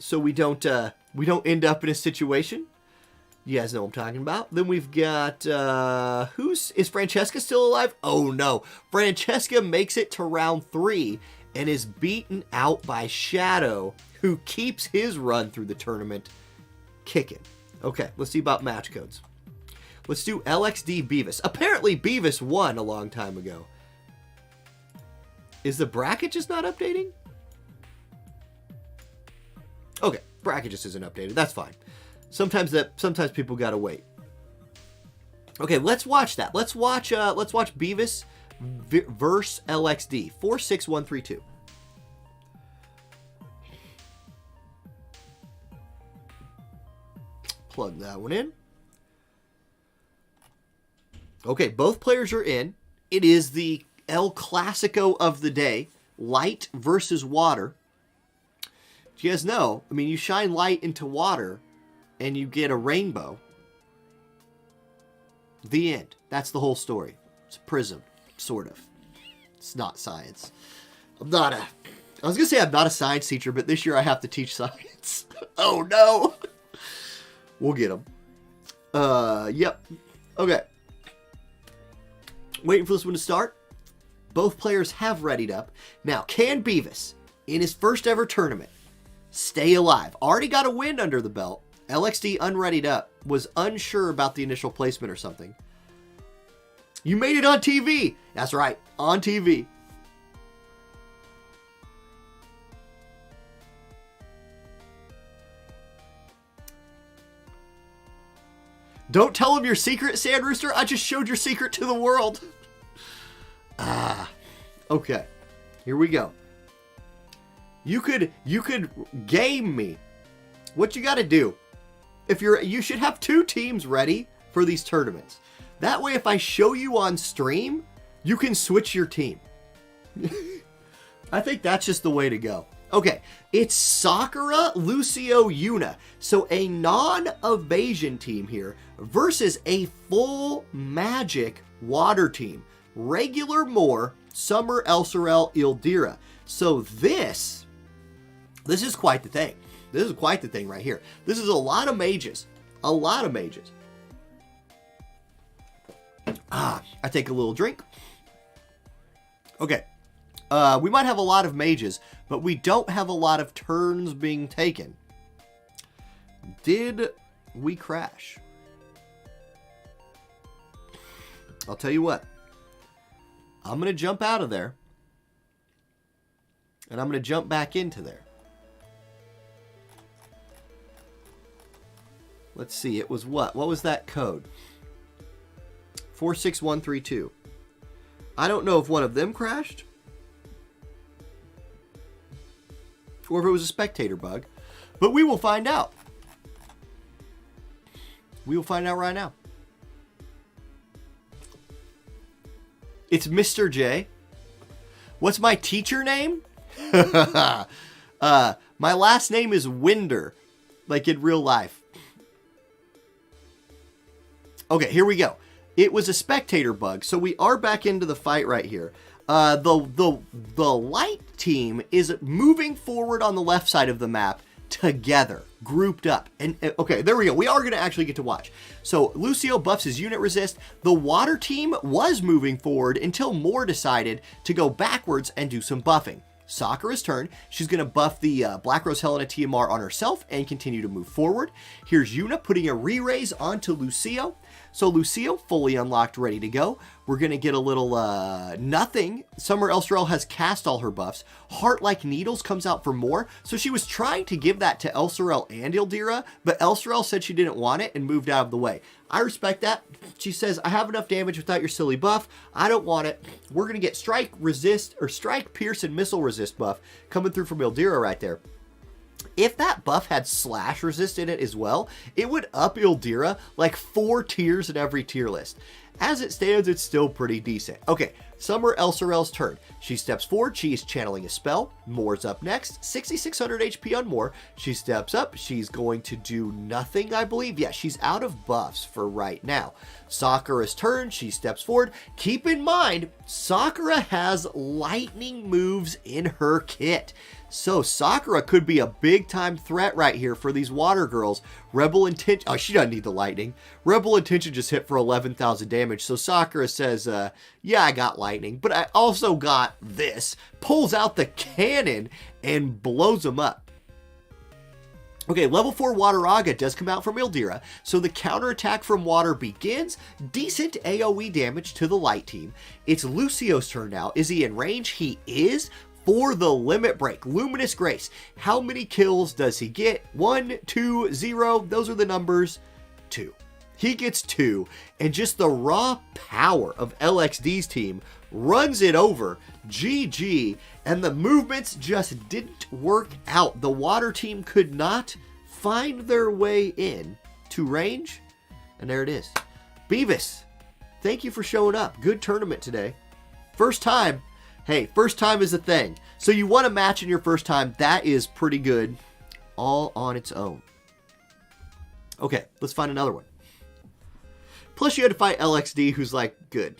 So we don't end up in a situation. You guys know what I'm talking about. Then we've got, is Francesca still alive? Oh no. Francesca makes it to round 3 and is beaten out by Shadow, who keeps his run through the tournament kicking. Okay, let's see about match codes. Let's do LXD Beavis. Apparently Beavis won a long time ago. Is the bracket just not updating? Okay, bracket just isn't updated. That's fine. Sometimes people gotta wait. Okay, let's watch that. Let's watch Beavis versus LXD. 46132. Plug that one in. Okay, both players are in. It is the El Clasico of the day. Light versus water. Do you guys know? I mean, you shine light into water and you get a rainbow. The end. That's the whole story. It's a prism, sort of. It's not science. I was going to say I'm not a science teacher, but this year I have to teach science. Oh no. We'll get them. Yep. Okay. Waiting for this one to start. Both players have readied up. Now, can Beavis, in his first ever tournament, stay alive? Already got a win under the belt. LXD unreadied up. Was unsure about the initial placement or something. You made it on TV. That's right. On TV. Don't tell him your secret, Sand Rooster. I just showed your secret to the world. Okay. Here we go. You could game me. What you got to do? You should have 2 teams ready for these tournaments. That way, if I show you on stream, you can switch your team. I think that's just the way to go. Okay, it's Sakura, Lucio, Yuna. So a non-evasion team here versus a full magic water team. Regular Moore, Summer, Elsorel, Ildira. So this is quite the thing. This is quite the thing right here. This is a lot of mages. A lot of mages. I take a little drink. Okay. We might have a lot of mages, but we don't have a lot of turns being taken. Did we crash? I'll tell you what. I'm going to jump out of there. And I'm going to jump back into there. Let's see. It was what? What was that code? 46132. I don't know if one of them crashed. Or if it was a spectator bug. But we will find out. We will find out right now. It's Mr. J. What's my teacher name? My last name is Winder. Like in real life. Okay, here we go. It was a spectator bug. So we are back into the fight right here. The light team is moving forward on the left side of the map together, grouped up. And okay, there we go. We are going to actually get to watch. So Lucio buffs his unit resist. The water team was moving forward until Moore decided to go backwards and do some buffing. Sakura's turn. She's going to buff the Black Rose Helena TMR on herself and continue to move forward. Here's Yuna putting a re-raise onto Lucio. So Lucio fully unlocked, ready to go. We're going to get a little nothing. Summer Elsorel has cast all her buffs. Heart Like Needles comes out for more. So she was trying to give that to Elsorel and Ildira, but Elsorel said she didn't want it and moved out of the way. I respect that. She says, I have enough damage without your silly buff. I don't want it. We're going to get Strike, Resist, or Strike, Pierce, and Missile Resist buff coming through from Ildira right there. If that buff had Slash Resist in it as well, it would up Ildira like 4 tiers in every tier list. As it stands, it's still pretty decent. Okay, Summer Elsorel's turn. She steps forward. She is channeling a spell. Moore's up next. 6,600 HP on Moore. She steps up. She's going to do nothing, I believe. Yeah, she's out of buffs for right now. Sakura's turn. She steps forward. Keep in mind, Sakura has lightning moves in her kit. So Sakura could be a big-time threat right here for these water girls. Rebel Intention... Oh, she doesn't need the lightning. Rebel Intention just hit for 11,000 damage. So Sakura says, yeah, I got lightning, but I also got this. Pulls out the cannon and blows them up. Okay, level 4 Wateraga does come out from Ildira, so the counterattack from water begins. Decent AoE damage to the light team. It's Lucio's turn now. Is he in range? He is. For the limit break, Luminous Grace. How many kills does he get? 1, 2, 0. Those are the numbers. 2. He gets 2. And just the raw power of LXD's team runs it over. GG. And the movements just didn't work out. The water team could not find their way in to range. And there it is. Beavis, thank you for showing up. Good tournament today. First time. Hey, first time is a thing. So you want a match in your first time. That is pretty good all on its own. Okay, let's find another one. Plus you had to fight LXD, who's like, good.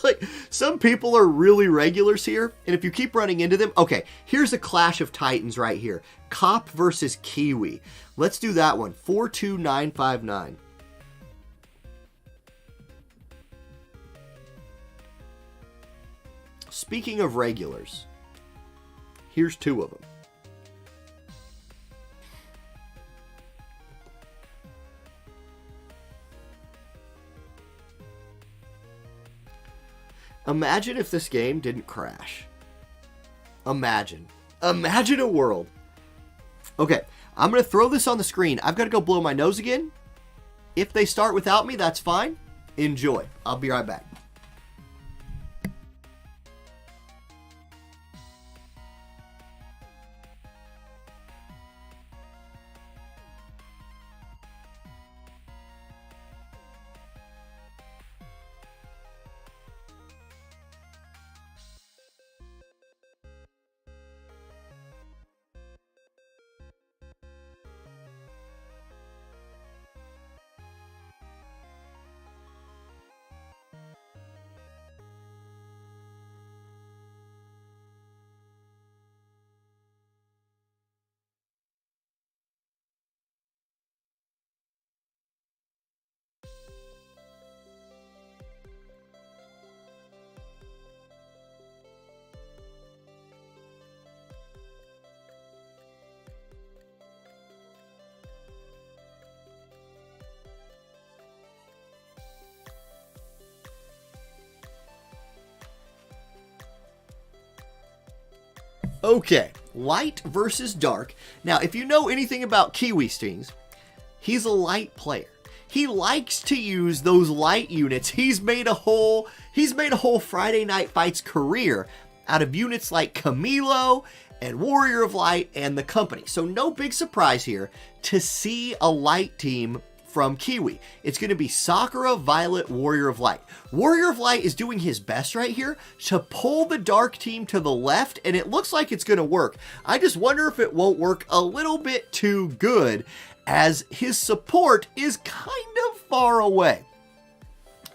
Like, some people are really regulars here. And if you keep running into them. Okay, here's a clash of titans right here. Cop versus Kiwi. Let's do that one. 42959. Speaking of regulars, here's 2 of them. Imagine if this game didn't crash. Imagine. Imagine a world. Okay, I'm going to throw this on the screen. I've got to go blow my nose again. If they start without me, that's fine. Enjoy. I'll be right back. Okay, light versus dark. Now, if you know anything about Kiwi Stings, he's a light player. He likes to use those light units. He's made a whole Friday Night Fights career out of units like Camilo and Warrior of Light and the company. So no big surprise here to see a light team from Kiwi. It's going to be Sakura, Violet, Warrior of Light. Warrior of Light is doing his best right here to pull the dark team to the left, and it looks like it's going to work. I just wonder if it won't work a little bit too good, as his support is kind of far away.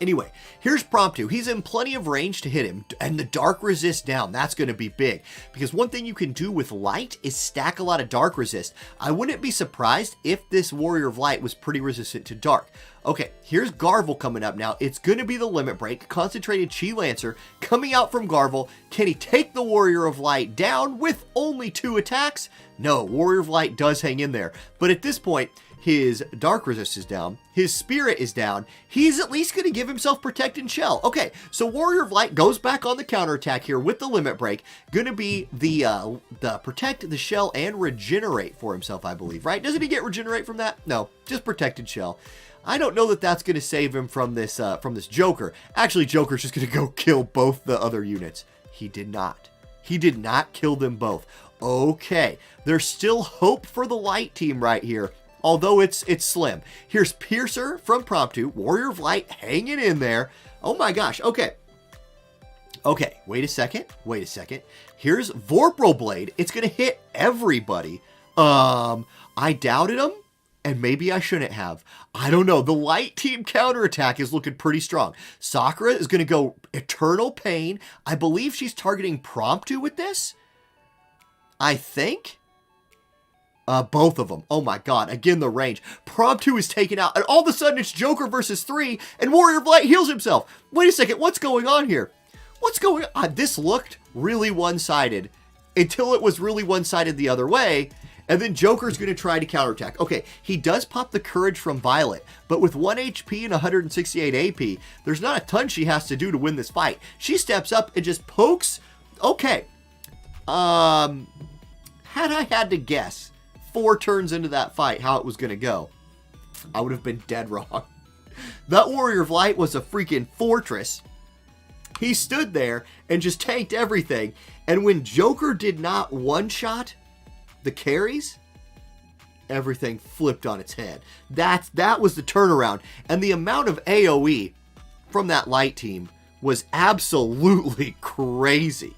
Anyway, here's Prompto. He's in plenty of range to hit him, and the dark resist down. That's going to be big, because one thing you can do with light is stack a lot of dark resist. I wouldn't be surprised if this Warrior of Light was pretty resistant to dark. Okay, here's Garvel coming up now. It's going to be the Limit Break. Concentrated Chi Lancer coming out from Garvel. Can he take the Warrior of Light down with only 2 attacks? No, Warrior of Light does hang in there. But at this point, his dark resist is down. His spirit is down. He's at least going to give himself Protect and Shell. Okay, so Warrior of Light goes back on the counterattack here with the Limit Break. Going to be the Protect, the Shell, and Regenerate for himself, I believe, right? Doesn't he get Regenerate from that? No, just Protect and Shell. I don't know that that's going to save him from this Joker. Actually, Joker's just going to go kill both the other units. He did not. He did not kill them both. Okay, there's still hope for the light team right here, although it's slim. Here's Piercer from Prompto, Warrior of Light hanging in there. Oh my gosh, okay. Okay, wait a second. Here's Vorpal Blade. It's going to hit everybody. I doubted him, and maybe I shouldn't have. I don't know. The light team counterattack is looking pretty strong. Sakura is going to go Eternal Pain. I believe she's targeting Prompto with this. I think. Both of them. Oh my god. Again, the range. Prompto is taken out, and all of a sudden it's Joker versus 3, and Warrior of Light heals himself. Wait a second. What's going on here? What's going on? This looked really one-sided until it was really one-sided the other way, and then Joker's going to try to counterattack. Okay, he does pop the Courage from Violet, but with 1 HP and 168 AP, there's not a ton she has to do to win this fight. She steps up and just pokes. Okay. Had I had to guess 4 turns into that fight how it was going to go, I would have been dead wrong. That Warrior of Light was a freaking fortress. He stood there and just tanked everything. And when Joker did not one-shot the carries, everything flipped on its head. That was the turnaround. And the amount of AoE from that light team was absolutely crazy.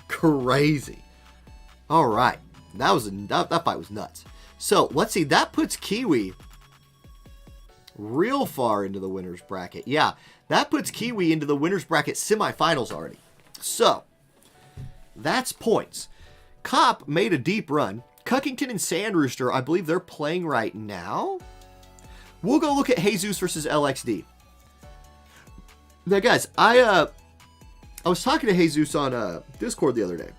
Crazy. All right. That fight was nuts. So, let's see. That puts Kiwi real far into the winner's bracket. Yeah, that puts Kiwi into the winner's bracket semifinals already. So, that's points. Cop made a deep run. Cuckington and Sand Rooster, I believe they're playing right now. We'll go look at Jesus versus LXD. Now, guys, I was talking to Jesus on Discord the other day.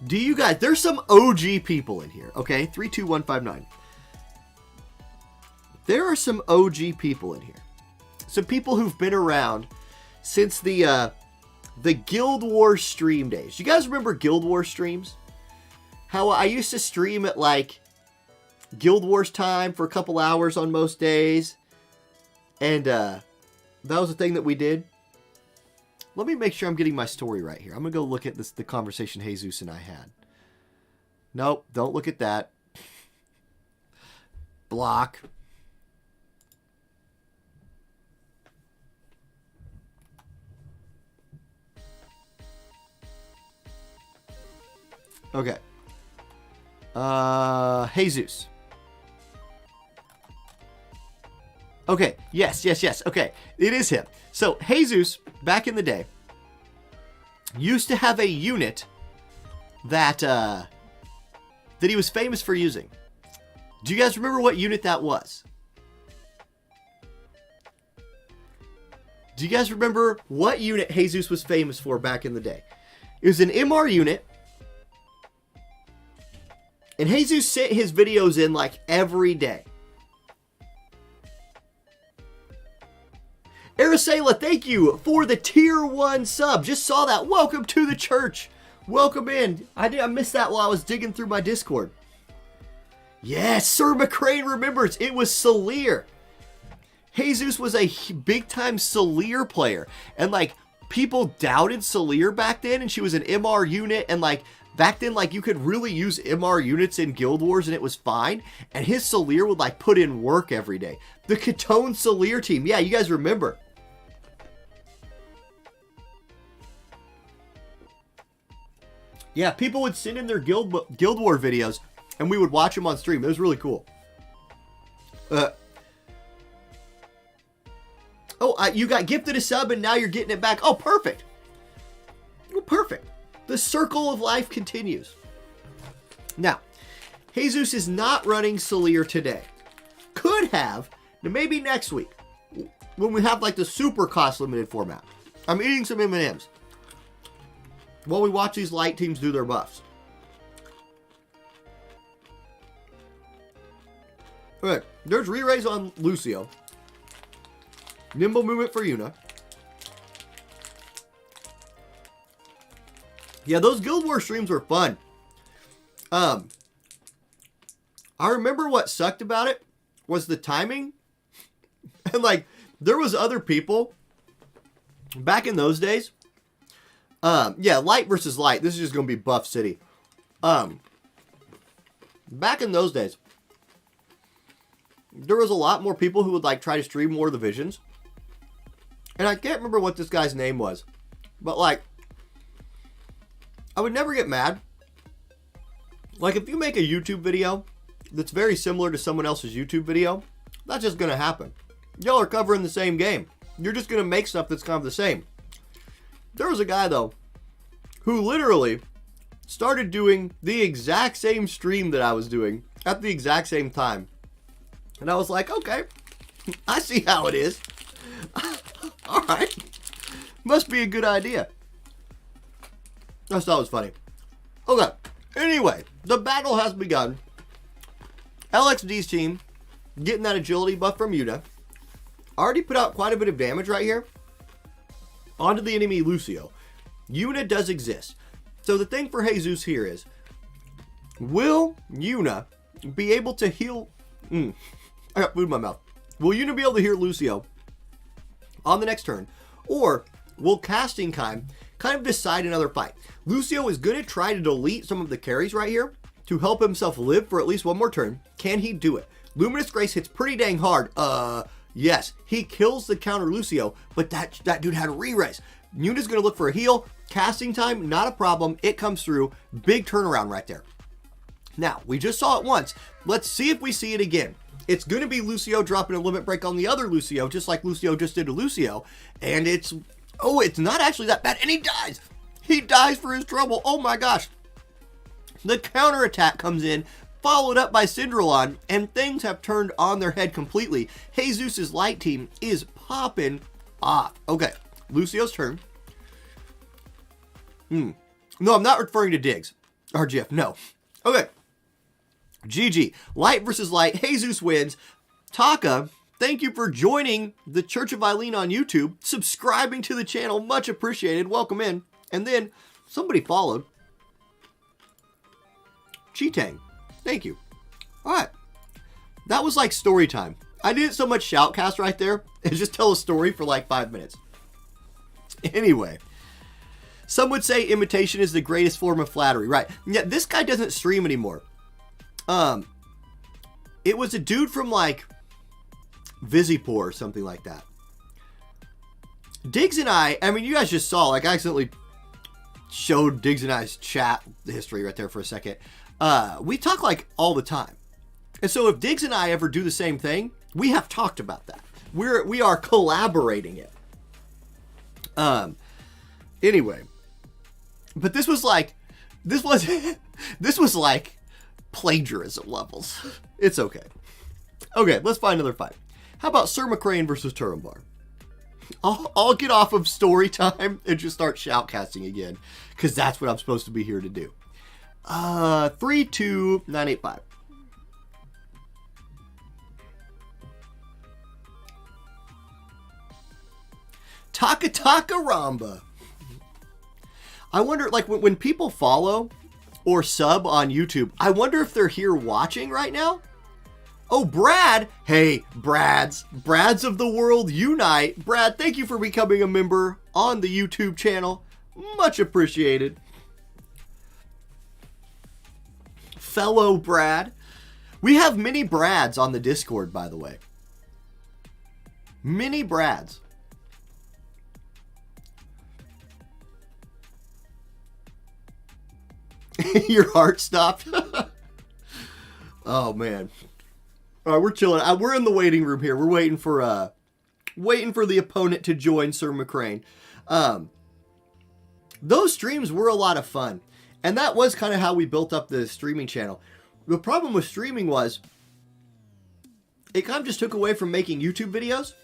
Do you guys, there's some OG people in here, okay? 32159. There are some OG people in here. Some people who've been around since the Guild Wars stream days. You guys remember Guild Wars streams? How I used to stream at like Guild Wars time for a couple hours on most days. And that was the thing that we did. Let me make sure I'm getting my story right here. I'm going to go look at the conversation Jesus and I had. Nope, don't look at that. Block. Okay. Jesus. Okay, yes. Okay, it is him. So, Jesus, back in the day, used to have a unit that he was famous for using. Do you guys remember what unit that was? Do you guys remember what unit Jesus was famous for back in the day? It was an MR unit. And Jesus sent his videos in like every day. Aracela, thank you for the tier 1 sub. Just saw that. Welcome to the church. Welcome in. I missed that while I was digging through my Discord. Yes, Sir McCrane remembers. It was Solir. Jesus was a big-time Solir player. And, like, people doubted Solir back then. And she was an MR unit. And, like, back then, like, you could really use MR units in Guild Wars. And it was fine. And his Solir would, like, put in work every day. The Catone Solir team. Yeah, you guys remember. Yeah, people would send in their Guild War videos, and we would watch them on stream. It was really cool. You got gifted a sub, and now you're getting it back. Oh, perfect. Oh, perfect. The circle of life continues. Now, Jesus is not running Solir today. Could have, maybe next week, when we have like the super cost limited format. I'm eating some M&Ms. While we watch these light teams do their buffs. Okay, there's re-raise on Lucio. Nimble movement for Yuna. Yeah, those Guild Wars streams were fun. I remember what sucked about it was the timing. And like, there was other people back in those days. Yeah, light versus light. This is just going to be Buff City. Back in those days, there was a lot more people who would like try to stream more of the Visions. And I can't remember what this guy's name was. But like, I would never get mad. Like if you make a YouTube video that's very similar to someone else's YouTube video, that's just going to happen. Y'all are covering the same game. You're just going to make stuff that's kind of the same. There was a guy, though, who literally started doing the exact same stream that I was doing at the exact same time. And I was like, okay, I see how it is. All right. Must be a good idea. I just thought it was funny. Okay. Anyway, the battle has begun. LXD's team getting that agility buff from Yuna. Already put out quite a bit of damage right here. Onto the enemy Lucio. Yuna does exist. So the thing for Jesus here is, will Yuna be able to heal... I got food in my mouth. Will Yuna be able to heal Lucio on the next turn? Or will Casting Time kind of decide another fight? Lucio is going to try to delete some of the carries right here to help himself live for at least one more turn. Can he do it? Luminous Grace hits pretty dang hard. Yes, he kills the counter Lucio, but that dude had a re-raise. Yuna's going to look for a heal. Casting Time, not a problem. It comes through. Big turnaround right there. Now, we just saw it once. Let's see if we see it again. It's going to be Lucio dropping a limit break on the other Lucio, just like Lucio just did to Lucio. And it's not actually that bad. And he dies. He dies for his trouble. Oh my gosh. The counterattack comes in, followed up by Syndrolon, and things have turned on their head completely. Jesus' light team is popping off. Okay, Lucio's turn. No, I'm not referring to Diggs. RGF, no. Okay. GG. Light versus light. Jesus wins. Taka, thank you for joining the Church of Eileen on YouTube, subscribing to the channel. Much appreciated. Welcome in. And then somebody followed. Cheetang. Thank you. All right. That was like story time. I didn't so much shoutcast right there and just tell a story for like 5 minutes. Anyway, some would say imitation is the greatest form of flattery, right? Yeah, this guy doesn't stream anymore. It was a dude from like Visipore or something like that. Diggs and I mean, you guys just saw, like, I accidentally showed Diggs and I's chat history right there for a second. We talk like all the time. And so if Diggs and I ever do the same thing, we have talked about that. We are collaborating it. Anyway, but this was like plagiarism levels. It's okay. Okay, let's find another fight. How about Sir McCrane versus Turambar? I'll get off of story time and just start shoutcasting again, because that's what I'm supposed to be here to do. 32985. Taka Taka Ramba. I wonder, like, when people follow or sub on YouTube, I wonder if they're here watching right now. Oh, Brad. Hey, Brads of the world unite. Brad, thank you for becoming a member on the YouTube channel. Much appreciated. Fellow Brad. We have many Brads on the Discord, by the way. Many Brads. Your heart stopped? Oh, man. All right, we're chilling. We're in the waiting room here. We're waiting for the opponent to join Sir McCrane. Those streams were a lot of fun. And that was kind of how we built up the streaming channel. The problem with streaming was it kind of just took away from making YouTube videos.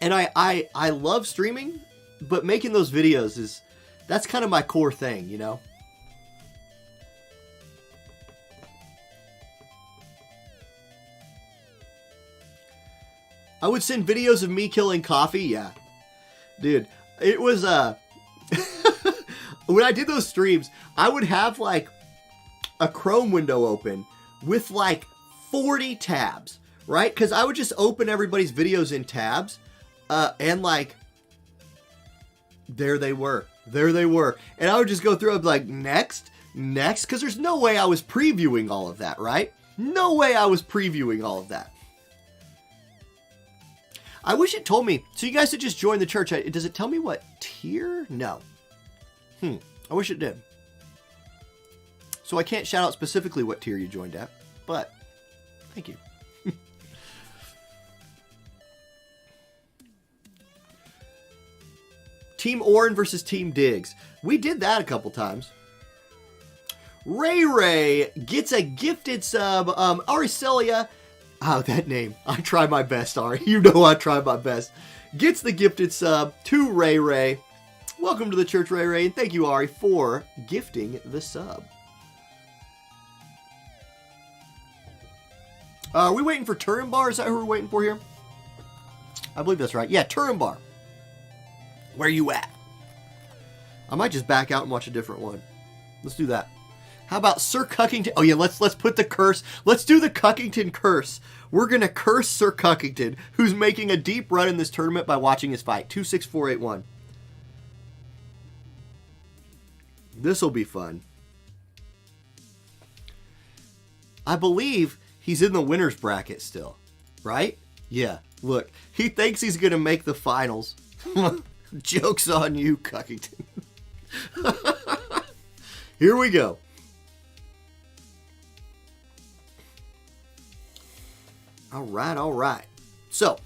And I love streaming, but making those videos that's kind of my core thing, you know? I would send videos of me killing coffee. Yeah. Dude, it was, when I did those streams, I would have like a Chrome window open with like 40 tabs, right? Because I would just open everybody's videos in tabs, and like, there they were. And I would just go through, I'd be like, next, because there's no way I was previewing all of that, right? No way I was previewing all of that. I wish it told me. So you guys had just joined the church. Does it tell me what tier? No. I wish it did. So I can't shout out specifically what tier you joined at, but thank you. Team Orin versus Team Diggs. We did that a couple times. Ray gets a gifted sub. Aricelia. Oh, that name. I try my best, Ari. You know I try my best. Gets the gifted sub to Ray. Welcome to the church, Ray. And thank you, Ari, for gifting the sub. Are we waiting for Turambar? Is that who we're waiting for here? I believe that's right. Yeah, Turambar. Where you at? I might just back out and watch a different one. Let's do that. How about Sir Cuckington? Oh yeah, let's put the curse. Let's do the Cuckington curse. We're gonna curse Sir Cuckington, who's making a deep run in this tournament by watching his fight. 26481. This will be fun. I believe he's in the winner's bracket still, right? Yeah. Look, he thinks he's gonna make the finals. Joke's on you, Cuckington. Here we go. All right. So,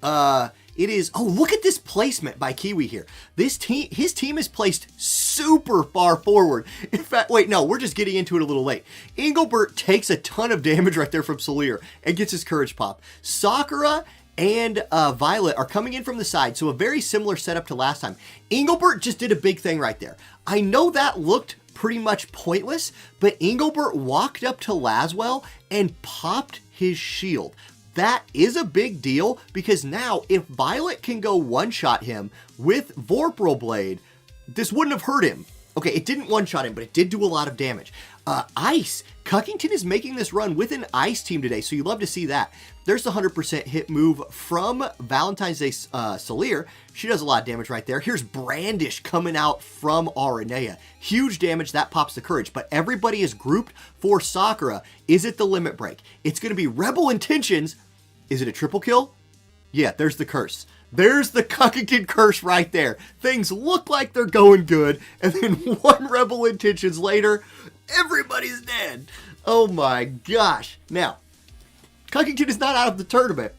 it is... Oh, look at this placement by Kiwi here. His team is placed super far forward. In fact, wait, no, we're just getting into it a little late. Engelbert takes a ton of damage right there from Solir and gets his courage pop. Sakura and Violet are coming in from the side, so a very similar setup to last time. Engelbert just did a big thing right there. I know that looked pretty much pointless, but Engelbert walked up to Laswell and popped his shield. That is a big deal, because now if Violet can go one-shot him with Vorpal Blade, this wouldn't have hurt him. Okay, it didn't one-shot him, but it did do a lot of damage. Ice. Cuckington is making this run with an ice team today, so you love to see that. There's the 100% hit move from Valentine's Day Salier. She does a lot of damage right there. Here's Brandish coming out from Aranea. Huge damage. That pops the courage. But everybody is grouped for Sakura. Is it the limit break? It's going to be Rebel Intentions. Is it a triple kill? Yeah, there's the curse. There's the Cuckington curse right there. Things look like they're going good, and then one Rebel Intentions later, everybody's dead. Oh my gosh. Now, Cuckington is not out of the tournament.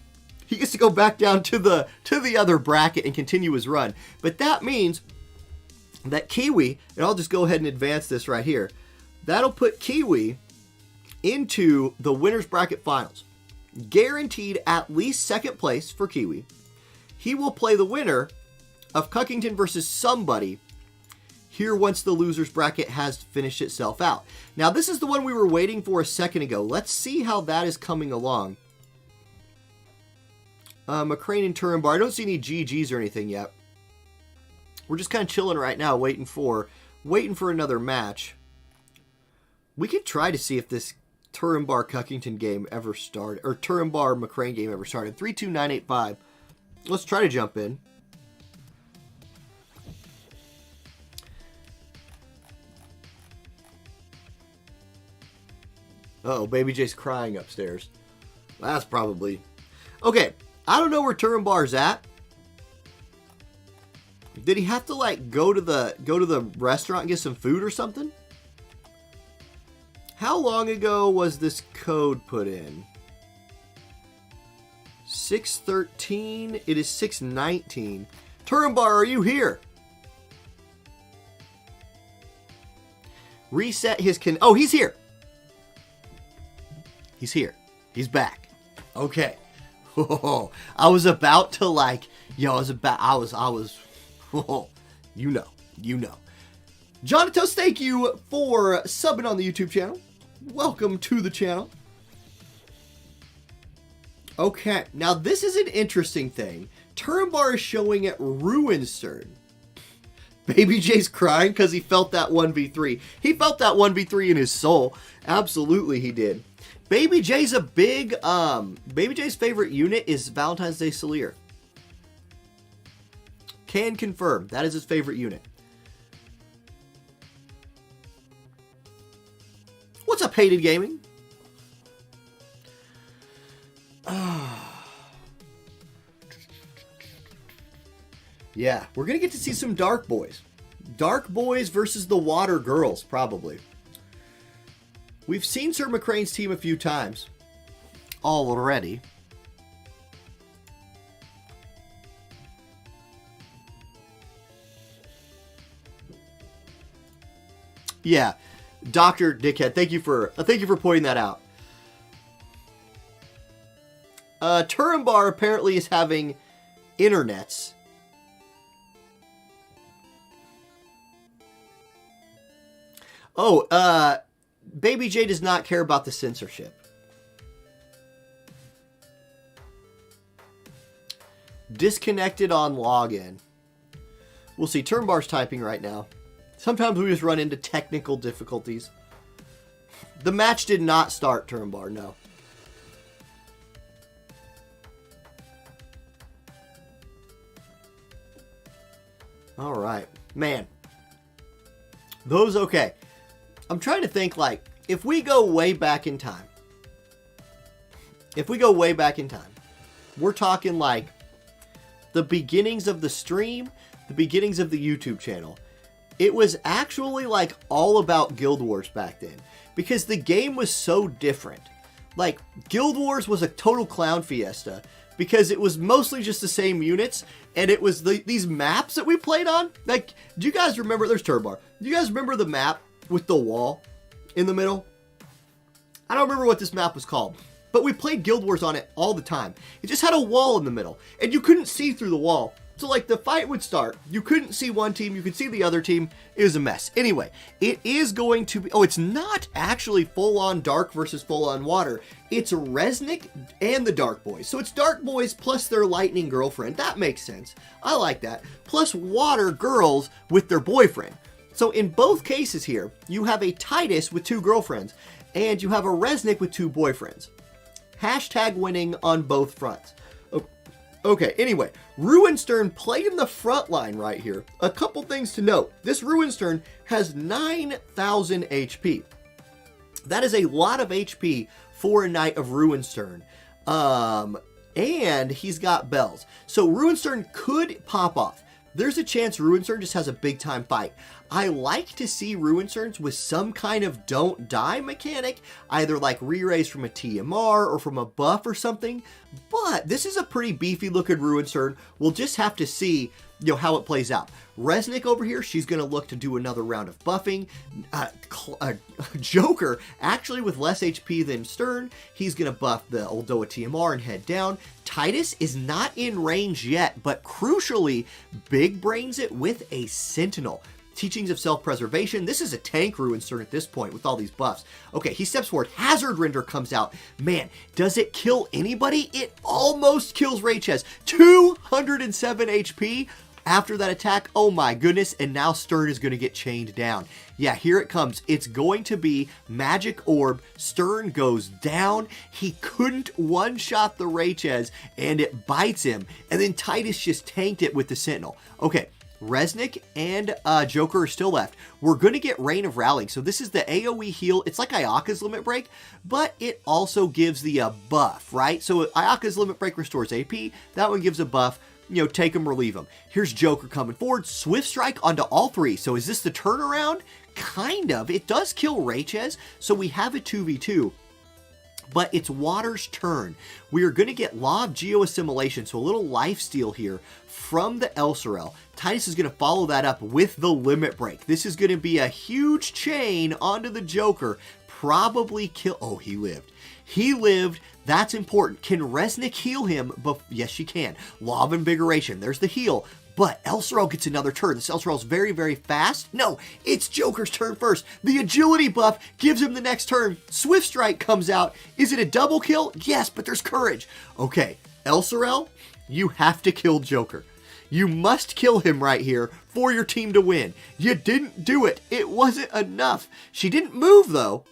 He gets to go back down to the other bracket and continue his run. But that means that Kiwi, and I'll just go ahead and advance this right here, that'll put Kiwi into the winner's bracket finals. Guaranteed at least second place for Kiwi. He will play the winner of Cuckington versus somebody here once the loser's bracket has finished itself out. Now, this is the one we were waiting for a second ago. Let's see how that is coming along. McCrane and Turinbar. I don't see any GGs or anything yet. We're just kind of chilling right now, waiting for another match. We could try to see if this Turinbar Cuckington game ever started, or Turinbar McCrane game ever started. 32985. Let's try to jump in. Uh-oh, Baby J's crying upstairs. That's probably... Okay, I don't know where Turinbar's at. Did he have to, like, go to the restaurant and get some food or something? How long ago was this code put in? 6/13. It is 6/19. Turinbar, are you here? Reset his Oh, he's here. He's here. He's back. Okay. Oh, I was about to like, yo, I was, oh, you know. Jonatos, thank you for subbing on the YouTube channel. Welcome to the channel. Okay, now this is an interesting thing. Turinbar is showing at Ruinstern. Baby J's crying because he felt that 1v3. He felt that 1v3 in his soul. Absolutely he did. Baby J's a big, Baby J's favorite unit is Valentine's Day Salier. Can confirm, that is his favorite unit. What's up, Hated Gaming? Yeah, we're going to get to see some Dark Boys. Dark Boys versus the Water Girls, probably. We've seen Sir McCrane's team a few times already. Yeah, Dr. Dickhead, thank you for pointing that out. Turinbar apparently is having internets. Oh, Baby J does not care about the censorship. Disconnected on login. We'll see. Turinbar's typing right now. Sometimes we just run into technical difficulties. The match did not start, Turinbar, no. All right. Man. Those okay. I'm trying to think, like, if we go way back in time. We're talking, like, the beginnings of the stream, the beginnings of the YouTube channel. It was actually, like, all about Guild Wars back then. Because the game was so different. Like, Guild Wars was a total clown fiesta. Because it was mostly just the same units. And it was these maps that we played on. Like, do you guys remember? There's Turbar. Do you guys remember the map with the wall in the middle? I don't remember what this map was called. But we played Guild Wars on it all the time. It just had a wall in the middle. And you couldn't see through the wall. So, like, the fight would start. You couldn't see one team. You could see the other team. It was a mess. Anyway, it is going to be... Oh, it's not actually full-on Dark versus full-on Water. It's Resnick and the Dark Boys. So, it's Dark Boys plus their Lightning girlfriend. That makes sense. I like that. Plus Water girls with their boyfriend. So in both cases here, you have a Titus with 2 girlfriends, and you have a Resnick with 2 boyfriends. Hashtag winning on both fronts. Okay, anyway, Ruinstern played in the front line right here. A couple things to note. This Ruinstern has 9,000 HP. That is a lot of HP for a Knight of Ruinstern. And he's got bells. So Ruinstern could pop off. There's a chance Ruinstern just has a big time fight. I like to see Ruinsterns with some kind of don't die mechanic, either like re-raise from a TMR or from a buff or something. But this is a pretty beefy looking Ruinstern. We'll just have to see, how it plays out. Resnick over here, she's going to look to do another round of buffing. Joker, actually with less HP than Stern, he's going to buff the Oldoa TMR and head down. Titus is not in range yet, but crucially, big brains it with a Sentinel. Teachings of self-preservation. This is a tank Ruinstern at this point with all these buffs. Okay, he steps forward. Hazard Render comes out. Man, does it kill anybody? It almost kills Raychez. 207 HP after that attack. Oh my goodness. And now Stern is going to get chained down. Yeah, here it comes. It's going to be Magic Orb. Stern goes down. He couldn't one-shot the Raychez, and it bites him. And then Titus just tanked it with the Sentinel. Okay. Resnick and Joker are still left. We're going to get Rain of Rallying. So this is the AoE heal. It's like Ayaka's Limit Break, but it also gives the buff, right? So Ayaka's Limit Break restores AP. That one gives a buff. Take them, relieve them. Here's Joker coming forward. Swift Strike onto all 3. So is this the turnaround? Kind of. It does kill Raychez, so we have a 2v2. But it's Water's turn. We are going to get Law of Geo-Assimilation, so a little lifesteal here from the Elsorel. Titus is going to follow that up with the Limit Break. This is going to be a huge chain onto the Joker. Probably kill... Oh, he lived. He lived. That's important. Can Resnick heal him? Yes, she can. Law of Invigoration. There's the heal. But Elsorel gets another turn. This Elsorel's very, very fast. No, it's Joker's turn first. The agility buff gives him the next turn. Swift Strike comes out. Is it a double kill? Yes, but there's courage. Okay, Elsorel, you have to kill Joker. You must kill him right here for your team to win. You didn't do it. It wasn't enough. She didn't move, though,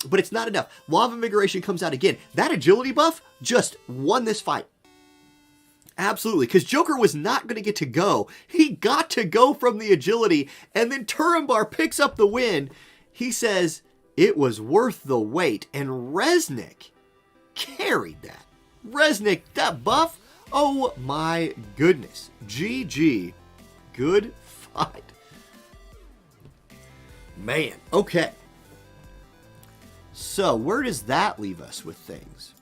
but it's not enough. Law of Invigoration comes out again. That agility buff just won this fight. Absolutely, because Joker was not going to get to go. He got to go from the agility, and then Turambar picks up the win. He says it was worth the wait, and Resnick carried that. Resnick, that buff, oh my goodness. GG. Good fight. Man, okay. So, where does that leave us with things?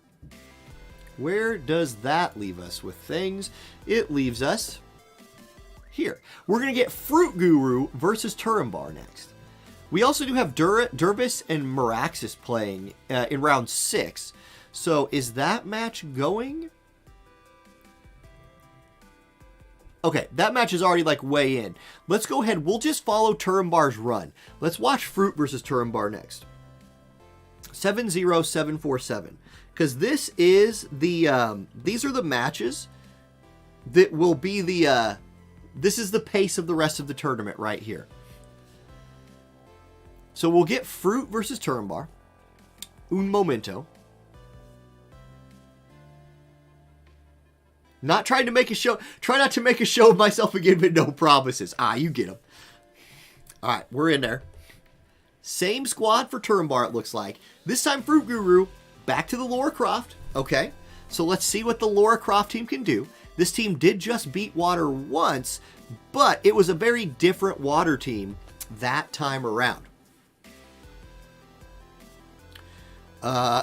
Where does that leave us with things? It leaves us here. We're going to get Fruit Guru versus Turambar next. We also do have Dervis and Meraxis playing in round 6. So is that match going? Okay, that match is already like way in. Let's go ahead. We'll just follow Turambar's run. Let's watch Fruit versus Turambar next. 70747. Because this is the, these are the matches that will be the, this is the pace of the rest of the tournament right here. So we'll get Fruit versus Turambar. Un momento. Not trying to make a show, try not to make a show of myself again, but no promises. Ah, you get them. All right, we're in there. Same squad for Turambar, it looks like. This time, Fruit Guru. Back to the Lara Croft. Okay, so let's see what the Lara Croft team can do. This team did just beat Water once, but it was a very different Water team that time around.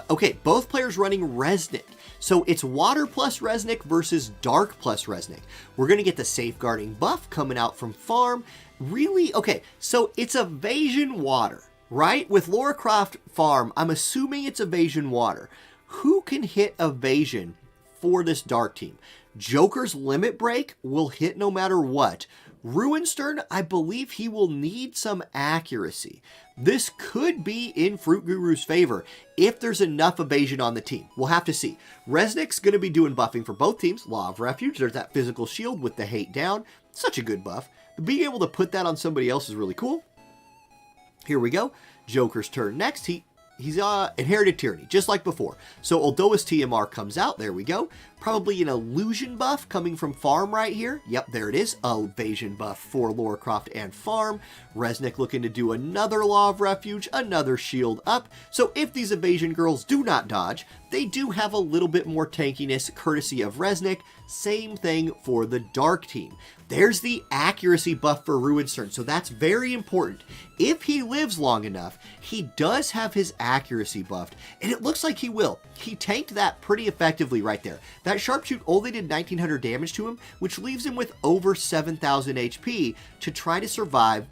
Okay, both players running Resnick. So it's Water plus Resnick versus Dark plus Resnick. We're going to get the Safeguarding buff coming out from farm. Really? Okay, so it's Evasion Water. Right? With Lara Croft Farm, I'm assuming it's Evasion Water. Who can hit Evasion for this Dark team? Joker's Limit Break will hit no matter what. Ruinstern, I believe he will need some accuracy. This could be in Fruit Guru's favor if there's enough evasion on the team. We'll have to see. Resnick's going to be doing buffing for both teams. Law of Refuge, there's that physical shield with the hate down. Such a good buff. Being able to put that on somebody else is really cool. Here we go. Joker's turn next. He's Inherited Tyranny, just like before. So although his TMR comes out, there we go. Probably an illusion buff coming from farm right here. Yep, there it is. Evasion buff for Lara Croft and farm. Resnick looking to do another Law of Refuge, another shield up. So if these evasion girls do not dodge, they do have a little bit more tankiness courtesy of Resnick. Same thing for the Dark team. There's the accuracy buff for Ruinstern, so that's very important. If he lives long enough, he does have his accuracy buffed, and it looks like he will. He tanked that pretty effectively right there. That sharpshoot only did 1900 damage to him, which leaves him with over 7000 HP to try to survive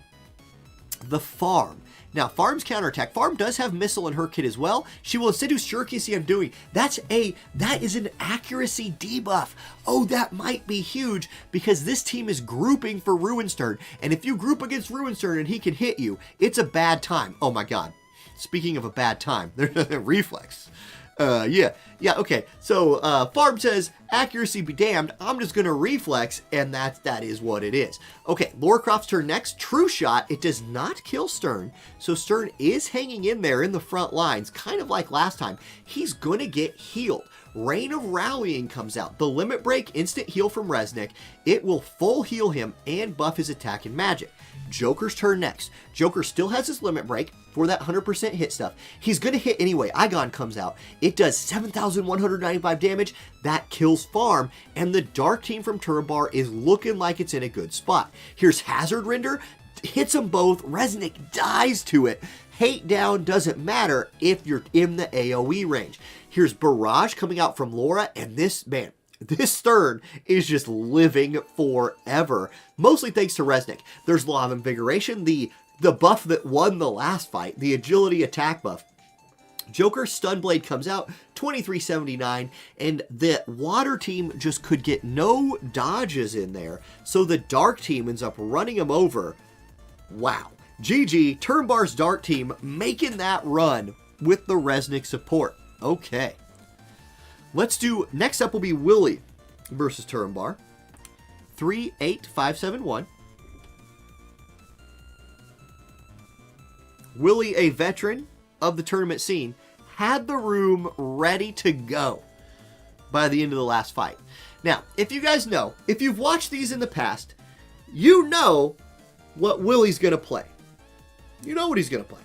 the farm. Now, Farm's counterattack. Farm does have Missile in her kit as well. She will instead do Shuriken Undoing. That is an accuracy debuff. Oh, that might be huge because this team is grouping for Ruinstern. And if you group against Ruinstern and he can hit you, it's a bad time. Oh my god. Speaking of a bad time, reflex. Yeah, okay. So, Farm says, accuracy be damned, I'm just gonna reflex, and that is what it is. Okay, Lara Croft's turn next. True Shot. It does not kill Stern, so Stern is hanging in there in the front lines, kind of like last time. He's gonna get healed. Reign of Rallying comes out. The Limit Break, instant heal from Resnick. It will full heal him and buff his attack and magic. Joker's turn next. Joker still has his Limit Break for that 100% hit stuff. He's going to hit anyway. Igon comes out. It does 7,195 damage. That kills Farm. And the Dark team from Turbar is looking like it's in a good spot. Here's Hazard Render. Hits them both. Resnick dies to it. Hate down doesn't matter if you're in the AoE range. Here's Barrage coming out from Laura. And this Stern is just living forever. Mostly thanks to Resnick. There's Law of Invigoration, the buff that won the last fight, the agility attack buff. Joker Stunblade comes out, 2379, and the Water team just could get no dodges in there, so the Dark team ends up running him over. Wow. GG, Turnbar's Dark team making that run with the Resnick support. Okay. Let's do, next up will be Willie versus Turnbar. 38571. Willie, a veteran of the tournament scene, had the room ready to go by the end of the last fight. Now, if you guys know, if you've watched these in the past, you know what Willie's going to play. You know what he's going to play.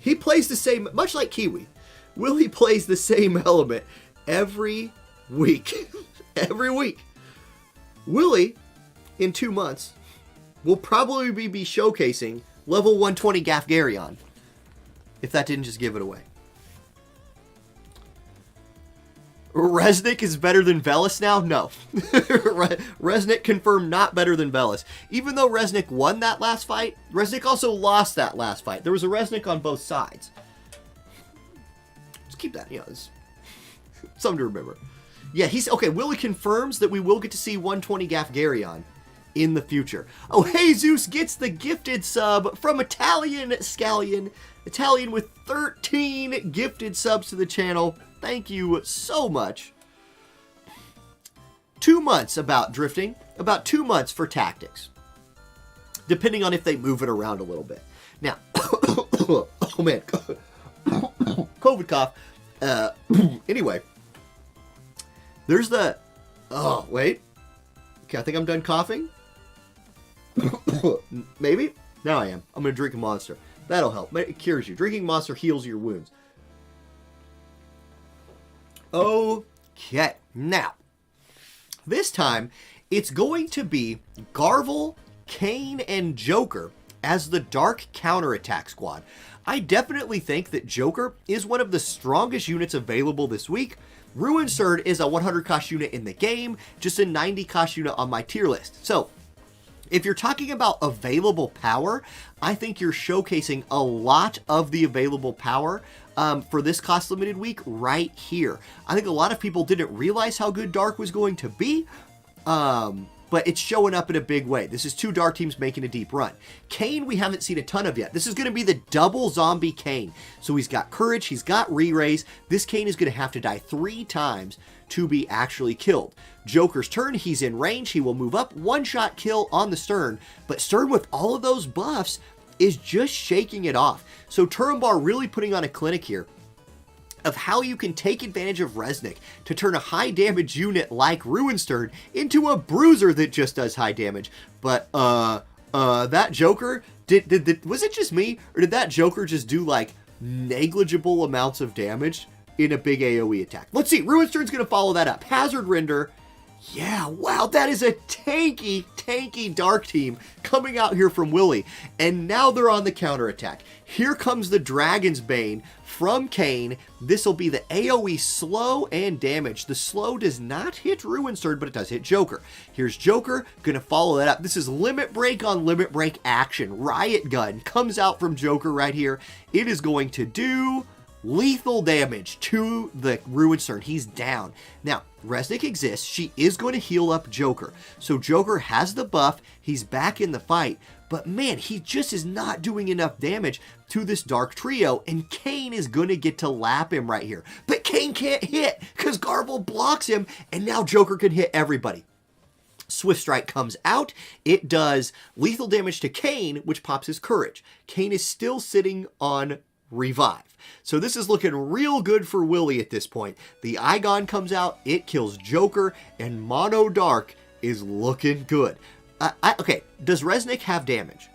He plays the same, much like Kiwi, Willie plays the same element every week. Every week. Willie, in 2 months, will probably be showcasing level 120 Gafgarion, if that didn't just give it away. Resnick is better than Velis now? No. Resnick confirmed not better than Velis. Even though Resnick won that last fight, Resnick also lost that last fight. There was a Resnick on both sides. Just keep that, it's something to remember. Yeah, okay, Willie confirms that we will get to see 120 Gafgarion in the future. Oh, Jesus gets the gifted sub from Italian Scallion. Italian with 13 gifted subs to the channel. Thank you so much. 2 months about drifting, about 2 months for tactics, depending on if they move it around a little bit. Now, oh man, COVID cough. Anyway, there's the, oh, wait. Okay, I think I'm done coughing. Maybe? Now I am. I'm going to drink a Monster. That'll help. It cures you. Drinking Monster heals your wounds. Okay. Now, this time, it's going to be Garvel, Kane, and Joker as the Dark counterattack squad. I definitely think that Joker is one of the strongest units available this week. Ruinstern is a 100 cost unit in the game, just a 90 cost unit on my tier list. So, if you're talking about available power, I think you're showcasing a lot of the available power for this cost limited week right here. I think a lot of people didn't realize how good Dark was going to be, but it's showing up in a big way. This is 2 Dark teams making a deep run. Kane, we haven't seen a ton of yet. This is going to be the double zombie Kane. So he's got Courage, he's got Re-Raise. This Kane is going to have to die 3 times to be actually killed. Joker's turn, he's in range, he will move up, 1-shot kill on the Stern, but Stern with all of those buffs is just shaking it off. So Turambar really putting on a clinic here of how you can take advantage of Resnick to turn a high damage unit like Ruinstern into a bruiser that just does high damage. But that Joker, was it just me, or did that Joker just do like negligible amounts of damage in a big AoE attack? Let's see. Ruinstern's gonna follow that up. Hazard Render. Yeah, wow, that is a tanky Dark team coming out here from Willie. And now they're on the counterattack. Here comes the Dragon's Bane from Kane. This will be the AoE slow and damage. The slow does not hit Ruinstern, but it does hit Joker. Here's Joker, gonna follow that up. This is Limit Break on Limit Break action. Riot Gun comes out from Joker right here. It is going to do lethal damage to the Ruinstern. He's down. Now, Resnick exists. She is going to heal up Joker. So Joker has the buff. He's back in the fight. But man, he just is not doing enough damage to this Dark Trio. And Kane is going to get to lap him right here. But Kane can't hit because Garble blocks him. And now Joker can hit everybody. Swift Strike comes out. It does lethal damage to Kane, which pops his courage. Kane is still sitting on Revive. So this is looking real good for Willie at this point. The Igon comes out, it kills Joker, and Mono Dark is looking good. Okay, does Resnick have damage?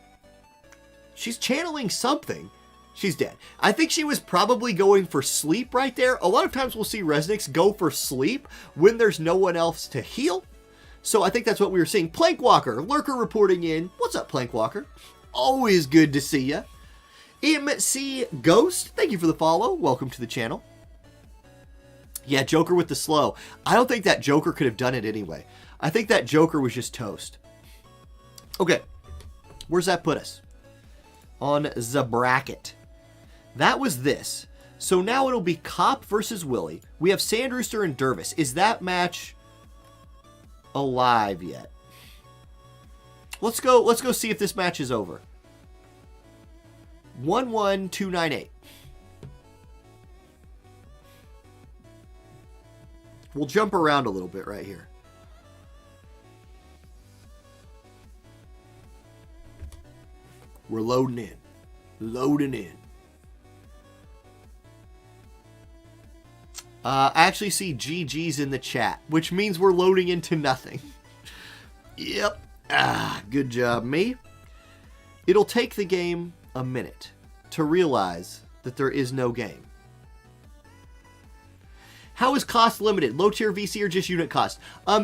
She's channeling something. She's dead. I think she was probably going for sleep right there. A lot of times we'll see Resnicks go for sleep when there's no one else to heal. So I think that's what we were seeing. Plankwalker, Lurker reporting in. What's up, Plankwalker? Always good to see ya. MC Ghost, thank you for the follow. Welcome to the channel. Yeah, Joker with the slow. I don't think that Joker could have done it anyway. I think that Joker was just toast. Okay, where's that put us? On the bracket. That was this. So now it'll be Cop versus Willie. We have Sandrooster and Dervis. Is that match alive yet? Let's go see if this match is over. 11298. We'll jump around a little bit right here. We're loading in. Loading in. I actually see GG's in the chat, which means we're loading into nothing. Yep. Good job, me. It'll take the game a minute to realize that there is no game. How is cost limited? Low tier VC or just unit cost?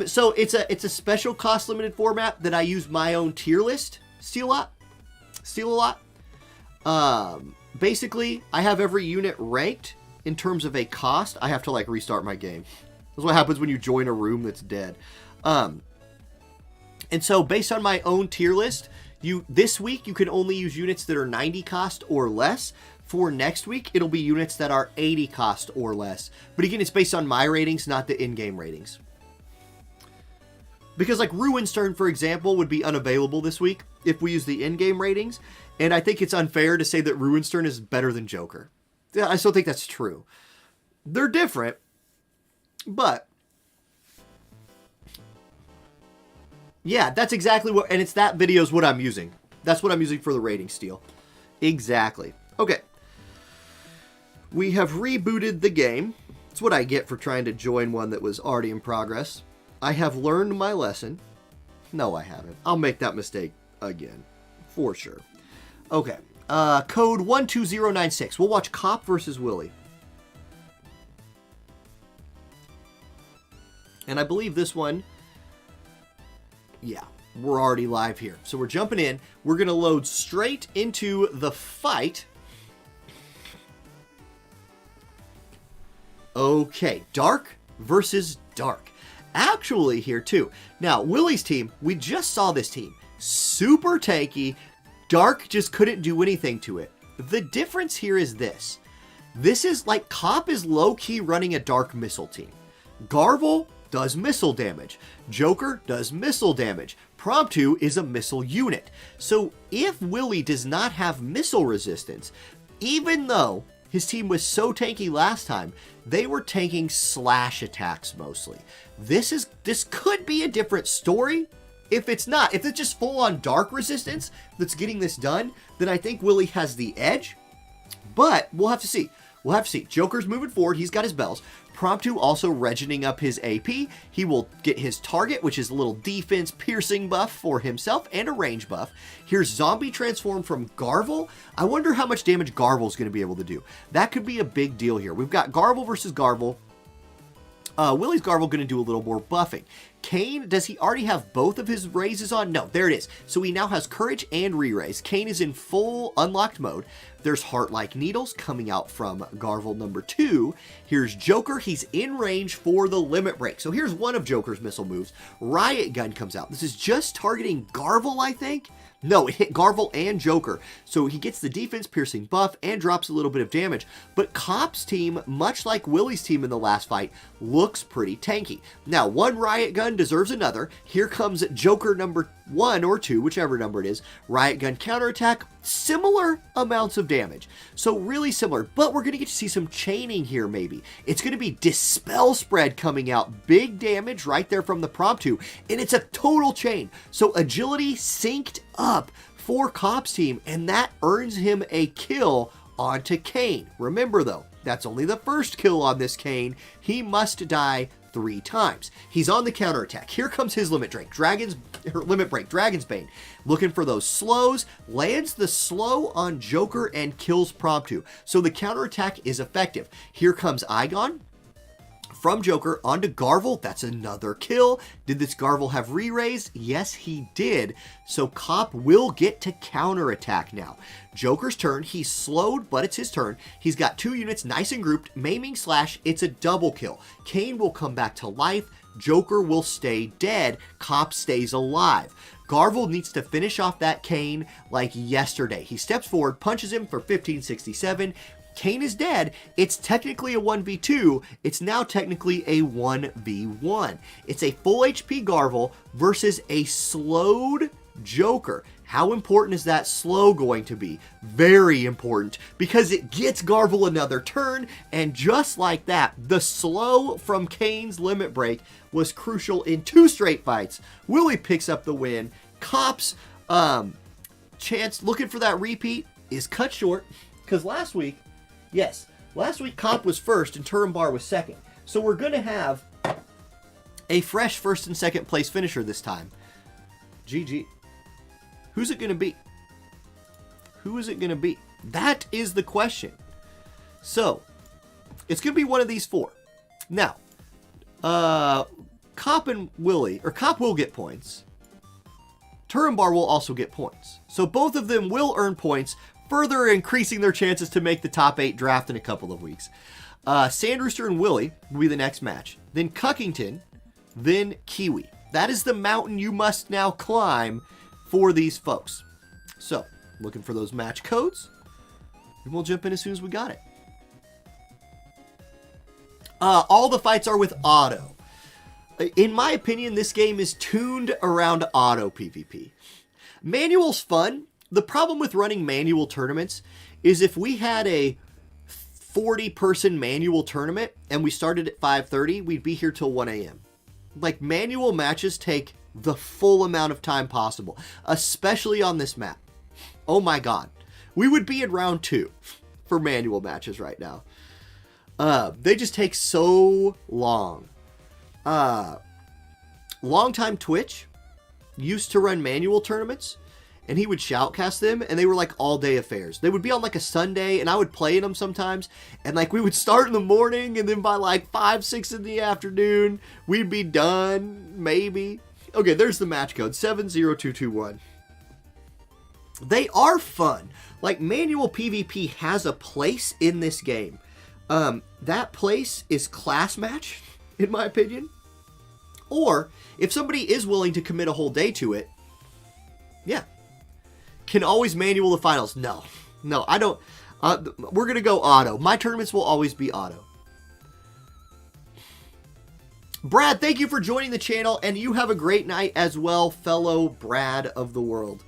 So it's a special cost limited format that I use my own tier list. Steal a lot. Basically, I have every unit ranked in terms of a cost. I have to like restart my game. That's what happens when you join a room that's dead. And so based on my own tier list, this week you can only use units that are 90 cost or less. For next week, it'll be units that are 80 cost or less. But again, it's based on my ratings, not the in-game ratings. Because like Ruinstern, for example, would be unavailable this week if we use the in-game ratings. And I think it's unfair to say that Ruinstern is better than Joker. I still think that's true. They're different, but yeah, that's exactly what, and it's that video is what I'm using. That's what I'm using for the rating steal. Exactly. Okay. We have rebooted the game. That's what I get for trying to join one that was already in progress. I have learned my lesson. No, I haven't. I'll make that mistake again. For sure. Okay. Code 12096. We'll watch Cop versus Willie. And I believe this one, yeah, we're already live here. So we're jumping in. We're going to load straight into the fight. Okay, Dark versus Dark. Actually here too. Now, Willie's team, we just saw this team. Super tanky. Dark just couldn't do anything to it. The difference here is this. This is like Cop is low-key running a Dark missile team. Garble does missile damage. Joker does missile damage. Promptu is a missile unit. So if Willie does not have missile resistance, even though his team was so tanky last time, they were tanking slash attacks mostly. This could be a different story If it's not, if it's just full-on dark resistance that's getting this done, then I think Willie has the edge. But we'll have to see. We'll have to see. Joker's moving forward. He's got his bells. Promptu also regining up his AP. He will get his target, which is a little defense piercing buff for himself and a range buff. Here's Zombie transform from Garvel. I wonder how much damage Garvel's going to be able to do. That could be a big deal here. We've got Garvel versus Garvel. Willie's Garvel going to do a little more buffing. Kane, does he already have both of his raises on? No, there it is. So he now has Courage and Re-Raise. Kane is in full unlocked mode. There's Heart-like Needles coming out from Garvel number 2. Here's Joker. He's in range for the Limit Break. So here's one of Joker's missile moves. Riot Gun comes out. This is just targeting Garvel, I think. No, it hit Garvel and Joker. So he gets the defense piercing buff and drops a little bit of damage. But Cop's team, much like Willie's team in the last fight, looks pretty tanky. Now, one Riot Gun deserves another. Here comes Joker number 1 or 2, whichever number it is. Riot Gun counterattack, similar amounts of damage. So really similar, but we're going to get to see some chaining here maybe. It's going to be Dispel Spread coming out. Big damage right there from the Promptu, and it's a total chain. So agility synced up for Cop's team, and that earns him a kill onto Kane. Remember though, that's only the first kill on this Kane. He must die 3 times. He's on the counterattack. Here comes his Limit Break, Dragon's Bane. Looking for those slows, lands the slow on Joker and kills Promptu. So the counterattack is effective. Here comes Igon from Joker onto Garvel. That's another kill. Did this Garvel have re-raise? Yes, he did. So Cop will get to counterattack now. Joker's turn. He's slowed, but it's his turn. He's got 2 units nice and grouped. Maiming Slash. It's a double kill. Kane will come back to life. Joker will stay dead. Cop stays alive. Garvel needs to finish off that Kane like yesterday. He steps forward, punches him for 1567. Kane is dead. It's technically a 1v2. It's now technically a 1v1. It's a full HP Garvel versus a slowed Joker. How important is that slow going to be? Very important, because it gets Garvel another turn, and just like that, the slow from Kane's Limit Break was crucial in 2 straight fights. Willie picks up the win. Cop's chance looking for that repeat is cut short, because last week Cop was first and Turambar was second. So we're going to have a fresh first and second place finisher this time. GG. Who's it going to be? Who is it going to be? That is the question. So, it's going to be one of these 4. Now, Cop and Willie, or Cop will get points. Turambar will also get points. So both of them will earn points, further increasing their chances to make the top 8 draft in a couple of weeks. Sandrooster and Willie will be the next match. Then Cuckington, then Kiwi. That is the mountain you must now climb for these folks. So, looking for those match codes, and we'll jump in as soon as we got it. All the fights are with auto. In my opinion, this game is tuned around auto PvP. Manual's fun. The problem with running manual tournaments is if we had a 40-person manual tournament and we started at 5:30, we'd be here till 1 a.m. Like, manual matches take the full amount of time possible, especially on this map. Oh my god. We would be in round 2 for manual matches right now. They just take so long. Longtime Twitch used to run manual tournaments, and he would shoutcast them, and they were like all-day affairs. They would be on like a Sunday, and I would play in them sometimes, and like we would start in the morning, and then by like 5, 6 in the afternoon, we'd be done, maybe. Okay, there's the match code, 70221. They are fun. Like, manual PvP has a place in this game. That place is class match, in my opinion. Or, if somebody is willing to commit a whole day to it, yeah. Can always manual the finals. No, I don't. We're going to go auto. My tournaments will always be auto. Brad, thank you for joining the channel, and you have a great night as well, fellow Brad of the world.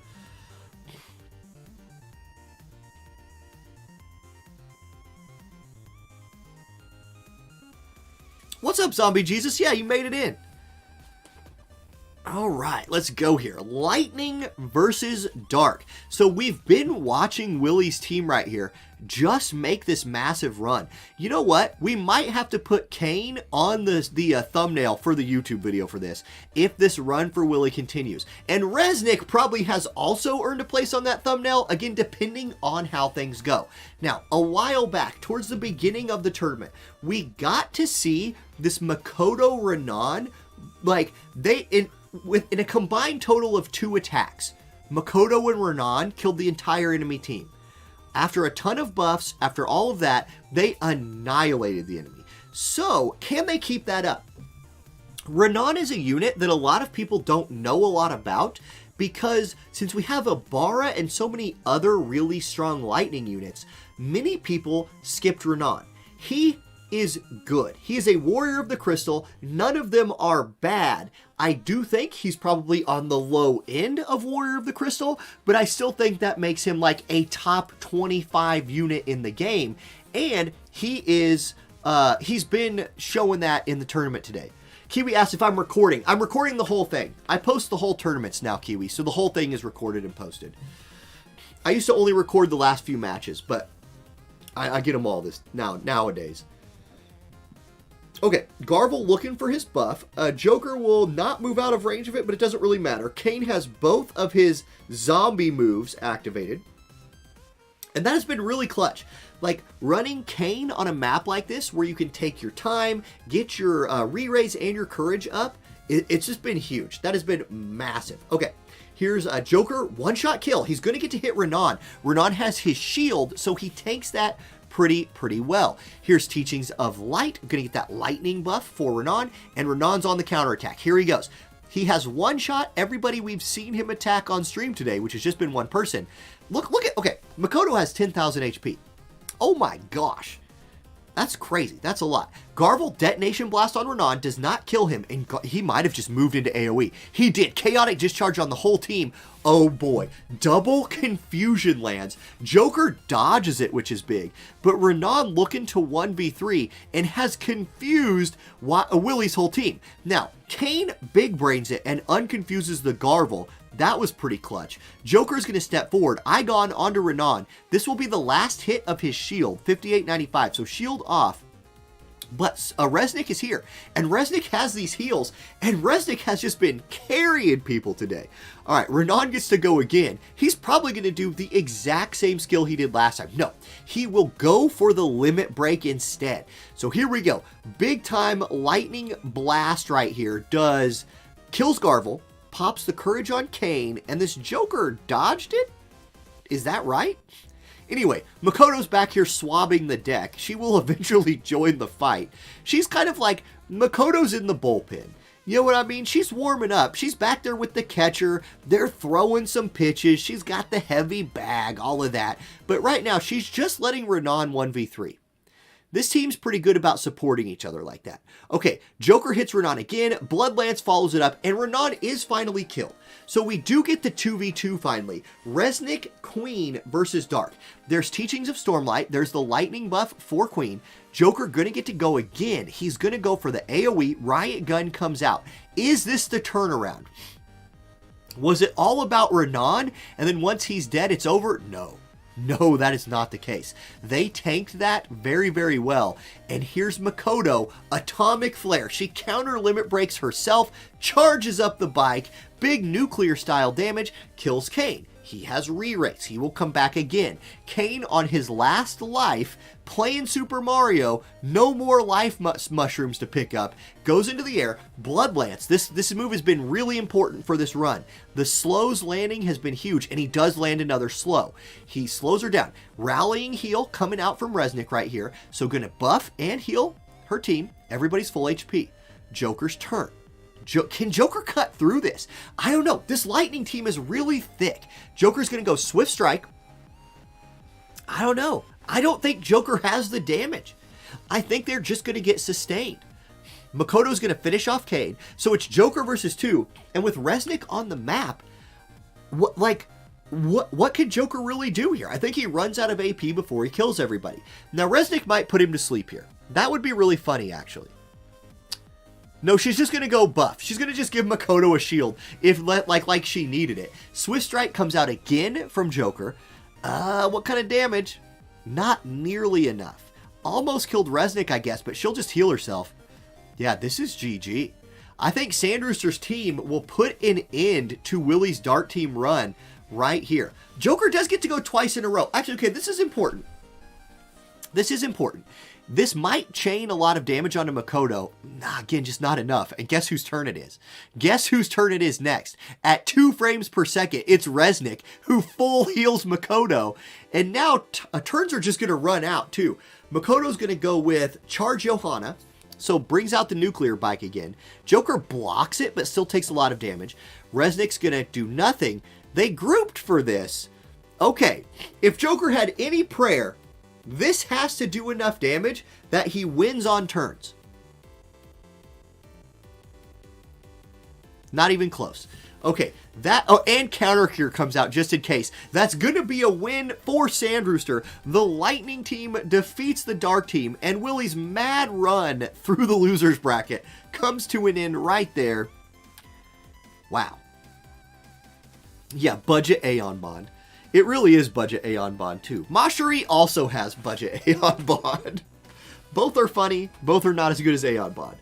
What's up, Zombie Jesus? Yeah, you made it in. All right, let's go here. Lightning versus Dark. So we've been watching Willie's team right here just make this massive run. You know what? We might have to put Kane on the thumbnail for the YouTube video for this if this run for Willie continues. And Resnick probably has also earned a place on that thumbnail, again, depending on how things go. Now, a while back, towards the beginning of the tournament, we got to see this Makoto Renan, like, in a combined total of 2 attacks, Makoto and Renan killed the entire enemy team. After a ton of buffs, after all of that, they annihilated the enemy. So, can they keep that up? Renan is a unit that a lot of people don't know a lot about because since we have Ibarra and so many other really strong lightning units, many people skipped Renan. He is good. He is a warrior of the crystal. None of them are bad. I do think he's probably on the low end of warrior of the crystal, but I still think that makes him like a top 25 unit in the game. And he is, he's been showing that in the tournament today. Kiwi asked if I'm recording. I'm recording the whole thing. I post the whole tournaments now, Kiwi, so the whole thing is recorded and posted. I used to only record the last few matches, but I get them all nowadays. Okay, Garvel looking for his buff. Joker will not move out of range of it, but it doesn't really matter. Kane has both of his zombie moves activated. And that has been really clutch. Like, running Kane on a map like this, where you can take your time, get your re-raise and your courage up, it's just been huge. That has been massive. Okay, here's a Joker, one-shot kill. He's going to get to hit Renan. Renan has his shield, so he tanks that pretty well. Here's Teachings of Light. I'm going to get that lightning buff for Renan, and Renan's on the counterattack. Here he goes. He has one shot. Everybody we've seen him attack on stream today, which has just been one person. Look at, okay, Makoto has 10,000 HP. Oh my gosh. That's crazy. That's a lot. Garvel Detonation Blast on Renan does not kill him, and he might have just moved into AoE. He did. Chaotic Discharge on the whole team. Oh boy. Double Confusion lands. Joker dodges it, which is big. But Renan looking to 1v3 and has confused Willie's whole team. Now, Kane big brains it and unconfuses the Garvel. That was pretty clutch. Joker's going to step forward. Igon onto Renan. This will be the last hit of his shield, 5895. So shield off. But Resnick is here. And Resnick has these heals. And Resnick has just been carrying people today. All right, Renan gets to go again. He's probably going to do the exact same skill he did last time. No, he will go for the limit break instead. So here we go. Big time lightning blast right here. Kills Garvel. Pops the courage on Kane, and this Joker dodged it? Is that right? Anyway, Makoto's back here swabbing the deck. She will eventually join the fight. She's kind of like, Makoto's in the bullpen. You know what I mean? She's warming up. She's back there with the catcher. They're throwing some pitches. She's got the heavy bag, all of that. But right now, she's just letting Renan 1v3. This team's pretty good about supporting each other like that. Okay, Joker hits Renan again, Bloodlance follows it up, and Renan is finally killed. So we do get the 2v2 finally. Resnick, Queen versus Dark. There's Teachings of Stormlight, there's the lightning buff for Queen. Joker gonna get to go again. He's gonna go for the AoE, Riot Gun comes out. Is this the turnaround? Was it all about Renan, and then once he's dead, it's over? No. No, that is not the case. They tanked that very well. And here's Makoto, Atomic Flare. She counter limit breaks herself, charges up the bike, big nuclear style damage, kills Kane. He has re-race. He will come back again. Kane on his last life, playing Super Mario, no more life mushrooms to pick up, goes into the air, Bloodlance. This move has been really important for this run. The slows landing has been huge, and he does land another slow. He slows her down. Rallying heal coming out from Resnick right here, so gonna buff and heal her team. Everybody's full HP. Joker's turn. Can Joker cut through this? I don't know. This lightning team is really thick. Joker's going to go Swift Strike. I don't know. I don't think Joker has the damage. I think they're just going to get sustained. Makoto's going to finish off Kane. So it's Joker versus 2. And with Resnick on the map, what could Joker really do here? I think he runs out of AP before he kills everybody. Now, Resnick might put him to sleep here. That would be really funny, actually. No, she's just going to go buff. She's going to just give Makoto a shield if like she needed it. Swift Strike comes out again from Joker. What kind of damage? Not nearly enough. Almost killed Resnick, I guess, but she'll just heal herself. Yeah, this is GG. I think Sandrooster's team will put an end to Willie's Dart Team run right here. Joker does get to go twice in a row. Actually, okay, this is important. This is important. This might chain a lot of damage onto Makoto. Nah, again, just not enough. And guess whose turn it is? Guess whose turn it is next? At 2 frames per second, it's Resnick, who full heals Makoto. And now turns are just going to run out, too. Makoto's going to go with Charge Johanna, so brings out the nuclear bike again. Joker blocks it, but still takes a lot of damage. Resnick's going to do nothing. They grouped for this. Okay, if Joker had any prayer, this has to do enough damage that he wins on turns. Not even close. Okay, and Counter Cure comes out just in case. That's going to be a win for Sandrooster. The Lightning team defeats the Dark team, and Willie's mad run through the losers bracket comes to an end right there. Wow. Yeah, budget Aeon Bond. It really is budget Aeon Bond too. Mashiri also has budget Aeon Bond. Both are funny. Both are not as good as Aeon Bond.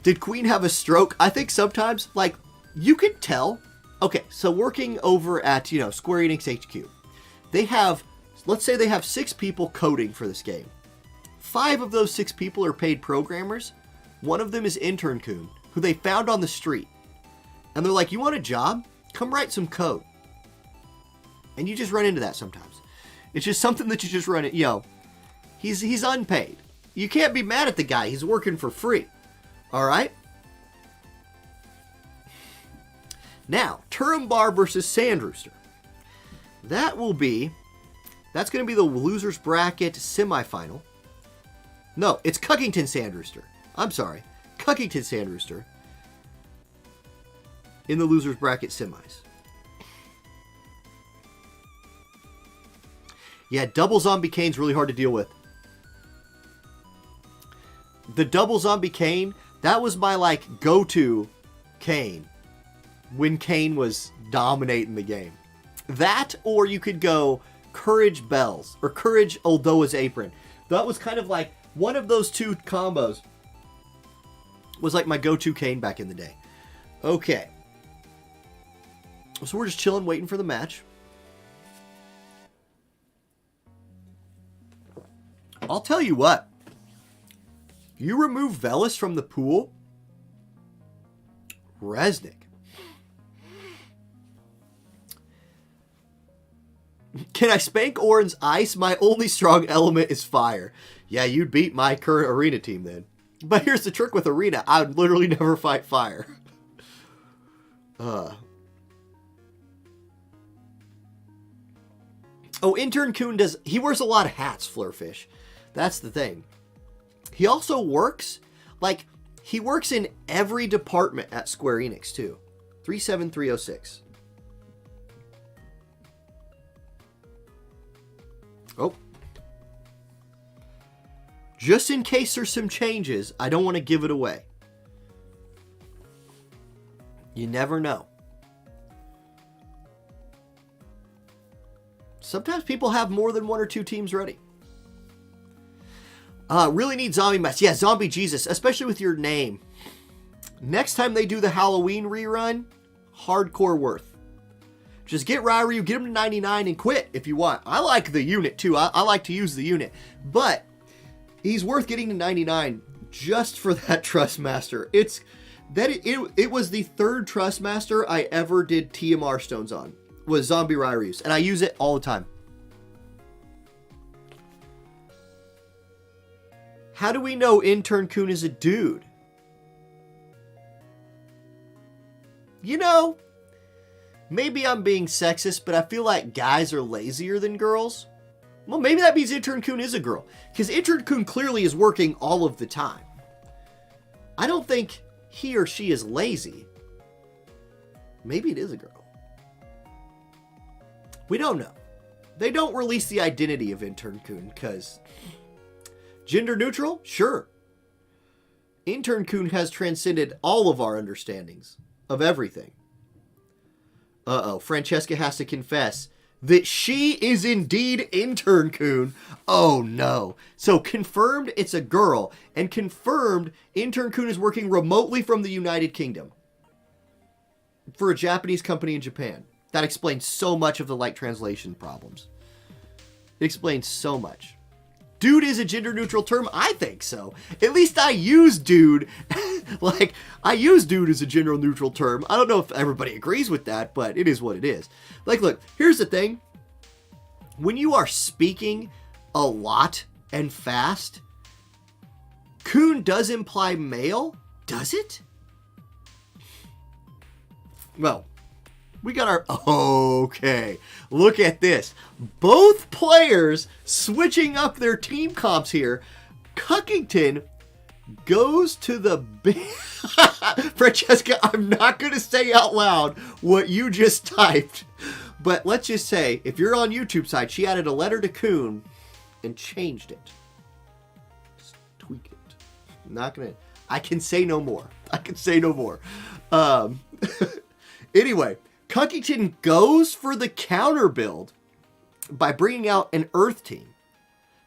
Did Queen have a stroke? I think sometimes, like, you can tell. Okay, so working over at, Square Enix HQ, they have, let's say they have 6 people coding for this game. 5 of those 6 people are paid programmers. One of them is Intern Kun, who they found on the street. And they're like, you want a job? Come write some code. And you just run into that sometimes. It's just something that you just run into. He's unpaid. You can't be mad at the guy. He's working for free. All right? Now, Turumbar versus Sandrooster. That's going to be the loser's bracket semifinal. No, it's Cuckington Sandrooster. I'm sorry. Cuckington Sandrooster in the loser's bracket semis. Yeah, double Zombie Kane's really hard to deal with. The double Zombie Kane, that was my, go-to Kane when Kane was dominating the game. That, or you could go Courage Bells, or Courage Oldoa's Apron. That was kind of one of those 2 combos was my go-to Kane back in the day. Okay. So we're just chilling, waiting for the match. I'll tell you what. You remove Velis from the pool, Resnick. Can I spank Orin's ice? My only strong element is fire. Yeah, you'd beat my current arena team then. But here's the trick with arena. I would literally never fight fire. Oh, Intern Kun he wears a lot of hats, Flurfish. That's the thing. He also works, he works in every department at Square Enix, too. 37306. Oh. Just in case there's some changes, I don't want to give it away. You never know. Sometimes people have more than 1 or 2 teams ready. Really need Zombie Mess. Yeah, Zombie Jesus, especially with your name. Next time they do the Halloween rerun, hardcore worth. Just get Ryu, get him to 99 and quit if you want. I like the unit too. I like to use the unit. But he's worth getting to 99 just for that Trustmaster. It was the 3rd Trustmaster I ever did TMR stones on. Was Zombie Ryryus. And I use it all the time. How do we know Intern Kun is a dude? Maybe I'm being sexist, but I feel like guys are lazier than girls. Well, maybe that means Intern Kun is a girl. Because Intern Kun clearly is working all of the time. I don't think he or she is lazy. Maybe it is a girl. We don't know. They don't release the identity of Intern Kun because... Gender neutral? Sure. Intern Kun has transcended all of our understandings of everything. Uh-oh, Francesca has to confess that she is indeed Intern Kun. Oh no. So confirmed it's a girl, and confirmed Intern Kun is working remotely from the United Kingdom for a Japanese company in Japan. That explains so much of the like translation problems. It explains so much. Dude is a gender neutral term? I think so. At least I use dude. Like, I use dude as a gender neutral term. I don't know if everybody agrees with that, but it is what it is. Like, look, here's the thing. When you are speaking a lot and fast, Kun does imply male, does it? Well, we got our... Okay, look at this. Both players switching up their team comps here. Cuckington goes to the... Francesca, I'm not going to say out loud what you just typed. But let's just say, if you're on YouTube side, she added a letter to Kun and changed it. Just tweak it. I'm not going to... I can say no more. I can say no more. Anyway... Cuckington goes for the counter build by bringing out an Earth team.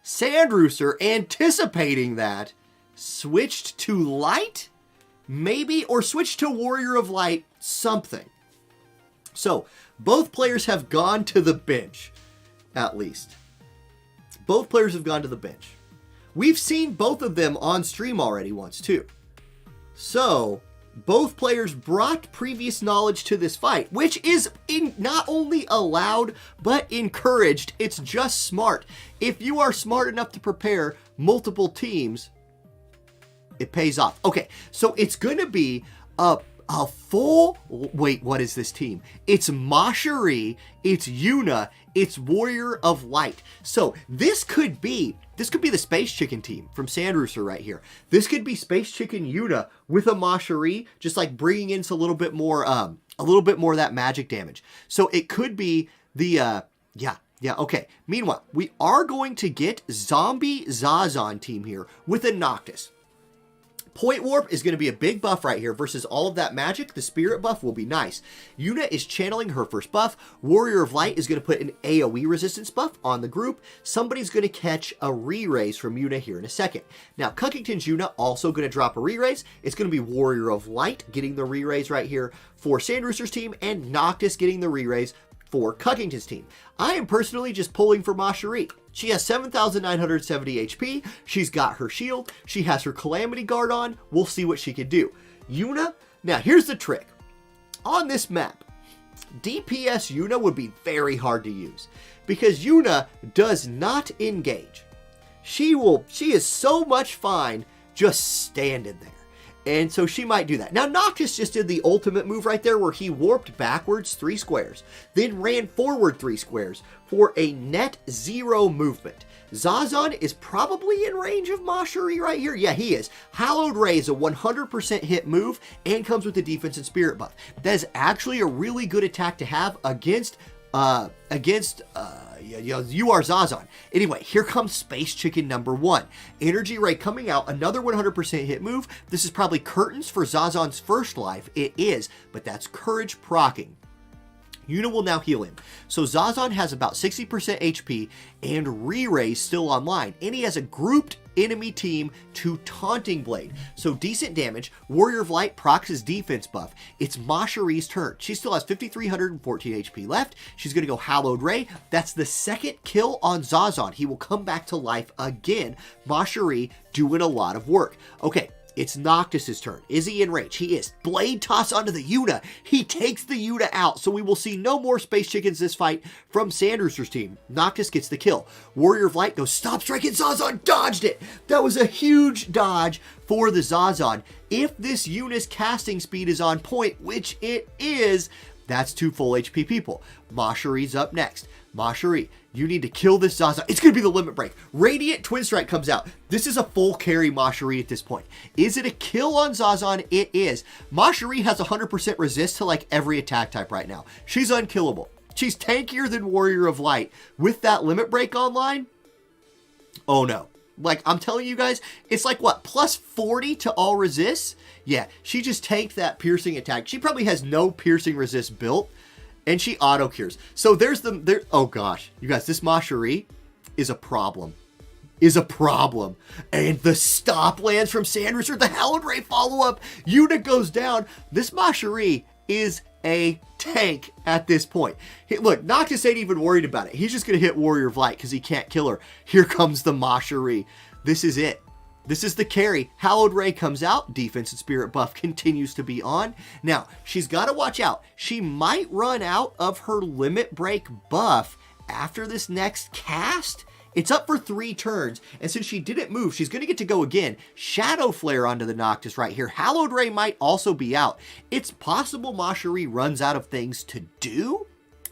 Sandrooster, anticipating that, switched to Light, maybe, or switched to Warrior of Light, something. So, both players have gone to the bench, at least. Both players have gone to the bench. We've seen both of them on stream already once, too. So... both players brought previous knowledge to this fight, which is not only allowed, but encouraged. It's just smart. If you are smart enough to prepare multiple teams, it pays off. Okay, so it's going to be a full... Wait, what is this team? It's Mashiri, it's Yuna, it's Warrior of Light. So this could be the Space Chicken team from Sandrooster right here. This could be Space Chicken Yuna with a Mashiri, just like bringing in a little bit more of that magic damage. So it could be the, okay. Meanwhile, we are going to get Zombie Zazon team here with a Noctis. Point Warp is going to be a big buff right here versus all of that magic. The Spirit buff will be nice. Yuna is channeling her first buff. Warrior of Light is going to put an AoE resistance buff on the group. Somebody's going to catch a re-raise from Yuna here in a second. Now, Cuckington's Yuna also going to drop a re-raise. It's going to be Warrior of Light getting the re-raise right here for Sandrooster's team, and Noctis getting the re-raise for Cuckington's team. I am personally just pulling for Mashiri. She has 7,970 HP. She's got her shield. She has her Calamity Guard on. We'll see what she can do. Yuna, now here's the trick. On this map, DPS Yuna would be very hard to use because Yuna does not engage. She is so much fine just standing there. And so she might do that. Now, Noctis just did the ultimate move right there where he warped backwards 3 squares, then ran forward 3 squares for a net 0 movement. Zazon is probably in range of Mashiri right here. Yeah, he is. Hallowed Ray is a 100% hit move and comes with the defense and spirit buff. That is actually a really good attack to have against you are Zazon. Anyway, here comes Space Chicken number 1. Energy Ray coming out, another 100% hit move. This is probably Curtains for Zazon's first life. It is, but that's Courage procking. Yuna will now heal him. So Zazon has about 60% HP and Re-Raise still online. And he has a grouped enemy team to Taunting Blade. So decent damage. Warrior of Light procs his defense buff. It's Mashiri's turn. She still has 5,314 HP left. She's going to go Hallowed Ray. That's the second kill on Zazon. He will come back to life again. Mashiri doing a lot of work. Okay. It's Noctis' turn. Is he in range? He is. Blade toss onto the Yuna. He takes the Yuna out, so we will see no more Space Chickens this fight from Sandrooster's team. Noctis gets the kill. Warrior of Light goes stop striking. Zazon dodged it. That was a huge dodge for the Zazon. If this Yuna's casting speed is on point, which it is, that's 2 full HP people. Mashiri's up next. Mashiri, you need to kill this Zazon. It's going to be the limit break. Radiant Twin Strike comes out. This is a full carry Mashiri at this point. Is it a kill on Zazon? It is. Mashiri has 100% resist to like every attack type right now. She's unkillable. She's tankier than Warrior of Light. With that limit break online, oh no. Like, I'm telling you guys, it's like, what, plus 40 to all resists? Yeah, she just tanked that piercing attack. She probably has no piercing resist built, and she auto-cures. So there's oh gosh, you guys, this Macherie is a problem. And the stop lands from Sandrooster, the Hallowed Ray follow-up, unit goes down. This Macherie is a tank at this point. Look, Noctis ain't even worried about it. He's just going to hit Warrior of Light because he can't kill her. Here comes the Macherie. This is it. This is the carry. Hallowed Ray comes out. Defense and Spirit buff continues to be on. Now, she's got to watch out. She might run out of her Limit Break buff after this next cast. It's up for 3 turns, and since she didn't move, she's going to get to go again. Shadow Flare onto the Noctis right here. Hallowed Ray might also be out. It's possible Macherie runs out of things to do?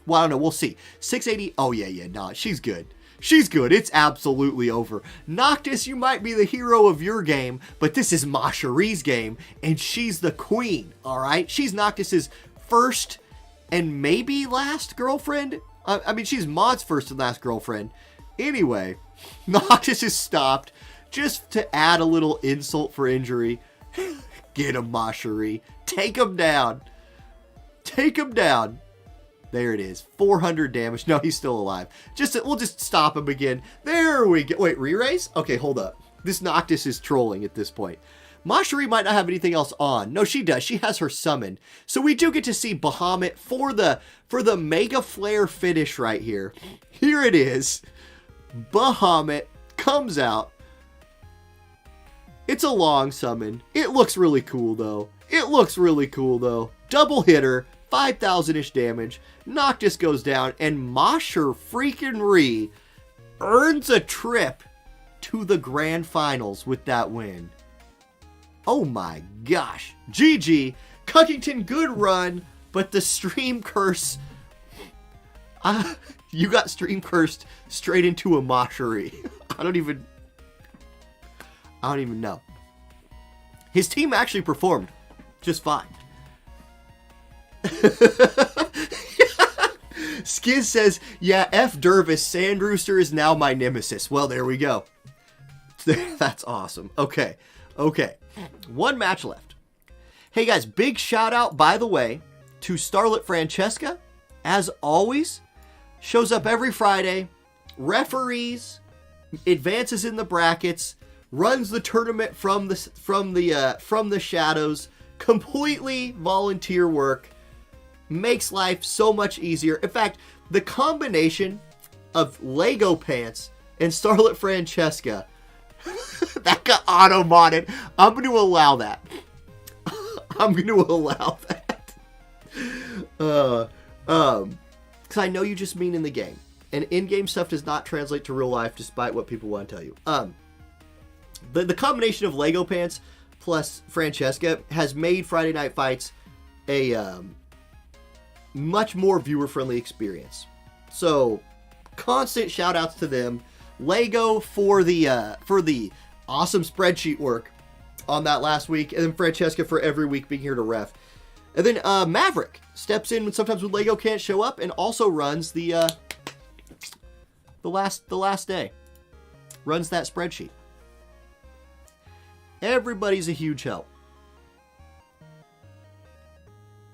Well, I don't know. We'll see. 680. Oh, yeah. No, she's good. She's good. It's absolutely over. Noctis, you might be the hero of your game, but this is Macherie's game, and she's the queen, all right? She's Noctis's first and maybe last girlfriend. I mean, she's Maud's first and last girlfriend. Anyway, Noctis is stopped just to add a little insult for injury. Get him, Macherie. Take him down. Take him down. There it is. 400 damage. No, he's still alive. We'll just stop him again. There we go. Wait, re-raise? Okay, hold up. This Noctis is trolling at this point. Macherie might not have anything else on. No, she does. She has her summon. So we do get to see Bahamut for the Mega Flare finish right here. Here it is. Bahamut comes out. It's a long summon. It looks really cool, though. Double hitter, 5,000-ish damage. Noctis goes down, and Masher freaking Ree earns a trip to the grand finals with that win. Oh my gosh. GG. Cuckington, good run, but the stream curse... you got stream cursed straight into a Macherie. I don't even know. His team actually performed just fine. Skiz says, yeah, F Dervis, Sandrooster is now my nemesis. Well, there we go. That's awesome. Okay. One match left. Hey guys, big shout out, by the way, to Starlet Francesca. As always, shows up every Friday, referees, advances in the brackets, runs the tournament from the shadows, completely volunteer work, makes life so much easier. In fact, the combination of Lego Pants and Starlet Francesca that got auto-modded. I'm going to allow that. Because I know you just mean in the game. And in-game stuff does not translate to real life, despite what people want to tell you. The combination of Lego Pants plus Francesca has made Friday Night Fights a much more viewer-friendly experience. So, constant shout-outs to them. Lego for the awesome spreadsheet work on that last week, and then Francesca for every week being here to ref. And then Maverick steps in sometimes when Lego can't show up, and also runs the last day. Runs that spreadsheet. Everybody's a huge help.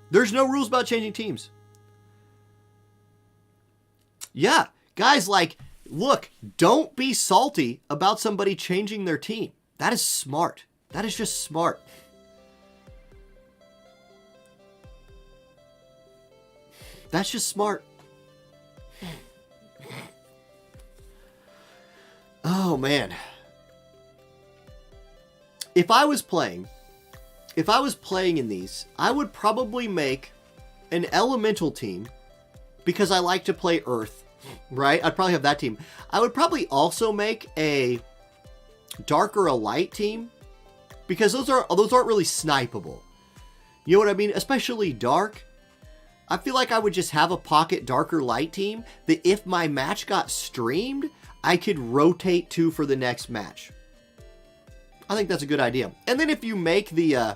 There's no rules about changing teams. Yeah, guys, like, look, don't be salty about somebody changing their team. That is smart. That is just smart. That's just smart. Oh, man. If I was playing in these, I would probably make an elemental team because I like to play Earth, right? I'd probably have that team. I would probably also make a dark or a light team because those aren't really snipeable. You know what I mean? Especially dark. I feel like I would just have a pocket darker light team that if my match got streamed, I could rotate to for the next match. I think that's a good idea. And then if you make the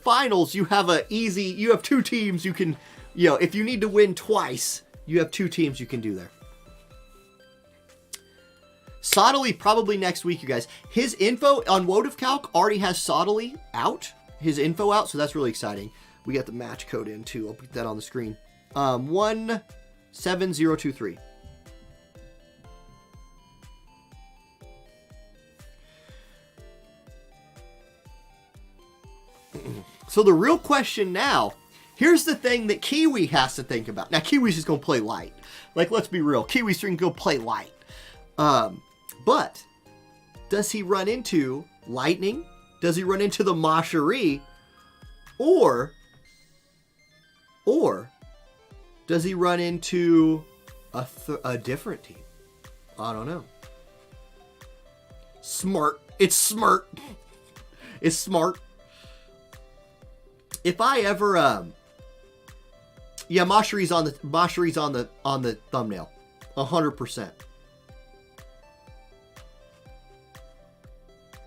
finals, you have two teams you can, if you need to win twice, you have two teams you can do there. Sottily probably next week, you guys. His info on WoTV Calc already has Sottily out. His info out, so that's really exciting. We got the match code in too. I'll put that on the screen. 17023. So the real question now, here's the thing that Kiwi has to think about. Now, Kiwi's just going to play light. Like, let's be real. Kiwi's going to go play light. But does he run into Lightning? Does he run into the Macherie? Or does he run into a different team? I don't know. Smart. It's smart. It's smart. If I ever, yeah, Macherie's on the thumbnail, 100%.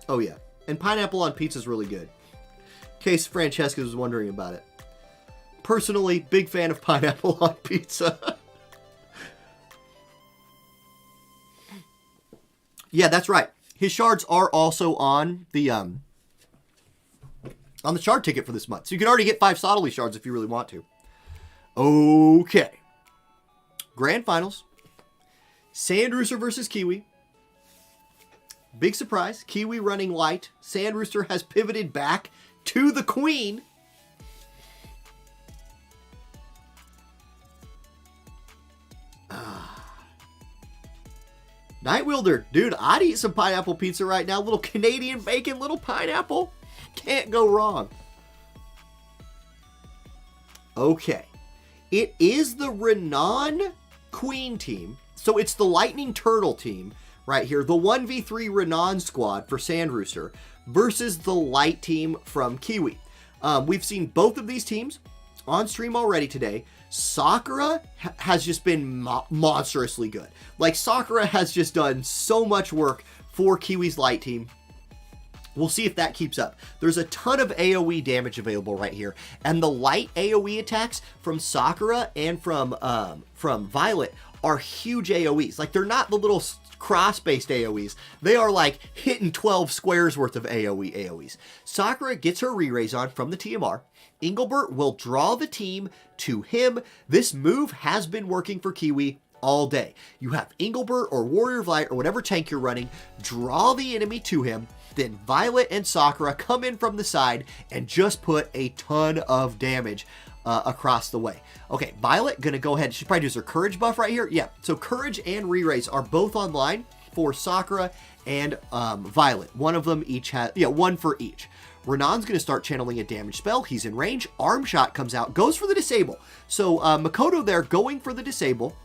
Oh yeah, and pineapple on pizza is really good. In case Francesca was wondering about it. Personally, big fan of pineapple on pizza. Yeah, that's right. His shards are also on the shard ticket for this month. So you can already get 5 Sottily shards if you really want to. Okay. Grand Finals. Sandrooster versus Kiwi. Big surprise. Kiwi running light. Sandrooster has pivoted back to the queen. Nightwielder. Dude, I'd eat some pineapple pizza right now. Little Canadian bacon, little pineapple. Can't go wrong. Okay. It is the Renan Queen team. So it's the Lightning Turtle team right here. The 1v3 Renan squad for Sandrooster versus the Light team from Kiwi. We've seen both of these teams on stream already today. Sakura has just been monstrously good. Like, Sakura has just done so much work for Kiwi's Light team. We'll see if that keeps up. There's a ton of AoE damage available right here. And the light AoE attacks from Sakura and from Violet are huge AoEs. Like, they're not the little cross-based AoEs. They are like hitting 12 squares worth of AoEs. Sakura gets her re-raise on from the TMR. Engelbert will draw the team to him. This move has been working for Kiwi all day. You have Engelbert or Warrior of Light or whatever tank you're running, draw the enemy to him. Then Violet and Sakura come in from the side and just put a ton of damage across the way. Okay, Violet gonna go ahead. She probably does her Courage buff right here. Yeah, so Courage and Re-Raise are both online for Sakura and Violet. One of them each has, yeah, one for each. Renan's gonna start channeling a damage spell. He's in range. Arm Shot comes out, goes for the disable. So Makoto there going for the disable.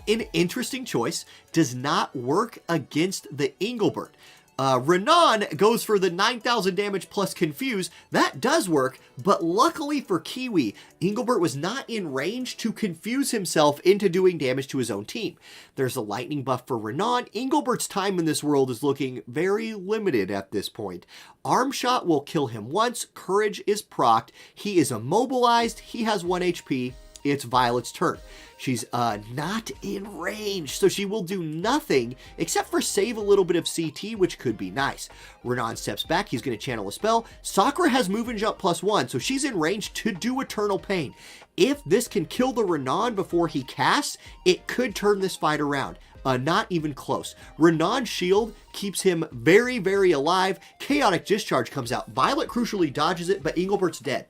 An interesting choice. Does not work against the Engelbert. Renan goes for the 9,000 damage plus Confuse. That does work, but luckily for Kiwi, Engelbert was not in range to confuse himself into doing damage to his own team. There's a lightning buff for Renan. Engelbert's time in this world is looking very limited at this point. Arm Shot will kill him once. Courage is procced. He is immobilized. He has 1 HP. It's Violet's turn. She's not in range, so she will do nothing except for save a little bit of CT, which could be nice. Renan steps back. He's going to channel a spell. Sakura has move and jump +1, so she's in range to do Eternal Pain. If this can kill the Renan before he casts, it could turn this fight around. Not even close. Renan's shield keeps him very, very alive. Chaotic Discharge comes out. Violet crucially dodges it, but Engelbert's dead.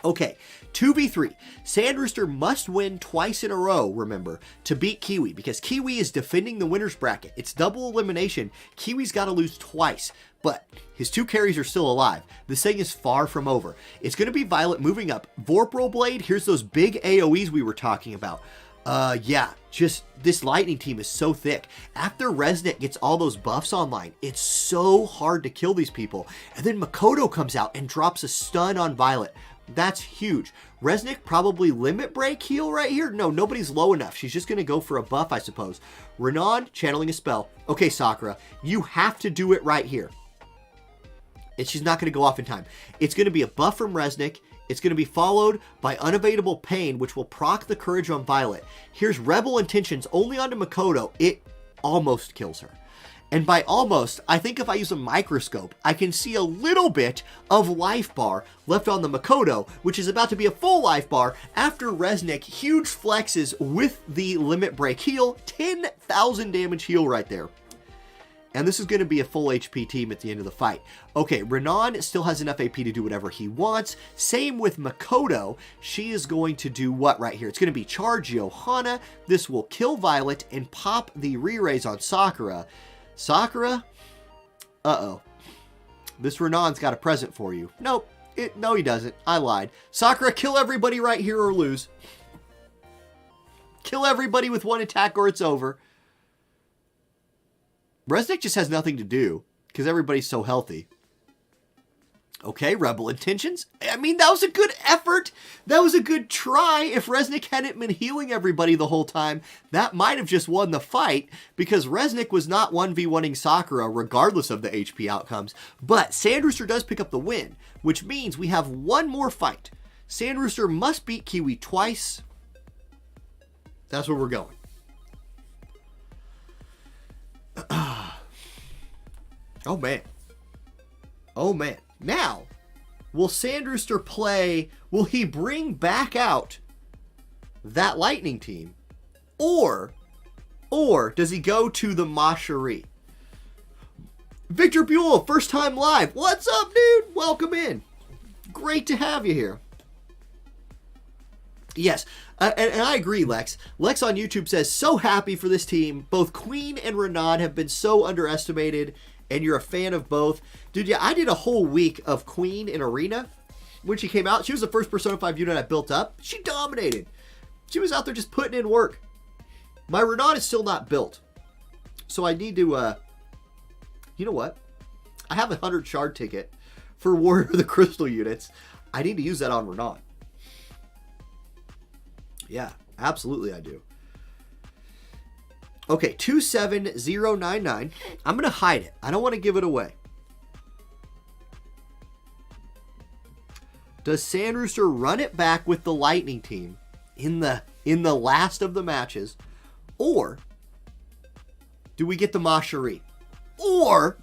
Okay, 2v3. Sandrooster must win twice in a row, remember, to beat Kiwi, because Kiwi is defending the winner's bracket. It's double elimination. Kiwi's got to lose twice, but his 2 carries are still alive. This thing is far from over. It's going to be Violet moving up. Vorpal Blade, here's those big AoEs we were talking about. Yeah, just this Lightning team is so thick. After Resnick gets all those buffs online, it's so hard to kill these people. And then Makoto comes out and drops a stun on Violet. That's huge. Resnick probably limit break heal right here. No, nobody's low enough. She's just going to go for a buff, I suppose. Renan channeling a spell. Okay, Sakura, you have to do it right here. And she's not going to go off in time. It's going to be a buff from Resnick. It's going to be followed by Unavailable Pain, which will proc the Courage on Violet. Here's Rebel Intentions only onto Makoto. It almost kills her. And by almost, I think if I use a microscope, I can see a little bit of life bar left on the Makoto, which is about to be a full life bar after Resnick huge flexes with the limit break heal. 10,000 damage heal right there. And this is going to be a full HP team at the end of the fight. Okay, Renan still has enough AP to do whatever he wants. Same with Makoto. She is going to do what right here? It's going to be Charge Johanna. This will kill Violet and pop the re-raise on Sakura. Sakura? Uh-oh. This Renan's got a present for you. Nope. No, he doesn't. I lied. Sakura, kill everybody right here or lose. Kill everybody with one attack or it's over. Resnick just has nothing to do because everybody's so healthy. Okay, Rebel Intentions. I mean, that was a good effort. That was a good try. If Resnick hadn't been healing everybody the whole time, that might have just won the fight because Resnick was not 1v1ing Sakura regardless of the HP outcomes. But Sandrooster does pick up the win, which means we have one more fight. Sandrooster must beat Kiwi twice. That's where we're going. Oh, man. Oh, man. Now, will Sandrooster play, will he bring back out that Lightning team? Or does he go to the Macherie? Victor Buell, first time live. What's up, dude? Welcome in. Great to have you here. Yes, and I agree, Lex. Lex on YouTube says, so happy for this team. Both Queen and Renan have been so underestimated, and you're a fan of both. Dude, yeah, I did a whole week of Queen in Arena. When she came out, she was the first Persona 5 unit I built up. She dominated. She was out there just putting in work. My Renan is still not built. So I need to, you know what? I have a 100 shard ticket for Warrior of the Crystal units. I need to use that on Renan. Yeah, absolutely I do. Okay, 27099. I'm going to hide it. I don't want to give it away. Does Sandrooster run it back with the Lightning team in the last of the matches? Or do we get the Macherie? Or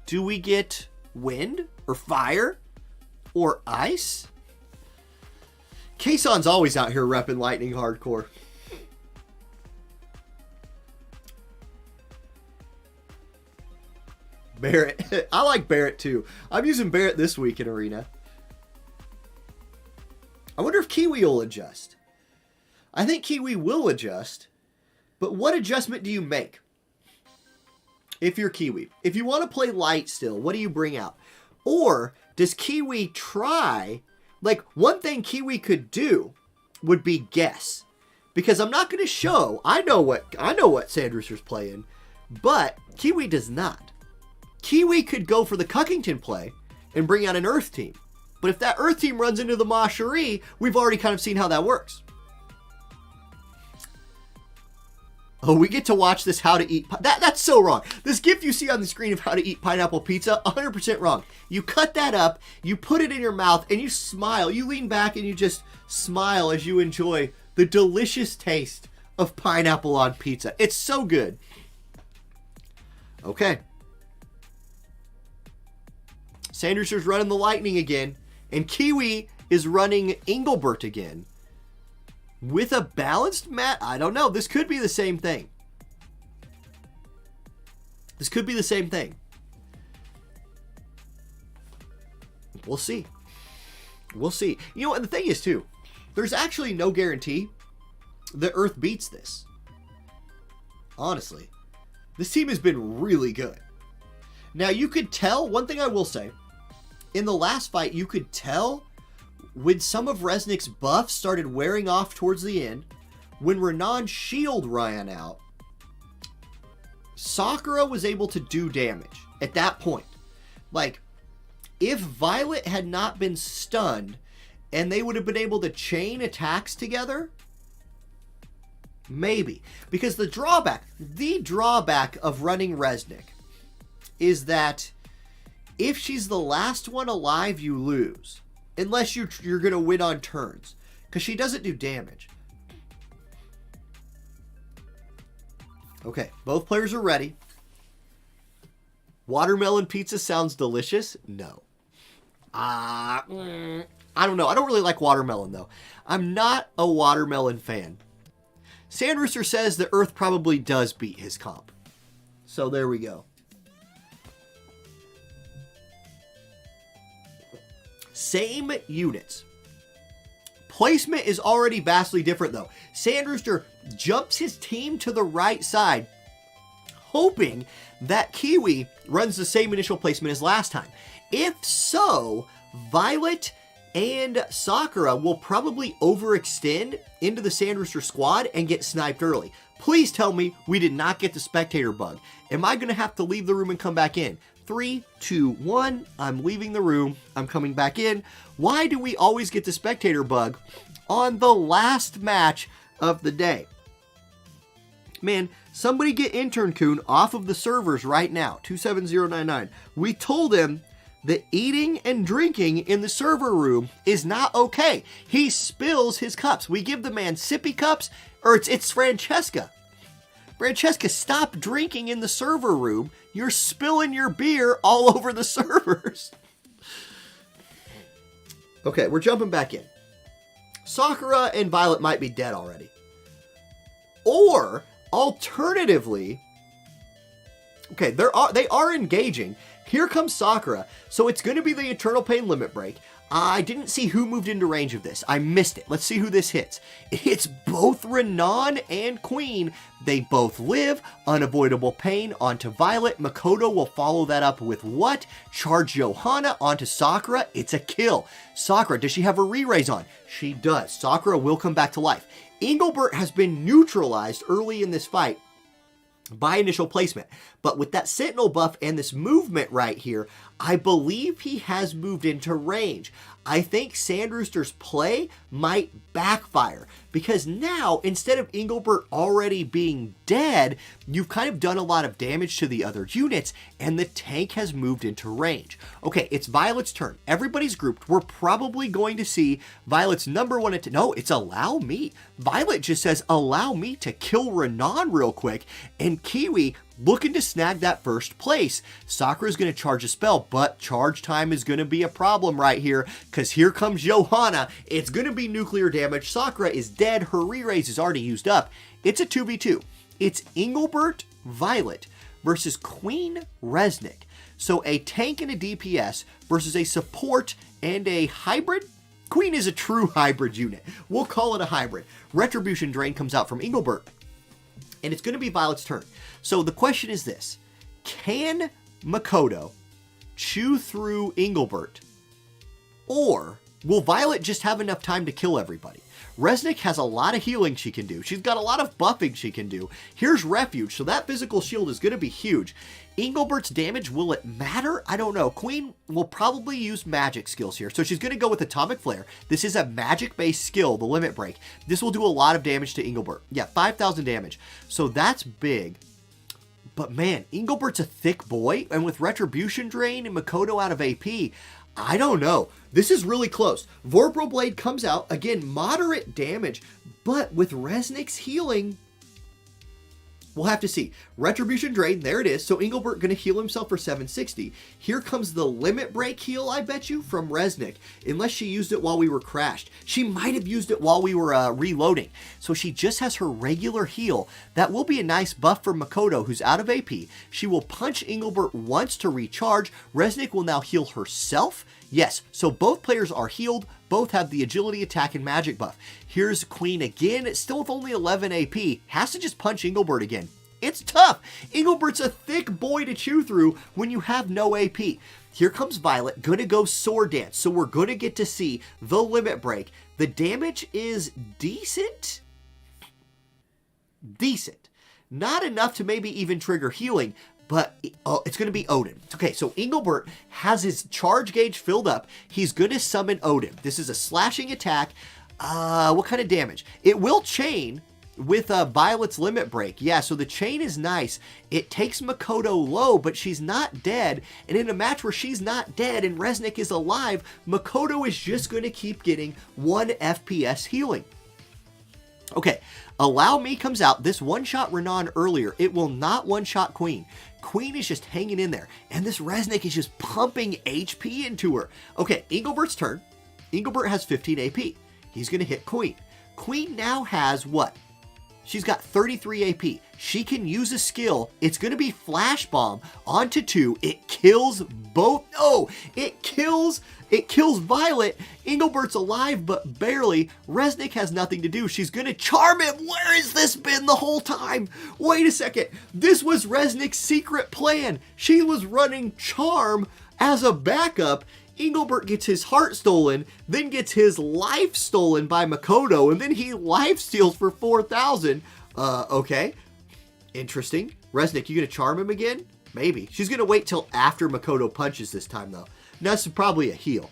do we get wind or fire or ice? Kayson's always out here repping Lightning hardcore. Barrett. I like Barrett too. I'm using Barrett this week in Arena. I wonder if Kiwi will adjust. I think Kiwi will adjust. But what adjustment do you make? If you're Kiwi. If you want to play light still, what do you bring out? Or does Kiwi try... Like, one thing Kiwi could do would be guess. Because I'm not going to show. I know what Sandrooster's playing. But Kiwi does not. Kiwi could go for the Cuckington play and bring out an Earth team. But if that Earth team runs into the Macherie, we've already kind of seen how that works. Oh, we get to watch this how to eat... That's so wrong. This GIF you see on the screen of how to eat pineapple pizza, 100% wrong. You cut that up, you put it in your mouth, and you smile. You lean back and you just smile as you enjoy the delicious taste of pineapple on pizza. It's so good. Okay. Sandrooster's running the Lightning again, and Kiwi is running Engelbert again. With a balanced mat? I don't know. This could be the same thing. This could be the same thing. We'll see. We'll see. You know, and the thing is, too, there's actually no guarantee that Earth beats this. Honestly. This team has been really good. Now, you could tell, one thing I will say, in the last fight, you could tell when some of Resnick's buffs started wearing off towards the end, when Renan's shield ran out, Sakura was able to do damage at that point. Like, if Violet had not been stunned and they would have been able to chain attacks together, maybe. Because the drawback of running Resnick is that if she's the last one alive, you lose. Unless you're going to win on turns. Because she doesn't do damage. Okay, both players are ready. Watermelon pizza sounds delicious. No. I don't know. I don't really like watermelon, though. I'm not a watermelon fan. Sandrooster says the Earth probably does beat his comp. So there we go. Same units. Placement is already vastly different, though. Sandrooster jumps his team to the right side, hoping that Kiwi runs the same initial placement as last time. If so, Violet and Sakura will probably overextend into the Sandrooster squad and get sniped early. Please tell me we did not get the spectator bug. Am I going to have to leave the room and come back in? 3, 2, 1. I'm leaving the room. I'm coming back in. Why do we always get the spectator bug on the last match of the day? Man, somebody get Intern Coon off of the servers right now. 27099. We told him that eating and drinking in the server room is not okay. He spills his cups. We give the man sippy cups, or it's Francesca. Francesca, stop drinking in the server room. You're spilling your beer all over the servers. Okay, we're jumping back in. Sakura and Violet might be dead already. Or, alternatively, okay, they are engaging. Here comes Sakura. So it's going to be the Eternal Pain Limit Break. I didn't see who moved into range of this. I missed it. Let's see who this hits. It's both Renan and Queen. They both live. Unavoidable Pain onto Violet. Makoto will follow that up with what? Charge Johanna onto Sakura. It's a kill. Sakura, does she have a re-raise on? She does. Sakura will come back to life. Engelbert has been neutralized early in this fight by initial placement. But with that Sentinel buff and this movement right here, I believe he has moved into range. I think Sandrooster's play might backfire because now, instead of Engelbert already being dead, you've kind of done a lot of damage to the other units and the tank has moved into range. Okay, it's Violet's turn. Everybody's grouped. We're probably going to see Violet's number one attack. No, it's allow me. Violet just says, allow me to kill Renan real quick, and Kiwi looking to snag that first place. Sakura's going to charge a spell, but charge time is going to be a problem right here because here comes Johanna. It's going to be nuclear damage. Sakura is dead. Her re-raise is already used up. It's a 2v2. It's Engelbert Violet versus Queen Resnick. So a tank and a DPS versus a support and a hybrid. Queen is a true hybrid unit. We'll call it a hybrid. Retribution Drain comes out from Engelbert, and it's going to be Violet's turn. So the question is this: can Makoto chew through Engelbert, or will Violet just have enough time to kill everybody? Resnick has a lot of healing she can do. She's got a lot of buffing she can do. Here's Refuge, so that physical shield is going to be huge. Engelbert's damage, will it matter? I don't know. Queen will probably use magic skills here, so she's going to go with Atomic Flare. This is a magic-based skill, the Limit Break. This will do a lot of damage to Engelbert. Yeah, 5,000 damage. So that's big. But man, Engelbert's a thick boy, and with Retribution Drain and Makoto out of AP, I don't know. This is really close. Vorpal Blade comes out. Again, moderate damage, but with Resnick's healing, we'll have to see. Retribution Drain, there it is. So Engelbert going to heal himself for 760. Here comes the Limit Break heal, I bet you, from Resnick. Unless she used it while we were crashed. She might have used it while we were reloading. So she just has her regular heal. That will be a nice buff for Makoto, who's out of AP. She will punch Engelbert once to recharge. Resnick will now heal herself. Yes, so both players are healed. Both have the agility, attack, and magic buff. Here's Queen again, still with only 11 AP. Has to just punch Engelbert again. It's tough. Engelbert's a thick boy to chew through when you have no AP. Here comes Violet, gonna go Sword Dance. So we're gonna get to see the Limit Break. The damage is decent. Decent. Not enough to maybe even trigger healing, but it's going to be Odin. Okay, so Engelbert has his charge gauge filled up. He's going to summon Odin. This is a slashing attack. What kind of damage? It will chain with Violet's Limit Break. Yeah, so the chain is nice. It takes Makoto low, but she's not dead. And in a match where she's not dead and Resnick is alive, Makoto is just going to keep getting 1 FPS healing. Okay, Allow Me comes out. This one-shot Renan earlier. It will not one-shot Queen. Queen is just hanging in there. And this Resnick is just pumping HP into her. Okay, Engelbert's turn. Engelbert has 15 AP. He's going to hit Queen. Queen now has what? She's got 33 AP. She can use a skill. It's going to be Flash Bomb onto 2. It kills both. Oh, it kills Violet. Engelbert's alive, but barely. Resnick has nothing to do. She's going to charm him. Where has this been the whole time? Wait a second. This was Resnick's secret plan. She was running Charm as a backup. Engelbert gets his heart stolen, then gets his life stolen by Makoto, and then he life steals for 4,000. Okay. Interesting. Resnick, you gonna charm him again? Maybe. She's gonna wait till after Makoto punches this time, though. That's probably a heal.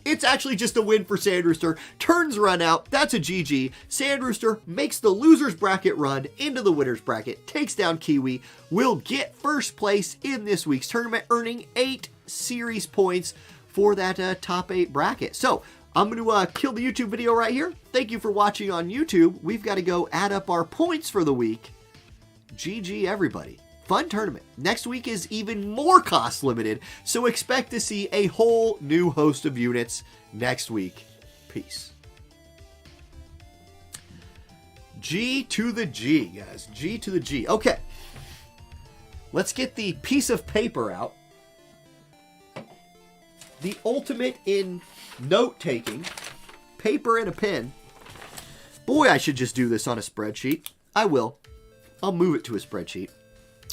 It's actually just a win for Sandrooster. Turns run out. That's a GG. Sandrooster makes the loser's bracket run into the winner's bracket, takes down Kiwi, will get first place in this week's tournament, earning 8 series points for that top 8 bracket. So I'm going to kill the YouTube video right here. Thank you for watching on YouTube. We've got to go add up our points for the week. GG, everybody. Fun tournament. Next week is even more cost limited, so expect to see a whole new host of units next week. Peace. G to the G, guys. G to the G. Okay. Let's get the piece of paper out. The ultimate in note-taking. Paper and a pen. Boy, I should just do this on a spreadsheet. I will. I'll move it to a spreadsheet.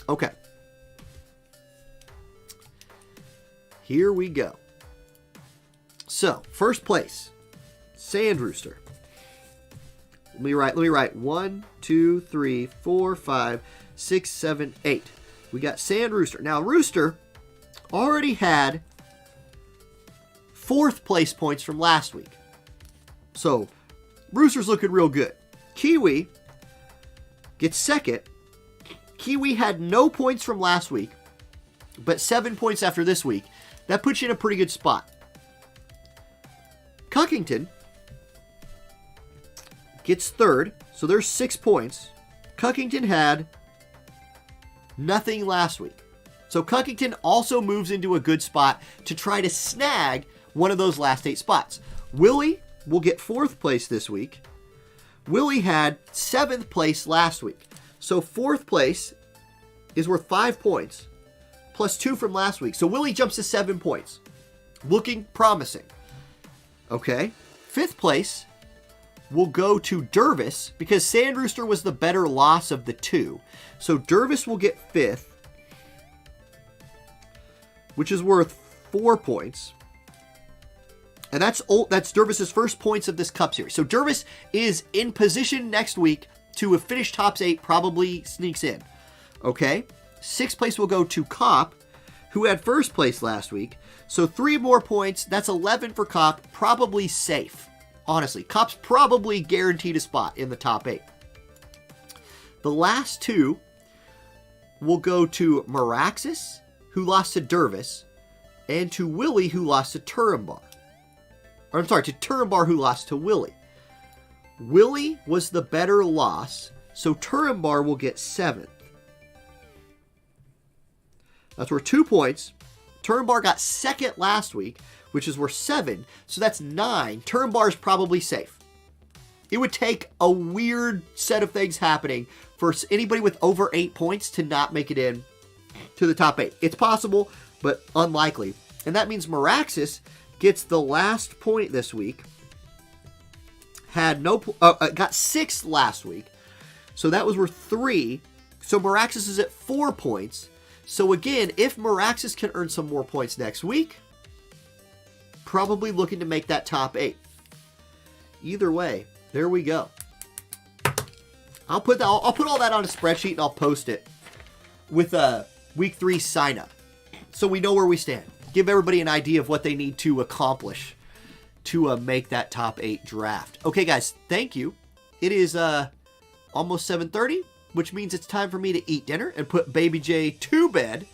Okay. Here we go. So, first place. Sandrooster. Let me write 1, 2, 3, 4, 5, 6, 7, 8. We got Sandrooster. Now, Rooster already had 4th place points from last week. So, Rooster's looking real good. Kiwi gets 2nd. Kiwi had no points from last week, but 7 points after this week. That puts you in a pretty good spot. Cuckington gets 3rd, so there's 6 points. Cuckington had nothing last week. So Cuckington also moves into a good spot to try to snag one of those last 8 spots. Willie will get 4th place this week. Willie had 7th place last week. So 4th place is worth 5 points, plus 2 from last week. So Willie jumps to 7 points. Looking promising. Okay. 5th place will go to Dervis, because Sandrooster was the better loss of the 2. So Dervis will get 5th, which is worth 4 points. And that's Dervis's first points of this Cup Series. So Dervis is in position next week to finish top 8, probably sneaks in. Okay? 6th place will go to Cop, who had 1st place last week. So 3 more points. That's 11 for Cop. Probably safe. Honestly, Cop's probably guaranteed a spot in the top 8. The last 2 will go to Meraxis, who lost to Dervis, and to Willie, who lost to Turambar. Or I'm sorry, to Turambar, who lost to Willie. Willie was the better loss, so Turambar will get 7th. That's worth 2 points. Turambar got 2nd last week, which is worth 7, so that's 9. Turambar's probably safe. It would take a weird set of things happening for anybody with over 8 points to not make it in to the top 8. It's possible, but unlikely. And that means Meraxis gets the last point this week. Had no, got 6 last week, so that was worth 3. So Meraxis is at 4 points. So again, if Meraxis can earn some more points next week, probably looking to make that top 8. Either way, there we go. I'll put all that on a spreadsheet and I'll post it with a week 3 sign up, so we know where we stand. Give everybody an idea of what they need to accomplish to make that top 8 draft. Okay, guys, thank you. It is almost 7:30, which means it's time for me to eat dinner and put Baby J to bed.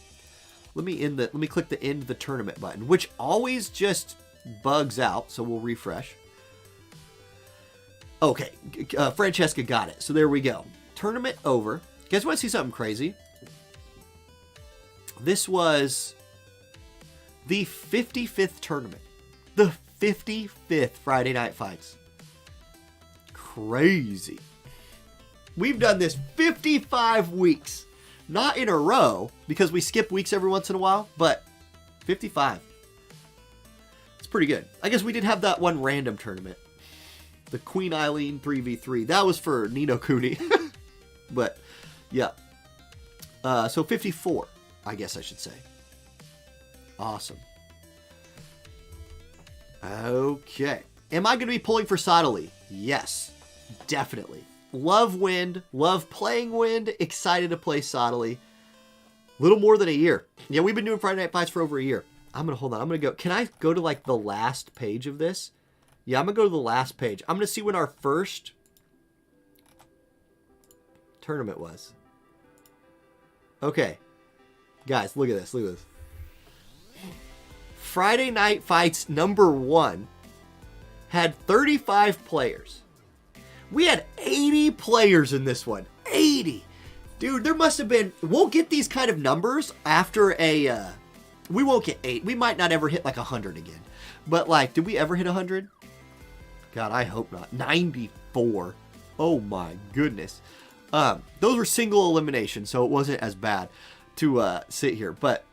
Let me click the end the tournament button, which always just bugs out, so we'll refresh. Okay, Francesca got it. So there we go. Tournament over. You guys want to see something crazy? This was the 55th tournament. The 55th Friday Night Fights. Crazy. We've done this 55 weeks. Not in a row, because we skip weeks every once in a while, but 55. It's pretty good. I guess we did have that one random tournament. The Queen Eileen 3v3. That was for Nino Cooney. But, yeah. So 54, I guess I should say. Awesome. Okay. Am I going to be pulling for Sottile? Yes, definitely. Love Wind. Love playing Wind. Excited to play Sottile. Little more than a year. Yeah, we've been doing Friday Night Fights for over a year. I'm going to hold on. I'm going to go. Can I go to like the last page of this? Yeah, I'm going to go to the last page. I'm going to see when our first tournament was. Okay. Guys, look at this. Look at this. Friday Night Fights number 1 had 35 players. We had 80 players in this one. 80. Dude, there must have been... We'll get these kind of numbers after a... we won't get 8. We might not ever hit like 100 again. But like, did we ever hit 100? God, I hope not. 94. Oh my goodness. Those were single eliminations, so it wasn't as bad to sit here. But,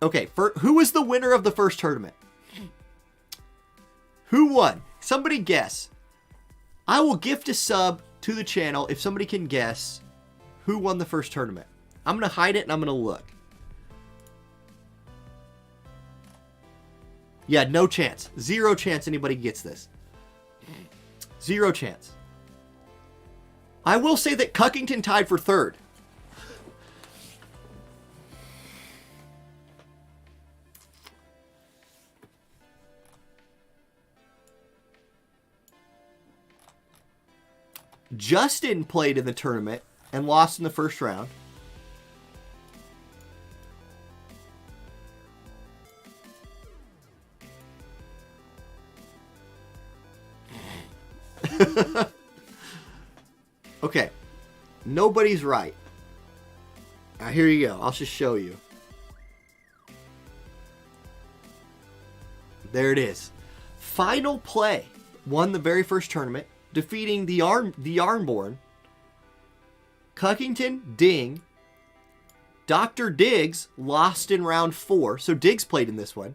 okay, who was the winner of the first tournament? Who won? Somebody guess. I will gift a sub to the channel if somebody can guess who won the first tournament. I'm going to hide it and I'm going to look. Yeah, no chance. 0 chance anybody gets this. 0 chance. I will say that Cuckington tied for 3rd. Justin played in the tournament and lost in the first round. Okay. Nobody's right. Now, here you go. I'll just show you. There it is. Final Play won the very first tournament, defeating the Yarnborn, Cuckington, Ding. Dr. Diggs lost in round 4, so Diggs played in this one.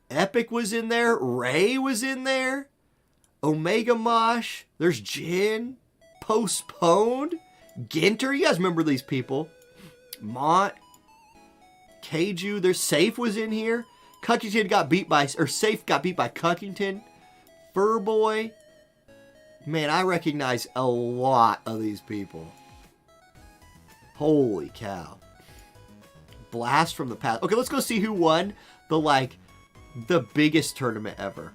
Epic was in there. Ray was in there. Omega Mosh. There's Jin. Postponed. Ginter. You guys remember these people. Mont. Keiju. There's Safe was in here. Cuckington got beat by... Or Safe got beat by Cuckington. Furboy. Man, I recognize a lot of these people. Holy cow. Blast from the past. Okay, let's go see who won the biggest tournament ever.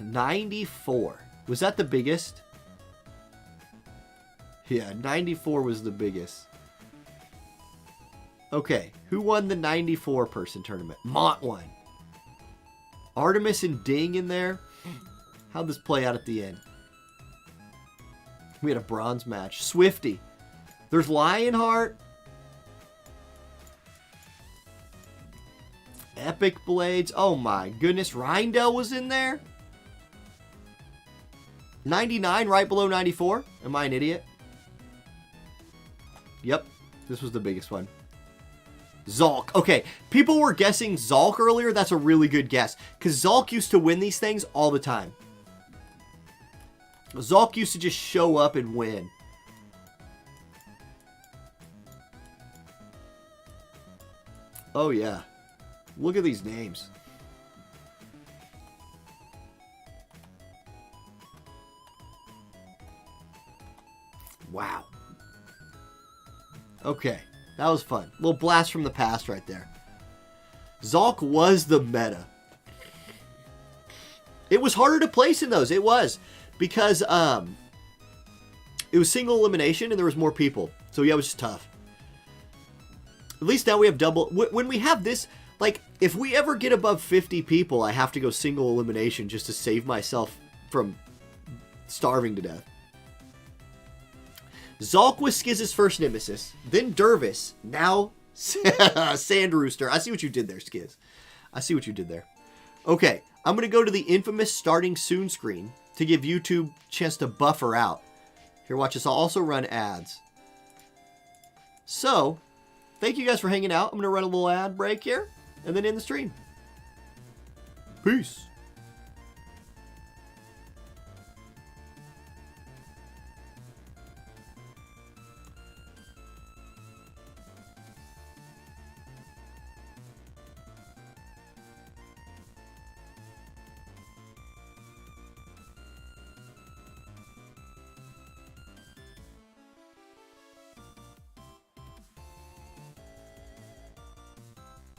94. Was that the biggest? Yeah, 94 was the biggest. Okay, who won the 94 person tournament? Mont won. Artemis and Ding in there. How'd this play out at the end? We had a bronze match. Swifty. There's Lionheart. Epic Blades. Oh my goodness. Rindell was in there. 99 right below 94. Am I an idiot? Yep. This was the biggest one. Zalk. Okay. People were guessing Zalk earlier. That's a really good guess. Because Zalk used to win these things all the time. Zalk used to just show up and win. Oh, yeah. Look at these names. Wow. Okay. That was fun. Little blast from the past right there. Zalk was the meta. It was harder to place in those. It was. Because it was single elimination and there was more people. So yeah, it was just tough. At least now we have double. When we have this, like, if we ever get above 50 people, I have to go single elimination just to save myself from starving to death. Zalk was Skiz's first nemesis, then Dervis, now Sand Rooster. I see what you did there, Skiz. I see what you did there. Okay, I'm going to go to the infamous starting soon screen to give YouTube a chance to buffer out. Here, watch this. I'll also run ads. So, thank you guys for hanging out. I'm going to run a little ad break here and then end the stream. Peace.